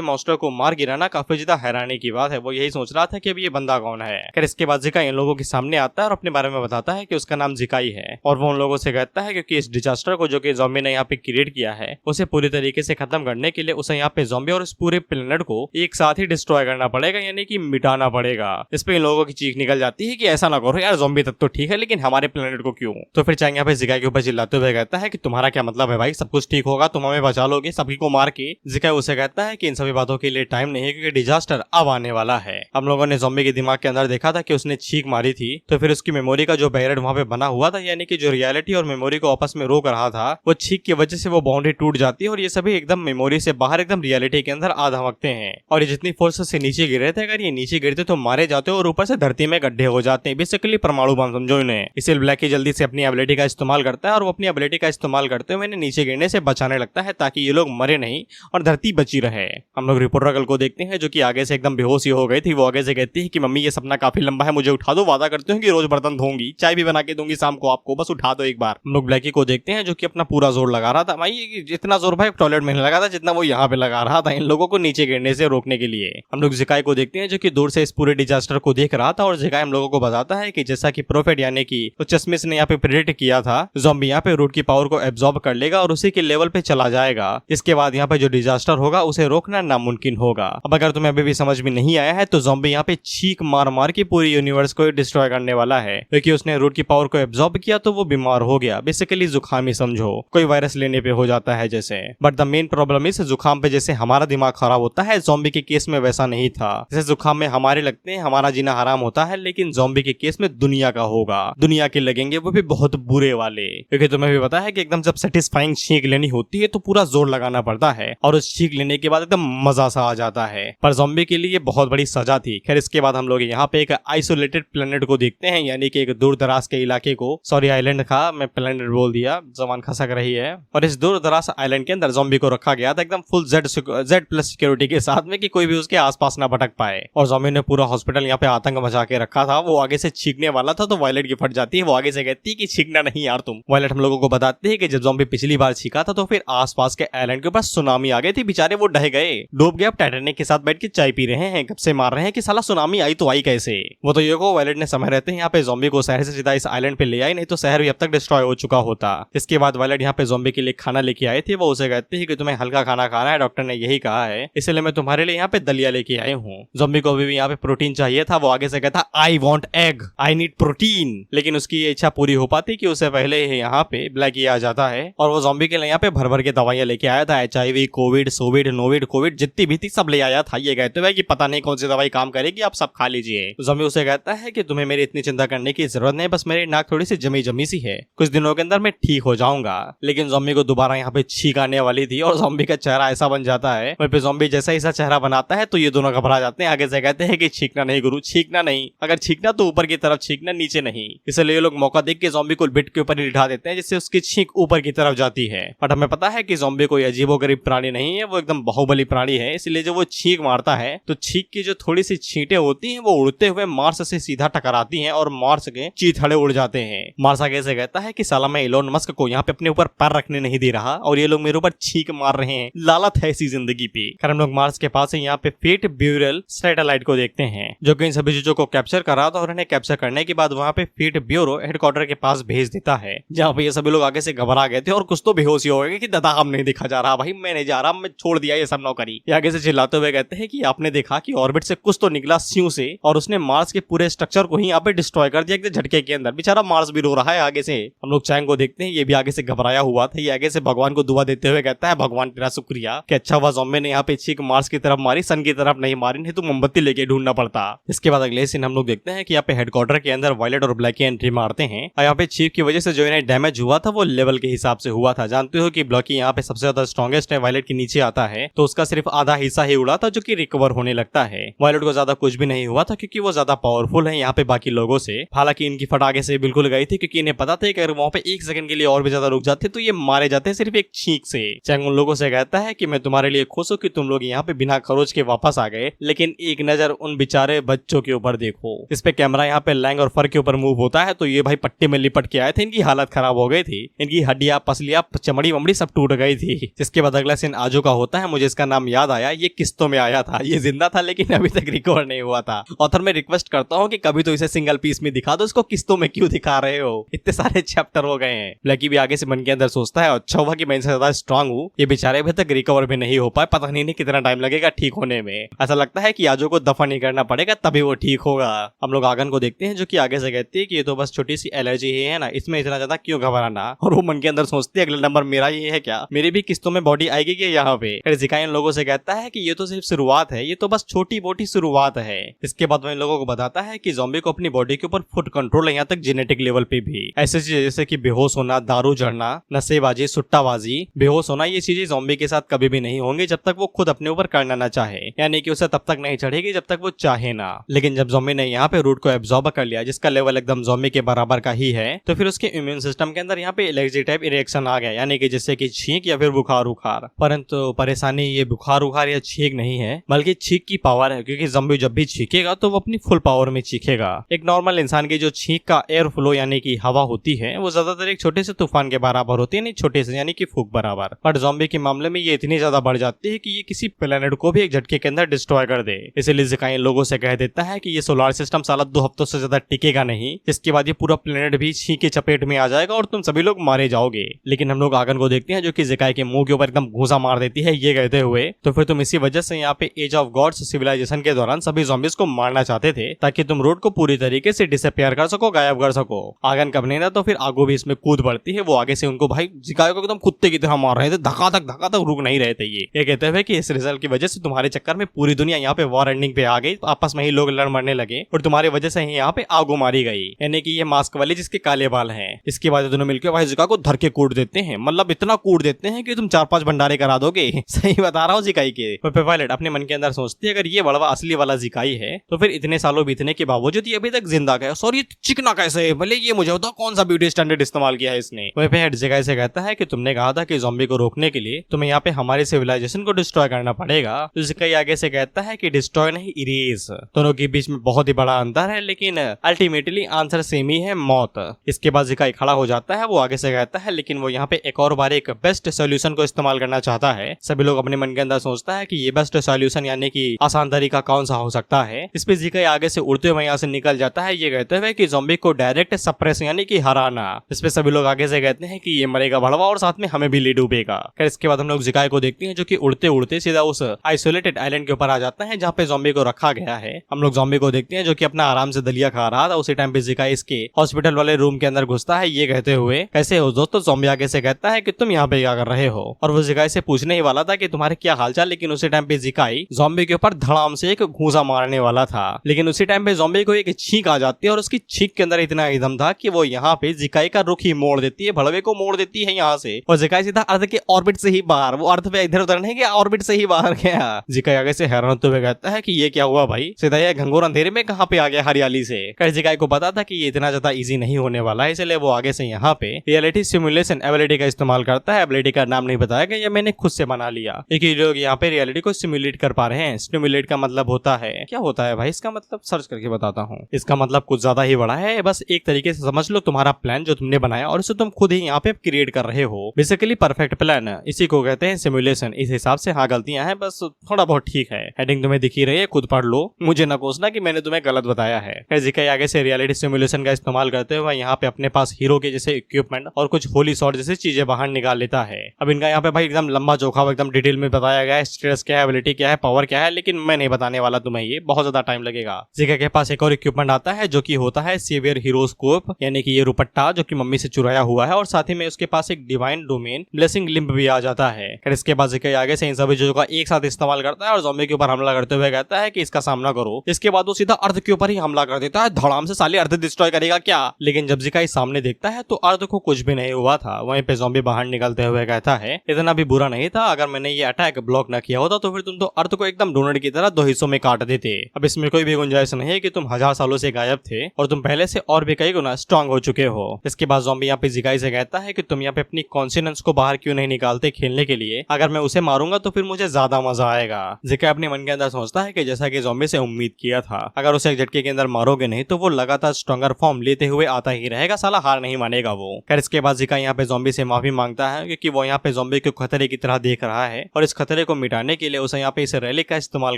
मॉन्स्टर को मार गिराना काफी ज्यादा हैरानी की बात है। वो यही सोच रहा था कि अब ये बंदा कौन है। फिर इसके बाद जिकाई इन लोगों के सामने आता है और अपने बारे में बताता है कि उसका नाम जिकाई है और वो उन लोगों से कहता है क्योंकि इस डिजास्टर को जो कि ज़ॉम्बी ने यहाँ पे क्रिएट किया है उसे पूरी तरीके से खत्म करने के लिए उसे यहाँ पे ज़ॉम्बी और इस पूरे प्लेनेट को एक साथ ही डिस्ट्रॉय करना पड़ेगा, यानी कि मिटाना पड़ेगा। इस पे इन लोगों की चीख निकल जाती है कि ऐसा ना करो यार, ज़ॉम्बी तक तो ठीक है लेकिन हमारे प्लेनेट को क्यों। तो फिर चांग यहाँ पे जिकाई के ऊपर चिल्लाते हुए कहता है कि तुम्हारा क्या मतलब है भाई, सब कुछ ठीक होगा, तुम हमें बचा लोगे सभी को मार के। जिकाई उसे कहता है कि इन सभी बातों के लिए टाइम नहीं है क्योंकि डिजास्टर अब आने वाला है। हम लोगों ने ज़ॉम्बी के दिमाग के अंदर देखा था कि उसने चीख मारी थी, तो फिर उसकी मेमोरी का जो बैरियर वहां पे बना हुआ था, यानी कि जो रियलिटी और मेमोरी को आपस में रोक रहा था, वो चीख की वजह से वो बाउंड्री टूट जाती है और ये सभी एकदम मेमोरी से बाहर एकदम रियलिटी के अंदर आ धमकते हैं। और ये जितनी फोर्स से नीचे गिरे थे, अगर ये नीचे गिरते तो मारे जाते और ऊपर से धरती में गड्ढे हो जाते हैं। बेसिकली परमाणु बम समझो इन्हें। इसलिए ब्लैकी जल्दी से अपनी एबिलिटी का इस्तेमाल करता है और वो अपनी एबिलिटी का इस्तेमाल करते हुए इन्हें नीचे गिरने से बचाने लगता है ताकि ये लोग मरे नहीं और धरती बची रहे। हम लोग रिपोर्टर कल को देखते हैं जो कि आगे से एकदम बेहोश ही हो गई थी। वो आगे से कहती है कि मम्मी ये सपना काफी लंबा है, मुझे उठा दो, वादा करती हूँ कि रोज बर्तन धोऊंगी, चाय भी बना के दूंगी शाम को आपको, बस उठा दो एक बार। हम लोग ब्लैकी को देखते हैं जो कि अपना पूरा जोर लगा रहा था। भाई जितना जोर भाई टॉयलेट में नहीं लगा था जितना वो यहाँ पे लगा रहा था इन लोगों को नीचे गिरने से रोकने के लिए। हम लोग जिकाई को देखते हैं जो कि दूर से इस पूरे डिजास्टर को देख रहा था और जिकाई हम लोगों को बताता है कि जैसा कि प्रोफेट यानी कि तो चश्मिश ने यहाँ पे प्रेडिक्ट किया था, ज़ॉम्बी यहाँ पे रूट की पावर को एब्जॉर्ब कर लेगा और उसी के लेवल पे चला जाएगा। इसके बाद यहाँ पे जो डिजास्टर होगा उसे रोकना नामुमकिन होगा। अब अगर तुम्हें अभी भी समझ में नहीं आया है तो ज़ॉम्बी यहाँ पे चीख मार मार के पूरी यूनिवर्स को डिस्ट्रॉय करने वाला है, क्योंकि उसने रूट की पावर को एब्जॉर्ब किया तो वो बीमार हो गया। बेसिकली जुकाम ही समझो, कोई वायरस लेने पे हो जाता है जैसे। बट द मेन प्रॉब्लम इस जुकाम पे जैसे हमारा दिमाग खराब होता है, ज़ॉम्बी के केस में वैसा नहीं था। जैसे जुकाम में हमारे लगते हैं हमारा जीना हराम होता है, लेकिन ज़ॉम्बी के केस में दुनिया का होगा, दुनिया के लगेंगे, वो भी बहुत बुरे वाले। क्योंकि तुम्हें भी पता है कि एकदम जब सेटिस्फाइंग छींक लेनी होती है तो पूरा जोर लगाना पड़ता है और उस छींक लेने के बाद एकदम मजा सा आ जाता है। पर ज़ॉम्बी के लिए बहुत बड़ी सजा थी। खैर इसके बाद हम लोग यहाँ पे एक आइसोलेटेड प्लेनेट को देखते हैं, यानी कि एक दूर दराज के इलाके को, सॉरी आइलैंड का मैं प्लेनेट बोल दिया, जबान खसक रही है। और इस दूर दराज आइलैंड के अंदर ज़ॉम्बी को रखा गया था एकदम फुल Z+ सिक्योरिटी के साथ में कि कोई भी उसके आसपास ना भटक पाए। और ज़ॉम्बी ने पूरा हॉस्पिटल यहाँ पे आतंक मचा के रखा था। वो आगे से छींकने वाला था तो वायलेट की फट जाती है। वो आगे से कहती है कि छींकना नहीं यार तुम। वायलेट हम लोगों को बताते हैं कि जब ज़ॉम्बी पिछली बार छींका था तो फिर आसपास के आइलैंड के ऊपर सुनामी आ गई थी, बेचारे वो ढह गए, डूब गए। अब टाइटैनिक के साथ बैठ के चाय पी रहे हैं, गप से मार रहे हैं कि साला सुनामी आई तो आई कैसे। वो तो ये को वायलेट ने समय रहते हैं यहाँ पे ज़ॉम्बी को शहर से सीधा इस आइलैंड पे ले आई, नहीं तो शहर भी अब तक डिस्ट्रॉय हो चुका होता। इसके बाद वायलेट यहाँ पे ज़ॉम्बी के लिए खाना लेके आए थे। वो उसे कहते हैं कि तुम्हें हल्का खाना खाना है, डॉक्टर ने यही कहा है, इसलिए मैं तुम्हारे लिए यहाँ पे दलिया लेके आई हूँ। ज़ॉम्बी को अभी भी यहाँ पे प्रोटीन चाहिए था। वो आगे से कहता I want egg, I need protein, लेकिन उसकी ये इच्छा पूरी हो पाती कि उससे पहले यहाँ पे ब्लैकी आ जाता है और वो ज़ॉम्बी के लिए यहाँ पे भर भर के दवाइयां लेके आया था। HIV, कोविड, सोविड, नोविड, कोविड जितनी भी थी सब ले आया था। ये कहते हुए कि पता नहीं कौन सी दवाई काम करेगी, आप सब खा लीजिए। ज़ॉम्बी उसे कहता है कि तुम्हें मेरी इतनी चिंता करने की जरूरत नहीं, बस मेरी नाक थोड़ी सी जमी जमी सी है, कुछ दिनों के अंदर मैं ठीक हो जाऊंगा। लेकिन ज़ॉम्बी को दोबारा यहाँ पे छींक आने वाली थी और ज़ॉम्बी का चेहरा ऐसा बन जाता है। वहीं पे ज़ॉम्बी जैसा ही चेहरा बनाता है तो ये दोनों घबरा जाते हैं। आगे से कहते हैं कि छींकना नहीं गुरु, छींकना नहीं, अगर छींकना तो ऊपर की तरफ छींकना, नीचे नहीं। इसलिए ये लोग मौका देख के ज़ॉम्बी को बेड के ऊपर ही लिटा देते हैं जिससे उसकी छींक ऊपर की तरफ जाती है। बट हमें पता है कि ज़ॉम्बी कोई अजीबोगरीब प्राणी नहीं है, वो एकदम बाहुबली प्राणी है। इसलिए जब वो छींक मारता है तो छींक की जो थोड़ी सी छींटें होती हैं वो उड़ते हुए मार्स से सीधा टकराती हैं और मार्स के चीथड़े उड़ जाते हैं। मार्स आगे से कहता है कि साला मैं इलोन मस्क को यहाँ पे अपने ऊपर पैर रखने नहीं दे रहा और ये लोग मेरे ऊपर छींक मार रहे हैं, लालत है इसी जिंदगी पे। हम लोग मार्स के पास यहाँ पे फीट ब्यूरल सैटेलाइट को देखते हैं, जो कि इन सभी चीजों को कैप्चर कर रहा था और इन्हें कैप्चर करने के बाद वहाँ पे फीट ब्यूरो हेडक्वार्टर के पास भेज देता है, जहाँ पे ये सभी लोग आगे से घबरा गए थे और कुछ तो बेहोशी हो गए कि दादा हम नहीं दिखा जा रहा भाई, मैं नहीं जा रहा, मैं छोड़ दिया ये सब नौकरी। ये आगे से चिल्लाते हुए कहते हैं कि आपने देखा कि ऑर्बिट से कुछ तो निकला स्यू से और उसने मार्स के पूरे स्ट्रक्चर को ही यहाँ पे डिस्ट्रॉय कर दिया झटके के अंदर। बेचारा मार्स भी रो रहा है आगे से। हम लोग चैंग को देखते हैं, ये भी आगे से घबराया हुआ था। ये आगे से भगवान को दुआ देते हुए कहता है भगवान तेरा शुक्रिया कि अच्छा हुआ ज़ॉम्बी ने यहाँ पे चीख मार्स की तरफ मारी, सन की तरफ नहीं मारी, नहीं तो मोमबत्ती लेके ढूंढना पड़ता। इसके बाद अगले सीन हम लोग देखते हैं कि यहाँ पे हेडक्वार्टर के अंदर वायलेट और ब्लैक की एंट्री मारते हैं। यहाँ पे चीफ की वजह से जो इन्हें डैमेज हुआ था वो लेवल के हिसाब से हुआ था। जानते हो कि ब्लॉकी यहाँ पे सबसे ज्यादा स्ट्रॉन्गेस्ट है, वायलेट के नीचे आता है तो उसका सिर्फ आधा हिस्सा ही उड़ा था जो कि रिकवर होने लगता है। वायलेट को ज्यादा कुछ भी नहीं हुआ था क्योंकि वो ज्यादा पावरफुल है यहाँ पे बाकी लोगों से। हालांकि इनकी फट आगे से बिल्कुल गई थी क्योंकि इन्हें पता था कि अगर वहाँ पे एक सेकंड के लिए और भी ज्यादा रुक जाते तो ये मारे जाते सिर्फ एक छींक से। चैंग उन लोगों से कहता है कि मैं तुम्हारे लिए खुश हूँ कि तुम लोग यहाँ पे बिना खरोच के वापस आ गए, लेकिन एक नजर उन बेचारे बच्चों के ऊपर देखो। इस पे कैमरा यहाँ पे लैंग और फर के ऊपर मूव होता है तो ये भाई पट्टे में लिपट के आए थे, इनकी हालत खराब हो गई थी, इनकी हड्डियां पसलियां चमड़ी वमड़ी सब टूट गई थी। जिसके बाद अगला सीन आजो का होता है। मुझे इसका नाम याद आया, ये किस्तों में आया था, ये जिंदा था लेकिन अभी तक रिकवर नहीं हुआ था। ऑथर मैं रिक्वेस्ट करता हूँ कि कभी तो इसे सिंगल पीस में दिखा दो, इसको किस्तों में क्यों दिखा रहे हो, इतने सारे चैप्टर हो गए हैं। ब्लैकी भी आगे से मन के अंदर सोचता है अच्छा हुआ कि मैं इनसे ज्यादा स्ट्रांग हूँ, ये बेचारे अभी तक रिकवर भी नहीं हो पाए, पता नहीं कितना टाइम लगेगा ठीक होने में। ऐसा लगता है कि आजो को दफा नहीं करना पड़ेगा तभी वो ठीक होगा। हम लोग आगन को देखते हैं जो कि आगे से कहती है कि ये तो बस छोटी सी एलर्जी ही है ना, इसमें इतना ज्यादा क्यों घबराना। और वो मन के अंदर सोचती है अगला नंबर मेरा ही है क्या, मेरी भी किस्तों में बॉडी आएगी क्या यहाँ पे। जिकाई इन लोगों से कहता है कि ये तो सिर्फ शुरुआत है, ये तो बस छोटी मोटी शुरुआत है। इसके बाद वो इन लोगों को बताता है कि ज़ॉम्बी को अपनी बॉडी के ऊपर फुट कंट्रोल है, यहाँ तक जेनेटिक लेवल पे भी। ऐसी चीजें जैसे कि बेहोश होना, दारू चढ़ना, नशेबाजी, सुट्टाबाजी, बेहोश होना, ये चीजें ज़ॉम्बी के साथ कभी भी नहीं होंगी जब तक वो खुद अपने ऊपर करना ना चाहे, यानी कि उसे तब तक नहीं चढ़ेगी जब तक वो चाहे ना। लेकिन जब ज़ॉम्बी ने यहाँ पे रूट को एब्जॉर्ब कर लिया जिसका लेवल एकदम ज़ॉम्बी के बराबर का ही है, तो फिर उसके इम्यून सिस्टम के अंदर यहाँ पे एलर्जी टाइप रिएक्शन आ गया, यानी कि जैसे कि छींक या फिर बुखार उखार। परंतु परेशानी ये बुखार उखार या छींक नहीं है बल्कि छींक की पावर है, क्योंकि ज़ॉम्बी जब भी छींकेगा तो वो अपनी फुल पावर में छींकेगा। एक नॉर्मल इंसान की जो छींक का एयर फ्लो यानी कि हवा होती है वो ज्यादातर एक छोटे से तूफान के बराबर होती है, नहीं छोटे से यानी कि फूक बराबर। बट ज़ॉम्बी के मामले में ये इतनी ज्यादा बढ़ जाती है कि ये किसी प्लेनेट को भी एक झटके के अंदर डिस्ट्रॉय कर दे। इसलिए ज़िकाई लोगों से कह देता है कि ये सोलर सिस्टम साला 2 हफ्तों से ज्यादा टिकेगा नहीं, इसके बाद ये पूरा प्लेनेट भी छींक के चपेट में आ जाएगा और तुम सभी लोग मारे जाओगे। लेकिन हम लोग आगन को देखते हैं जो कि ज़िकाई के मुंह के ऊपर एकदम घूंसा मार देती है ये कहते हुए, तो फिर तुम इसी वजह से यहाँ पे एज ऑफ गॉड्स सिविलाइजेशन के दौरान सभी ज़ॉम्बीज को मारना चाहते थे ताकि तुम रोड को पूरी तरीके से डिसअपियर कर सको, गायब कर सको। आगन कब नहीं ना तो फिर आगो भी इसमें कूद पड़ती है। वो आगे से उनको भाई ज़िकाई को एकदम कुत्ते की तरह मार रहे थे, धक्का तक रुक नहीं रहे थे। ये कहते हुए कि इस रिजल्ट की वजह से तुम्हारे चक्कर में पूरी दुनिया यहाँ पे वॉर एंडिंग पे आ गई, आपस में ही लोग लड़ मरने लगे और तुम्हारी वजह से ही यहाँ पे आगो मारी गई, यानी कि ये मास्क वाली जिसके काले बाल हैं। इसके बाद दोनों मिलकर भाई ज़िकाई को धर के कूट देते हैं, मतलब इतना कूट देते हैं कि तुम 4-5 भंडारे करा दोगे। सही बता रहा हूँ ज़िकाई के। पायलट अपने मन के अंदर सोचती है अगर ये बड़वा असली वाला ज़िकाई है तो फिर इतने सालों बीतने के बावजूद ये अभी तक जिंदा है, सॉरी चिकना कैसे है, भले ये मुझे बताओ कौन सा ब्यूटी स्टैंडर्ड इस्तेमाल किया है इसने। वह ज़िकाई से कहता है कि तुमने कहा था कि ज़ॉम्बी को रोकने के लिए तुम्हें यहाँ पे हमारे सिविलाइजेशन को डिस्ट्रॉय करना पड़ेगा। तो ज़िकाई आगे से कहता है कि डिस्ट्रॉय नहीं इरेज, दोनों के बीच में बहुत ही बड़ा अंतर है लेकिन अल्टीमेटली आंसर सेम ही है, मौत। इसके बाद ज़िकाई खड़ा हो जाता है, वो आगे से कहता है लेकिन वो यहाँ पे एक और बार एक बेस्ट सोल्यूशन को इस्तेमाल करना चाहता है। सभी लोग अपने मन के अंदर सोचता है कि ये बेस्ट सोल्यूशन यानी कि आसान तरीका कौन सा हो सकता है। इस पे ज़िकाई आगे से उड़ते हुए यहाँ से निकल जाता है, ये कहते हुए कि ज़ॉम्बी को डायरेक्ट सप्रेस यानी कि हराना। इस पे सभी लोग आगे से कहते हैं कि ये मरेगा भड़वा और साथ में हमें भी ले डूबेगा। फिर इसके बाद हम लोग ज़िकाई को देखते हैं जो कि उड़ते उड़ते सीधा उस आइसोलेटेड आइलैंड के ऊपर आ जाता है जहाँ पे ज़ॉम्बी को रखा गया है। हम लोग ज़ॉम्बी को देखते हैं जो कि अपना आराम से दलिया खा रहा था। उसी टाइम पे ज़िकाई इसके हॉस्पिटल वाले रूम के अंदर घुसता है, ये कहते हुए कैसे हो दोस्तों। ज़ॉम्बी आगे से कहता है कि तुम यहाँ पे क्या कर रहे हो, और वो ज़िकाई से पूछने ही वाला था कि तुम्हारे क्या हालचाल, लेकिन उसी टाइम पे ज़िकाई ज़ॉम्बी के ऊपर धड़ाम से एक घूंसा मारने वाला था। लेकिन उसी टाइम पे ज़ॉम्बी को एक छींक आ जाती है और उसकी छींक के अंदर इतना दम था कि वो यहाँ पे ज़िकाई का रुख ही मोड़ देती है, भड़वे को मोड़ देती है यहाँ से, और ज़िकाई सीधा अर्थ के ऑर्बिट से ही बाहर, वो अर्थ पे इधर उधर नहीं गया, ऑर्बिट से ही बाहर गया। ज़िकाई आगे से हैरान होते हुए कहता है कि ये क्या हुआ भाई, सीधा ये घंघोर अंधेरे में कहाँ पे आ गया हरियाली से। ज़िकाई को पता था कि ये इतना ज्यादा इजी नहीं होने वाला है, इसलिए वो आगे से यहाँ पे रियलिटी सिमुलेशन एबिलिटी का इस्तेमाल करता है। एबिलिटी का नाम नहीं बताया गया, ये मैंने खुद से बना लिया। एक लोग यहाँ पे रियलिटी को सिमुलेट कर पा रहे हैं। सिमुलेट का मतलब होता है, क्या होता है भाई इसका मतलब, सर्च करके बताता हूँ। इसका मतलब कुछ ज्यादा ही बड़ा है, बस एक तरीके से समझ लो तुम्हारा प्लान जो तुमने बनाया और उसे तुम खुद ही यहाँ पे क्रिएट कर रहे हो, बेसिकली परफेक्ट प्लान, इसी को कहते हैं सिमुलेशन। इस हिसाब से हाँ गलतियां हैं, बस थोड़ा बहुत ठीक है, हेडिंग तुम्हें दिखी रही है, खुद पढ़ लो, मुझे न कोसना कि मैंने तुम्हें गलत बताया है। जिकाई आगे से रियलिटी सिमुलेशन का इस्तेमाल करते हुए यहाँ पे अपने पास हीरो के जैसे इक्विपमेंट और कुछ होली शॉट जैसी चीजें बाहर निकाल लेता है। अब इनका यहाँ पे भाई एकदम लंबा चौखा एकदम डिटेल में बताया गया है, स्टेटस क्या है, एबिलिटी क्या है, पावर क्या है, लेकिन मैं नहीं बताने वाला तुम्हें, ये बहुत ज्यादा टाइम लगेगा। जिका के पास एक और इक्विपमेंट आता है जो कि होता है सेवियर हीरोस्कोप, यानी कि ये रुपट्टा जो कि मम्मी से चुराया हुआ है, और साथ ही में उसके पास एक डिवाइन डोमेन ब्लेसिंग लिम्ब भी आ जाता है। फिर इसके बाद जिका आगे से इन सभी चीजों का एक साथ इस्तेमाल करता है और ज़ॉम्बी के ऊपर हमला करते हुए कहता है कि इसका सामना करो। इसके बाद वो सीधा अर्थ के ऊपर ही हमला कर देता है, धड़ाम से साले अर्थ डिस्ट्रॉय करेगा क्या। लेकिन जब जिकाई सामने देखता है तो अर्थ को कुछ भी नहीं हुआ था। वहीं पे ज़ॉम्बी बाहर निकलते हुए कहता है इतना भी बुरा नहीं था, अगर मैंने ये अटैक ब्लॉक न किया होता तो फिर तुम तो अर्थ को एकदम डोनट की तरह 2 हिस्सों में काट देते। अब इसमें कोई भी गुंजाइश नहीं है कि तुम 1000 सालों से गायब थे और तुम पहले से और भी कई गुना स्ट्रांग हो चुके हो। इसके बाद ज़ॉम्बी यहाँ पे जिकाई से कहता है कि तुम यहाँ पे अपनी कॉन्शियस को बाहर क्यों नहीं निकालते खेलने के लिए, अगर मैं उसे मारूंगा तो फिर मुझे ज्यादा मजा आएगा। जिकाई अपने मन के अंदर सोचता है कि जैसा कि ज़ॉम्बी से उम्मीद किया था, अगर उसे एक झटके के अंदर मारोगे नहीं तो वो लगातार स्ट्रॉन्गर फॉर्म लेते हुए आता ही रहेगा, साला हार नहीं मानेगा वो। खैर इसके बाद जिकाई यहाँ पे ज़ॉम्बी से माफी मांगता है क्योंकि वो यहाँ पे ज़ॉम्बी को खतरे की तरह देख रहा है और इस खतरे को मिटाने के लिए उसे यहाँ पे इस रैली का इस्तेमाल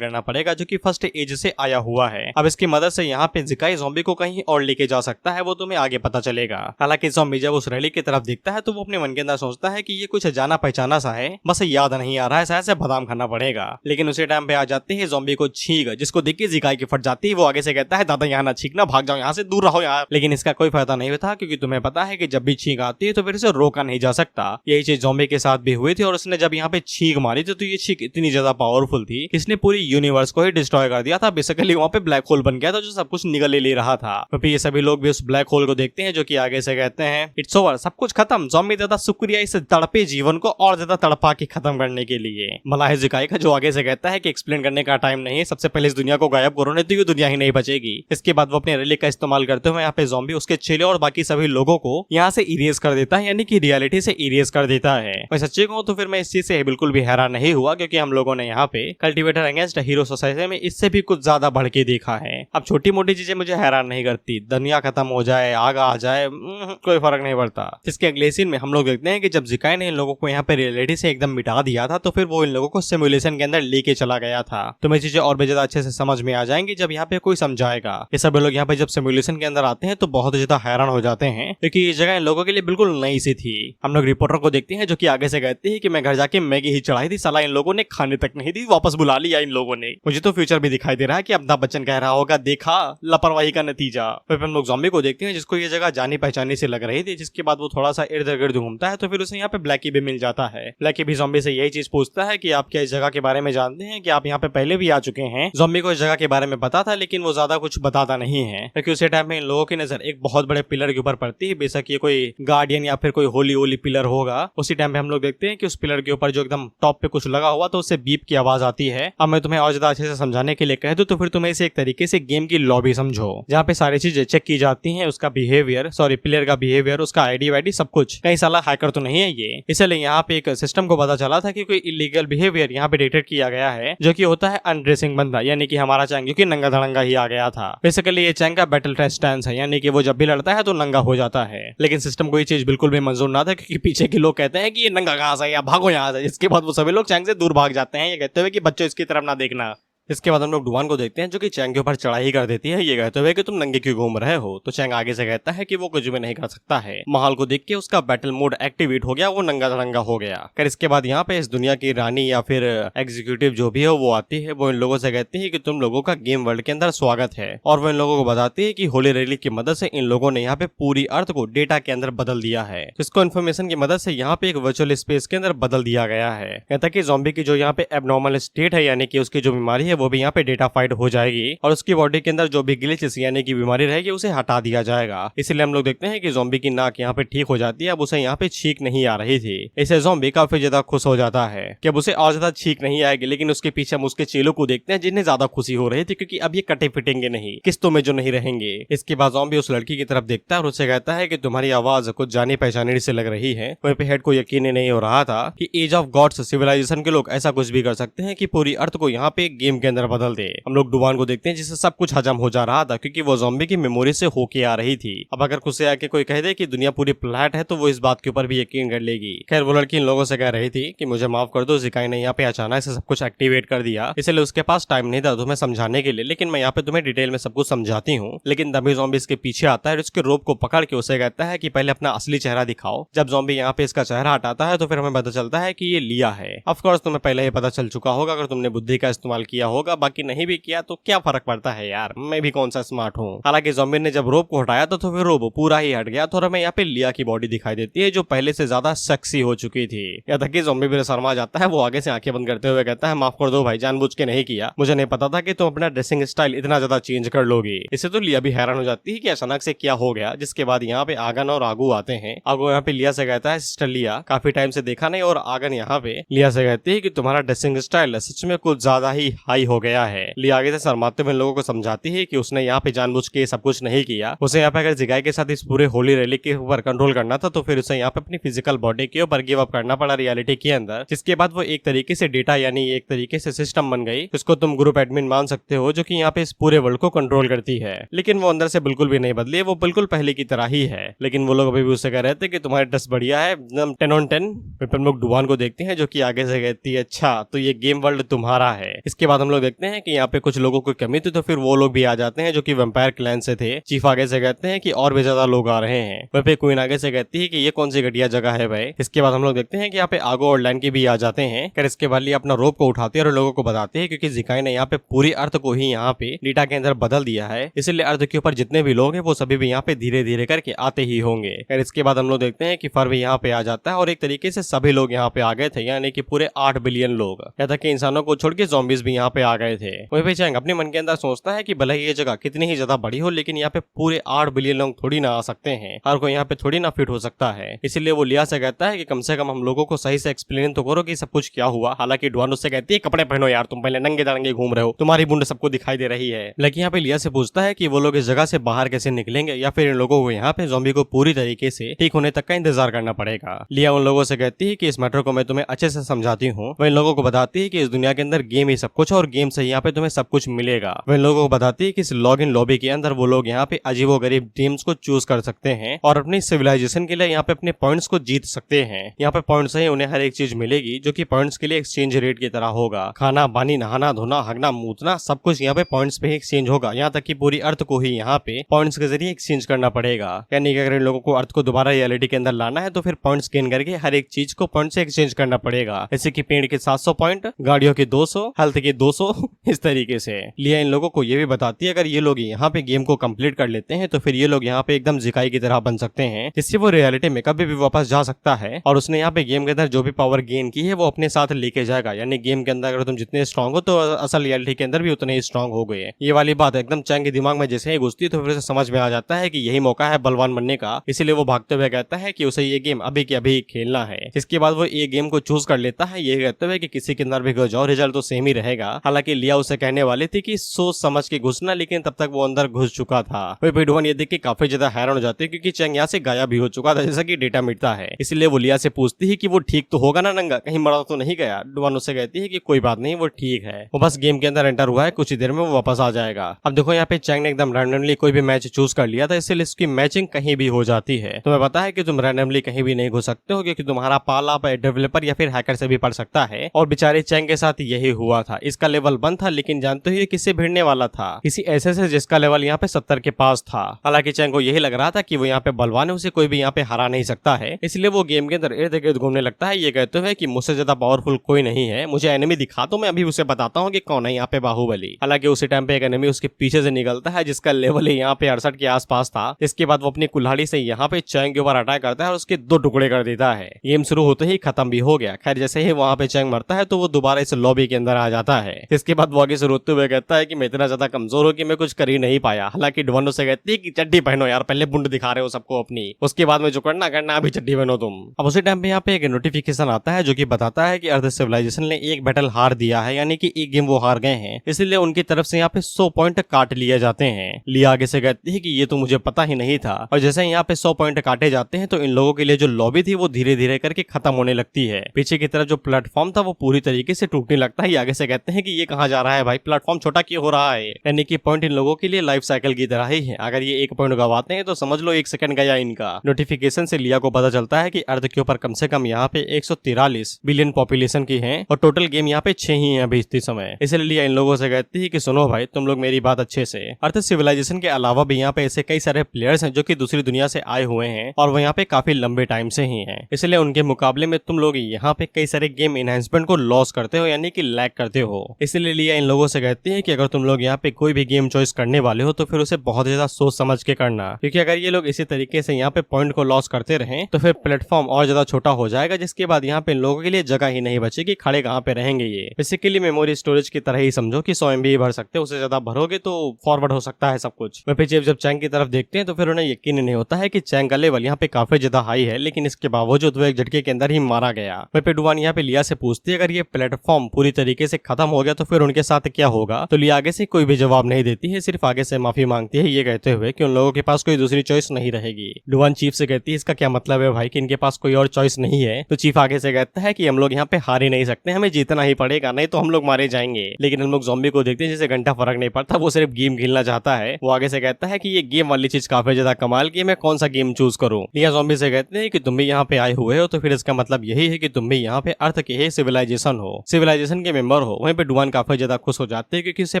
करना पड़ेगा जो कि फर्स्ट एज से आया हुआ है। अब इसकी मदद से यहाँ पे जिकाई ज़ॉम्बी को कहीं और लेके जा सकता है, वो तुम्हें आगे पता चलेगा। हालांकि ज़ॉम्बी जब उस रैली की तरफ देखता है तो वो अपने मन के अंदर सोचता है कि ये कुछ जाना पहचाना सा है, बस याद नहीं आ रहा है, शायद से बादाम खाना पड़ेगा। लेकिन उसी टाइम पे आ जाते हैं ज़ॉम्बी को छींक, जिसको देख के जिकाई की फट जाती है। वो आगे से कहता है दादा यहाँ ना छींकना, भाग जाओ यहाँ से, दूर रहो यार। लेकिन इसका कोई फायदा नहीं होता क्योंकि तुम्हें पता है कि जब भी छींक आती है तो फिर इसे रोका नहीं जा सकता। यही चीज ज़ॉम्बी के साथ भी हुई थी और उसने जब यहाँ पे छींक मारी थी तो ये छींक इतनी ज्यादा पावरफुल थी इसने पूरी यूनिवर्स को ही डिस्ट्रॉय कर दिया था। बेसिकली वहाँ पे ब्लैक होल बन गया था जो सब कुछ निगल ले रहा था। तो फिर ये सभी लोग भी उस ब्लैक होल को देखते हैं जो कि आगे से कहते हैं इट्स ओवर, सब कुछ खत्म। ज़ॉम्बी दादा शुक्रिया इस तड़पे जीवन को और ज्यादा तड़पा के खत्म करने के लिए। मलाह जिकाई का जो आगे से कहता है कि एक्सप्लेन करने का टाइम नहीं है, सबसे पहले इस दुनिया को गायब करो नहीं तो ये दुनिया ही नहीं बचेगी। इसके बाद वो अपने रिलिक का इस्तेमाल करते हुए यहाँ पे ज़ॉम्बी उसके चेले और बाकी सभी लोगों को यहाँ से इरेज कर देता है, यानी कि रियलिटी से इरेज कर देता है। मैं सच्ची कहूँ तो फिर मैं इस चीज से बिल्कुल भी हैरान नहीं हुआ क्योंकि हम लोगों ने यहाँ पे कल्टीवेटर अगेंस्ट हीरो सोसाइटी में इससे भी कुछ ज्यादा बढ़ के देखा है। अब छोटी मोटी चीजें मुझे हैरान नहीं करती, दुनिया खत्म हो जाए, आग आ जाए, कोई फर्क नहीं पड़ता। इसके अगले सीन में हम लोग देखते हैं कि जब जिकाई ने इन लोगों को यहाँ पे रियलिटी से एकदम मिटा दिया था तो फिर वो इन लोगों को सिमुलेशन के अंदर लेके चला गया था। तो मैं चीजें और भी ज्यादा अच्छे से समझ में आ जाएंगी जब यहाँ पे कोई समझाएगा। ये सब लोग यहाँ पे जब सिमुलेशन के अंदर आते हैं तो बहुत ज्यादा हैरान हो जाते हैं क्योंकि ये जगह इन लोगों के लिए बिल्कुल नई सी थी। हम लोग रिपोर्टर को देखते हैं जो कि आगे से कहते हैं कि मैं घर जाके मैगी ही चढ़ाई थी, साला इन लोगों ने खाने तक नहीं दी, वापस बुला लिया इन लोगों ने। मुझे तो फ्यूचर भी दिखाई दे रहा है कि अमिताभ बच्चन कह रहा होगा देखा लापरवाही का नतीजा। फिर हम लोग ज़ॉम्बी को देखते हैं जिसको ये जगह जानी पहचानी से लग रही थी, जिसके बाद वो थोड़ा सा इर्द गिर्द घूमता है तो फिर उसे यहाँ पे ब्लैकी भी मिल जाता है। ब्लैकी भी ज़ॉम्बी से यही चीज पूछता है कि आप क्या इस जगह के बारे में जानते हैं, कि आप यहाँ पे पहले भी आ चुके हैं। ज़ॉम्बी को इस जगह के बारे में पता था लेकिन वो ज्यादा कुछ बताता नहीं है क्योंकि उसी टाइम में इन लोगों की नजर एक बहुत बड़े पिलर के ऊपर पड़ती है। बेशक ये कोई गार्डियन या फिर कोई होली होली पिलर होगा। उसी टाइम पे हम लोग देखते हैं कि उस पिलर के ऊपर जो एकदम टॉप पे कुछ लगा हुआ तो उससे बीप की आवाज आती है। अब मैं तुम्हें और ज्यादा अच्छे से समझाने के लिए कह दूं तो फिर तुम्हें इसे एक तरीके से गेम की लॉबी समझो जहाँ पे सारी चीजें चेक की जाती हैं, उसका बिहेवियर, सॉरी प्लेयर का बिहेवियर, उसका आईडी वाईडी सब कुछ। कहीं साला हैकर तो नहीं है ये, इसलिए यहाँ पे एक सिस्टम को पता चला था कि कोई इलीगल बिहेवियर यहाँ पे डिटेक्ट किया गया है जो कि होता है अनड्रेसिंग बंदा, यानी कि हमारा चैंग जो कि नंगा धड़ंगा ही आ गया था। बेसिकली ये चैंग का बैटल टेस्ट स्टैंस है, यानी कि वो जब भी लड़ता है तो नंगा हो जाता है। लेकिन सिस्टम को ये चीज बिल्कुल भी मंजूर ना था क्योंकि पीछे के लोग कहते हैं कि ये नंगा कहाँ से, या भागो यहाँ से। इसके बाद वो सभी लोग चैंग से दूर भाग जाते हैं, ये कहते हुए कि बच्चों इसकी तरफ ना देखना। इसके बाद हम लोग डुआन को देखते हैं जो कि चैंग के ऊपर चढ़ाई कर देती है, ये कहते हुए कि तुम नंगे क्यों घूम रहे हो। तो चैंग आगे से कहता है कि वो कुछ भी नहीं कर सकता है। महल को देख के उसका बैटल मोड एक्टिवेट हो गया, वो नंगा धड़ंगा हो गया। फिर इसके बाद यहाँ पे इस दुनिया की रानी या फिर एग्जीक्यूटिव जो भी हो वो आती है। वो इन लोगों से कहती है कि तुम लोगों का गेम वर्ल्ड के अंदर स्वागत है, और वो इन लोगों को बताती है कि होली रैली की मदद से इन लोगों ने यहाँ पे पूरी अर्थ को डेटा के अंदर बदल दिया है। इसको इन्फॉर्मेशन की मदद से यहाँ पे एक वर्चुअल स्पेस के अंदर बदल दिया गया है। कहता कि ज़ॉम्बी की जो यहाँ पे एबनॉर्मल स्टेट है, यानी कि उसकी जो बीमारी है वो भी यहाँ पे डेटा हो जाएगी और उसकी बॉडी के अंदर जो भी ग्लिचेस यानी कि बीमारी रहेगी उसे हटा दिया जाएगा। इसलिए हम लोग देखते हैं कि ज़ॉम्बी की नाक यहाँ पे ठीक हो जाती है। अब उसे यहाँ पे छींक नहीं आ रही थी। इसे ज़ॉम्बी काफी ज्यादा खुश हो जाता है कि अब उसे और ज्यादा छींक नहीं आएगी। लेकिन उसके पीछे हम उसके चेलों को देखते हैं जिन्हें ज्यादा खुशी हो रही थी क्योंकि अब ये कटे फिटेंगे नहीं, किस्तों में जो नहीं रहेंगे। इसके बाद ज़ॉम्बी उस लड़की की तरफ देखता है और उससे कहता है कि तुम्हारी आवाज कुछ जानी पहचानी से लग रही है। वहीं पे हेड को यकीन ही नहीं हो रहा था कि एज ऑफ गॉड्स सिविलाइजेशन के लोग ऐसा कुछ भी कर सकते हैं कि पूरी अर्थ को यहाँ पे गेम के के अंदर बदल दे। हम लोग डुवान को देखते हैं जिसे सब कुछ हजम हो जा रहा था क्योंकि वो ज़ॉम्बी की मेमोरी से होके आ रही थी। अब अगर उसे आके कोई कह दे कि दुनिया पूरी फ्लैट है तो वो इस बात के ऊपर भी यकीन कर लेगी। खैर वो लड़की इन लोगों से कह रही थी कि मुझे माफ कर दो, ज़िकाई ने यहाँ पे अचानक से सब कुछ एक्टिवेट कर दिया, इसलिए उसके पास टाइम नहीं था तुम्हें समझाने के लिए, लेकिन मैं यहाँ पे तुम्हें डिटेल में सब कुछ समझाती हूँ। लेकिन तभी ज़ॉम्बी इसके पीछे आता है और उसके रोप को पकड़ के उसे कहता है कि पहले अपना असली चेहरा दिखाओ। जब ज़ॉम्बी यहाँ पे इसका चेहरा हटाता है तो फिर हमें पता चलता है कि ये लिया है। ऑफ कोर्स तुम्हें पहले ही पता चल चुका होगा अगर तुमने बुद्धि का इस्तेमाल किया होगा, बाकी नहीं भी किया तो क्या फर्क पड़ता है यार, मैं भी कौन सा स्मार्ट हूँ। हालांकि ज़ॉम्बी ने जब रोप को हटाया तो फिर रोप पूरा ही हट गया तो हमें यहाँ पे लिया की बॉडी दिखाई देती है जो पहले से ज्यादा सेक्सी हो चुकी थी। यहाँ तक कि ज़ॉम्बी भी शर्मा जाता है, वो आगे से आंखें बंद करते हुए कहता है माफ कर दो भाई, जानबूझ के नहीं किया, मुझे नहीं पता था कि तुम अपना ड्रेसिंग स्टाइल इतना ज्यादा चेंज कर लोगी। इससे तो लिया भी हैरान हो जाती है कि अचानक से क्या हो गया। जिसके बाद यहाँ पे आगन और आगू आते हैं। आगू यहाँ पे लिया से कहता है सिस्टर लिया, काफी टाइम से देखा नहीं, और आगन यहाँ पे लिया से कहती है कि तुम्हारा ड्रेसिंग स्टाइल सच में कुछ ज्यादा ही हाई हो गया है। लिया आगे से शर्माते हुए लोगों को समझाती है कि उसने यहाँ पे जानबूझ के सब कुछ नहीं किया, उसे यहाँ पे अगर ज़िकाई के साथ इस पूरे होली रैली के ऊपर कंट्रोल करना था तो फिर उसे यहाँ पे अपनी फिजिकल बॉडी के ऊपर गिव अप करना पड़ा रियलिटी के अंदर। जिसके बाद वो एक तरीके से डेटा यानी एक तरीके से सिस्टम बन गई, उसको तुम ग्रुप एडमिन मान सकते हो, जो कि यहाँ पे इस पूरे वर्ल्ड को कंट्रोल करती है। लेकिन वो अंदर से बिल्कुल भी नहीं बदली, वो बिल्कुल पहले की तरह ही है। लेकिन वो लोग अभी भी उससे कह रहे थे कि तुम्हारे ड्रेस बढ़िया है, एकदम 10 on 10। फिर हम लोग डुवान को देखते हैं जो कि आगे से कहती है अच्छा तो ये गेम वर्ल्ड तुम्हारा है। इसके बाद हम लोग देखते हैं कि यहाँ पे कुछ लोगों की कमी थी तो फिर वो लोग भी आ जाते हैं जो कि वैम्पायर क्लैन से थे। चीफ आगे से कहते हैं कि और भी ज्यादा लोग आ रहे हैं। वह पे क्वीन आगे से कहती है कि ये कौन सी घटिया जगह है भाई। इसके बाद हम लोग देखते हैं कि यहाँ पे आगो और लैन की भी आ जाते हैं। फिर इसके बाद अपना रोप को उठाते हैं और लोगों को बताते हैं क्योंकि ज़िकाई ने यहाँ पे पूरी अर्थ को ही यहाँ पे डेटा के अंदर बदल दिया है, इसलिए अर्थ के ऊपर जितने भी लोग हैं वो सभी भी यहाँ पे धीरे धीरे करके आते ही होंगे। फिर इसके बाद हम लोग देखते हैं कि फर भी यहाँ पे आ जाता है और एक तरीके से सभी लोग यहाँ पे आ गए थे, यानी कि पूरे 8 बिलियन लोग। यहाँ तक कि इंसानों को छोड़ के ज़ॉम्बीज भी यहाँ पे आ गए थे। वहीं पे चैंग अपने मन के अंदर सोचता है कि भले ही ये जगह कितनी ही ज्यादा बड़ी हो लेकिन यहाँ पे पूरे 8 बिलियन लोग थोड़ी ना आ सकते हैं, हर कोई यहाँ पे थोड़ी ना फिट हो सकता है। इसीलिए वो लिया से कहता है कि कम से कम हम लोगों को सही से एक्सप्लेन तो करो कि सब कुछ क्या हुआ। हालांकि डुआन उससे कहती है कपड़े पहनो यार, तुम पहले नंगे दड़ंगे घूम रहे हो, तुम्हारी बुंड सबको दिखाई दे रही है। लेकिन यहाँ पे लिया से पूछता है कि वो लोग इस जगह से बाहर कैसे निकलेंगे या फिर इन लोगों को यहाँ पे ज़ॉम्बी को पूरी तरीके से ठीक होने तक का इंतजार करना पड़ेगा। लिया उन लोगों से कहती है कि इस मैटर को मैं तुम्हें अच्छे से समझाती हूँ। वह इन लोगों को बताती है कि इस दुनिया के अंदर गेम ही सब कुछ और गेम से यहाँ पे तुम्हें सब कुछ मिलेगा। वह इन लोगों को बताती है कि इस लॉग इन लॉबी के अंदर वो लोग यहाँ पे अजीबोगरीब टीम्स को चूज कर सकते हैं और अपनी सिविलाइजेशन के लिए यहाँ पे अपने पॉइंट्स को जीत सकते हैं। यहाँ पे पॉइंट्स से ही उन्हें हर एक चीज मिलेगी जो कि पॉइंट्स के लिए एक्सचेंज रेट की तरह होगा। खाना पानी नहाना धोना हगना मूतना सब कुछ यहाँ पे पॉइंट्स पे ही एक्सचेंज होगा। यहाँ तक कि पूरी अर्थ को ही यहाँ पे पॉइंट्स के जरिए एक्सचेंज करना पड़ेगा। यानी कि अगर इन लोगों को अर्थ को दोबारा रियलिटी के अंदर लाना है तो फिर पॉइंट्स गेन करके हर एक चीज को पॉइंट से एक्सचेंज करना पड़ेगा। जैसे कि पेड़ के 700 पॉइंट, गाड़ियों के 200, हेल्थ के 200 इस तरीके से। लिया इन लोगों को ये भी बताती है अगर ये लोग यहाँ पे गेम को कंप्लीट कर लेते हैं तो फिर ये लोग यहाँ पे एकदम ज़िकाई की तरह बन सकते हैं, जिससे वो रियलिटी में कभी भी वापस जा सकता है और उसने यहाँ पे गेम के अंदर जो भी पावर गेन की है वो अपने साथ लेके जाएगा। यानी गेम के अंदर अगर तुम जितने स्ट्रांग हो तो असल रियलिटी के अंदर भी उतने ही स्ट्रांग हो गए। ये वाली बात एकदम चैंग के दिमाग में जैसे ही घुसती तो फिर उसे समझ में आ जाता है कि यही मौका है बलवान बनने का। इसीलिए वो भागते हुए कहता है कि उसे ये गेम अभी के अभी खेलना है। इसके बाद वो ये गेम को चूज कर लेता है, ये कहते हुए कि किसी के अंदर भी घुस जाओ रिजल्ट तो सेम ही रहेगा। हालांकि लिया उसे कहने वाली थी कि सोच समझ के घुसना, लेकिन तब तक वो अंदर घुस चुका था। वही पिडवन ये देख के काफी ज्यादा हैरान हो जाती है क्योंकि चैंग यहाँ से गायब भी हो चुका था जैसा कि डेटा मिटता है। इसलिए वो लिया से पूछती है कि वो ठीक तो होगा ना नंगा, कहीं मरा तो नहीं गया। डुआन उससे कहती है कि कोई बात नहीं वो ठीक है, वो बस गेम के अंदर एंटर हुआ है, कुछ ही देर में वो वापस आ जाएगा। अब देखो यहाँ पे चैंग ने एकदम रैंडमली कोई भी मैच चूज कर लिया था, इसलिए इसकी मैचिंग कहीं भी हो जाती है। तुम्हें पता है कि तुम रैंडमली कहीं भी नहीं घुस सकते हो क्योंकि तुम्हारा पाला डेवलपर या फिर हैकर से भी पड़ सकता है और बेचारे चैंग के साथ यही हुआ था। इसका लेवल 1 था लेकिन जानते हो किससे भिड़ने वाला था, किसी ऐसे से जिसका लेवल यहाँ पे 70 के पास था। हालांकि चैंग को यही लग रहा था कि वो यहाँ पे बलवान है, उसे कोई भी यहाँ पे हरा नहीं सकता है, इसलिए वो गेम के अंदर इर्द गिर्द घूमने लगता है ये कहते हुए कि मुझसे ज्यादा पावरफुल कोई नहीं है, मुझे एनिमी दिखा तो मैं अभी उसे बताता हूँ कि कौन है यहाँ पे बाहुबली। हालांकि उसी टाइम पे एक एनिमी उसके पीछे से निकलता है जिसका लेवल यहाँ पे 68 के आसपास था। इसके बाद वो अपनी कुल्हाड़ी से यहाँ पे चैंग के ऊपर अटैक करता है और उसके 2 टुकड़े कर देता है। गेम शुरू होते ही खत्म भी हो गया। खैर जैसे ही वहाँ पे चैंग मरता है तो वो दोबारा इस लॉबी के अंदर आ जाता है। इसके बाद वो आगे से रोते हुए कहता है कि मैं इतना ज्यादा कमजोर हूँ कि मैं कुछ कर ही नहीं पाया। हालांकि डुआन से कहती है कि चड्डी पहनो यार, पहले बुंड दिखा रहे हो सबको अपनी, उसके बाद में जो करना करना अभी चड्डी पहनो तुम। अब उसी टाइम पे यहाँ पे एक नोटिफिकेशन आता है जो कि बताता है कि अर्थ सिविलाइजेशन ने एक बैटल हार दिया है, यानी कि एक गेम वो हार गए हैं, इसलिए उनकी तरफ से यहाँ पे 100 पॉइंट काट लिए जाते हैं। लिया आगे से कहती है कि ये तो मुझे पता ही नहीं था। और जैसे यहाँ पे 100 पॉइंट काटे जाते हैं तो इन लोगों के लिए जो लॉबी थी वो धीरे धीरे करके खत्म होने लगती है। पीछे की तरफ जो प्लेटफॉर्म था वो पूरी तरीके से टूटने लगता है। आगे से कहते हैं कि ये कहाँ जा जा रहा है भाई, प्लेटफॉर्म छोटा क्यों हो रहा है। यानी कि पॉइंट इन लोगों के लिए लाइफ साइकिल की तरह ही है। अगर ये एक पॉइंट गवाते हैं तो समझ लो 1 सेकंड गया इनका। नोटिफिकेशन से लिया को पता चलता है कि अर्थ के ऊपर कम से कम यहाँ पे 143 बिलियन पॉपुलेशन की है और टोटल गेम यहाँ पे 6 ही है अभी इस समय। इसलिए लिया इन लोगों से कहती है कि सुनो भाई, तुम लोग मेरी बात अच्छे से। अर्थ सिविलाइजेशन के अलावा भी यहाँ पे ऐसे कई सारे प्लेयर्स हैं जो कि दूसरी दुनिया से आए हुए हैं और वो यहाँ पे काफी लंबे टाइम से ही हैं। इसलिए उनके मुकाबले में तुम लोग यहाँ पे कई सारे गेम एनहांसमेंट को लॉस करते हो, यानी कि लैग करते हो। इसलिए लिया इन लोगों से कहती है कि अगर तुम लोग यहाँ पे कोई भी गेम चॉइस करने वाले हो तो फिर उसे बहुत ज्यादा सोच समझ के करना, क्योंकि अगर ये लोग इसी तरीके से यहाँ पे पॉइंट को लॉस करते रहे तो फिर प्लेटफॉर्म और ज्यादा छोटा हो जाएगा, जिसके बाद यहाँ पे इन लोगों के लिए जगह ही नहीं बचेगी, खड़े कहाँ पे रहेंगे ये। बेसिकली मेमोरी स्टोरेज की तरह ही समझो कि 100 MB भर सकते हो, उससे ज्यादा भरोगे तो फॉरवर्ड हो सकता है सब कुछ। वहीं पे जब चैंग की तरफ देखते हैं तो फिर उन्हें यकीन नहीं होता है कि चैंग का लेवल यहाँ पे काफी ज्यादा हाई है, लेकिन इसके बावजूद वो एक झटके के अंदर ही मारा गया। वहीं पे डुवान यहाँ पे लिया से पूछती है अगर ये प्लेटफॉर्म पूरी तरीके से खत्म हो गया तो फिर उनके साथ क्या होगा। तो लिया आगे से कोई भी जवाब नहीं देती है, सिर्फ आगे से माफी मांगती है, ये कहते हुए कि उन लोगों के पास कोई दूसरी चॉइस नहीं रहेगी। डुवान चीफ से कहती है इसका क्या मतलब है भाई कि इनके पास कोई और चॉइस नहीं है। तो चीफ आगे से कहता है कि हम लोग यहाँ पे हार ही नहीं सकते, हमें जीतना ही पड़ेगा, नहीं तो हम लोग मारे जाएंगे। लेकिन हम लोग ज़ॉम्बी को देखते हैं जिसे घंटा फर्क नहीं पड़ता, वो सिर्फ गेम खेलना चाहता है। वो आगे से कहता है कि ये गेम वाली चीज काफी ज्यादा कमाल की है, मैं कौन सा गेम चूज करूं। लिया ज़ॉम्बी से कहते हैं कि तुम भी यहाँ पे आए हुए हो तो फिर इसका मतलब यही है कि तुम भी यहाँ पे अर्थ के ही सिविलाइजेशन हो, सिविलाइजेशन के मेंबर हो। वहीं पे डुवान काफी ज्यादा खुश हो जाते हैं क्योंकि उसे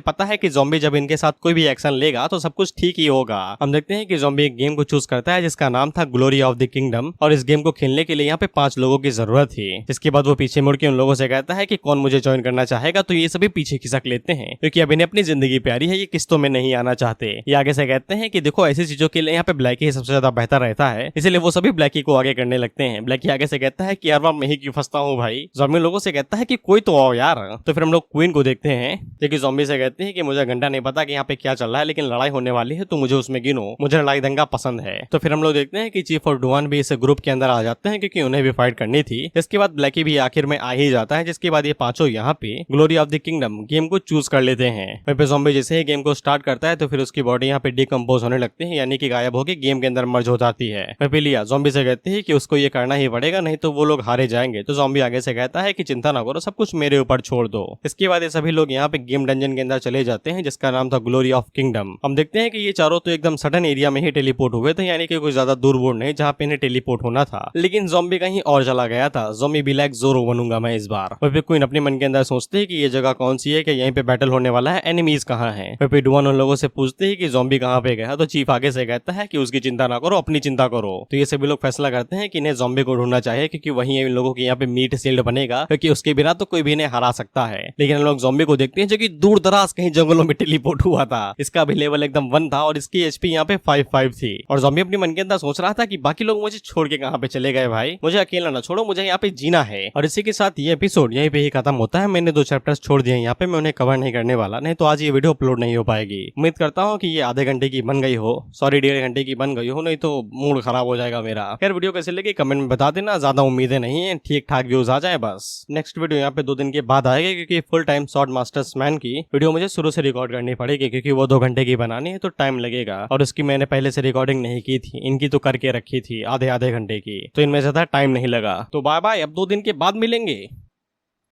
पता है कि ज़ॉम्बी जब इनके साथ कोई भी एक्शन लेगा तो सब कुछ ठीक ही होगा। हम देखते हैं कि ज़ॉम्बी एक गेम को चूज करता है जिसका नाम था ग्लोरी ऑफ द किंगडम, और इस गेम को खेलने के लिए यहाँ पे 5 लोगों की जरूरत थी। इसके बाद वो पीछे मुड़ के उन लोगों से कहता है कि कौन मुझे ज्वाइन करना चाहेगा, तो ये सभी पीछे खिसक लेते हैं क्योंकि अब इन्हें अपनी जिंदगी प्यारी है, ये किस्तों में नहीं आना चाहते। ये आगे से कहते हैं कि देखो ऐसी चीजों के लिए यहाँ पे ब्लैकी ही सबसे ज्यादा बेहतर रहता है, इसलिए वो सभी ब्लैकी को आगे करने लगते हैं। ब्लैकी आगे से कहता है कि यार मैं ही क्यों फंसता हूँ भाई। ज़ॉम्बी लोगों से कहता है कि कोई तो आओ यार। तो फिर हम लोग क्वीन को देखते हैं जो कि ज़ॉम्बी से कहते हैं कि मुझे घंटा नहीं पता कि यहाँ पे क्या चल रहा है, लेकिन लड़ाई होने वाली है तो मुझे उसमें गिनो, मुझे लड़ाई दंगा पसंद है। तो फिर हम लोग देखते हैं कि चीफ और डुवान भी इस ग्रुप के अंदर आ जाते हैं क्योंकि उन्हें भी फाइट करनी थी। इसके बाद ब्लैकी भी आखिर में आ ही जाता है, जिसके बाद ये पांचों यहाँ पे glory of the kingdom game को चूज कर लेते हैं। वहीं पे ज़ॉम्बी जैसे ही गेम को स्टार्ट करता है तो फिर उसकी बॉडी यहाँ पे डिकम्पोज होने लगती है, यानी कि गायब होकर गेम के अंदर मर्ज हो जाती है। वहीं पे लिया ज़ॉम्बी से कहती है कि उसको ये करना ही पड़ेगा, नहीं तो वो लोग हारे जाएंगे। तो ज़ॉम्बी आगे से कहता है कि चिंता ना करो, सब कुछ मेरे ऊपर छोड़ दो। इसके बाद ये सभी लोग यहाँ पे गेम डंजन के अंदर चले जाते हैं जिसका नाम था ग्लोरी ऑफ किंगडम। हम देखते हैं कि ये चारों तो एकदम सडन एरिया में ही टेलीपोर्ट हुए थे, यानी कि कोई ज्यादा दूर वूर नहीं जहाँ पे इन्हें टेलीपोर्ट होना था। लेकिन ज़ॉम्बी कहीं और चला गया था। ज़ॉम्बी भी लाइक ज़ोरो बनूंगा मैं इस बार। वहीं पे क्वीन अपने मन के अंदर सोचते है कि ये जगह कौन सी है, कि यहीं पे बैटल होने वाला है, एनिमीज कहाँ हैं। वहीं पे डुवान उन लोगों से पूछते हैं कि ज़ॉम्बी कहाँ पे गया। तो चीफ आगे से कहता है कि उसकी चिंता ना करो, अपनी चिंता करो। तो ये सभी लोग फैसला करते हैं कि इन्हें ज़ॉम्बी को ढूंढना चाहिए क्योंकि वहीं इन लोगों के यहाँ पे मीट शील्ड बनेगा, क्योंकि उसके बिना तो कोई भी इन्हें हरा सकता है। लेकिन हम लोग ज़ॉम्बी को देखते हैं जो कि दूर दराज कहीं जंगलों में टेलीपोर्ट हुआ था। इसका भी लेवल एकदम 1 था और इसकी एचपी यहाँ पे 5 थी। और ज़ॉम्बी अपने मन के अंदर सोच रहा था कि बाकी लोग मुझे छोड़ के कहाँ पे चले गए भाई, मुझे अकेला ना छोड़ो, मुझे यहाँ पे जीना है। और इसी के साथ ये एपिसोड यहीं पे ही खत्म होता है। मैंने 2 चैप्टर्स छोड़ दिए यहाँ पे, मैं उन्हें कवर नहीं करने वाला, नहीं तो आज ये वीडियो अपलोड नहीं हो पाएगी। उम्मीद करता हूँ कि ये आधे घंटे की बन गई हो, सॉरी 1.5 घंटे की बन गई हो, नहीं तो मूड खराब हो जाएगा मेरा। खैर वीडियो कैसे लगी कमेंट में बता देना, ज्यादा उम्मीदें नहीं है, ठीक ठाक व्यूज आ जाए बस। नेक्स्ट वीडियो यहाँ पे 2 दिन के बाद आएगी क्योंकि full time short masters man की वीडियो मुझे शुरू से रिकॉर्ड करनी पड़ेगी क्योंकि वो 2 घंटे की बनानी है तो टाइम लगेगा, और उसकी मैंने पहले से रिकॉर्डिंग नहीं की थी, इनकी तो करके रखी थी आधे घंटे की, तो इनमें ज्यादा टाइम नहीं लगा। तो बाय बाय, अब 2 दिन के बाद मिलेंगे।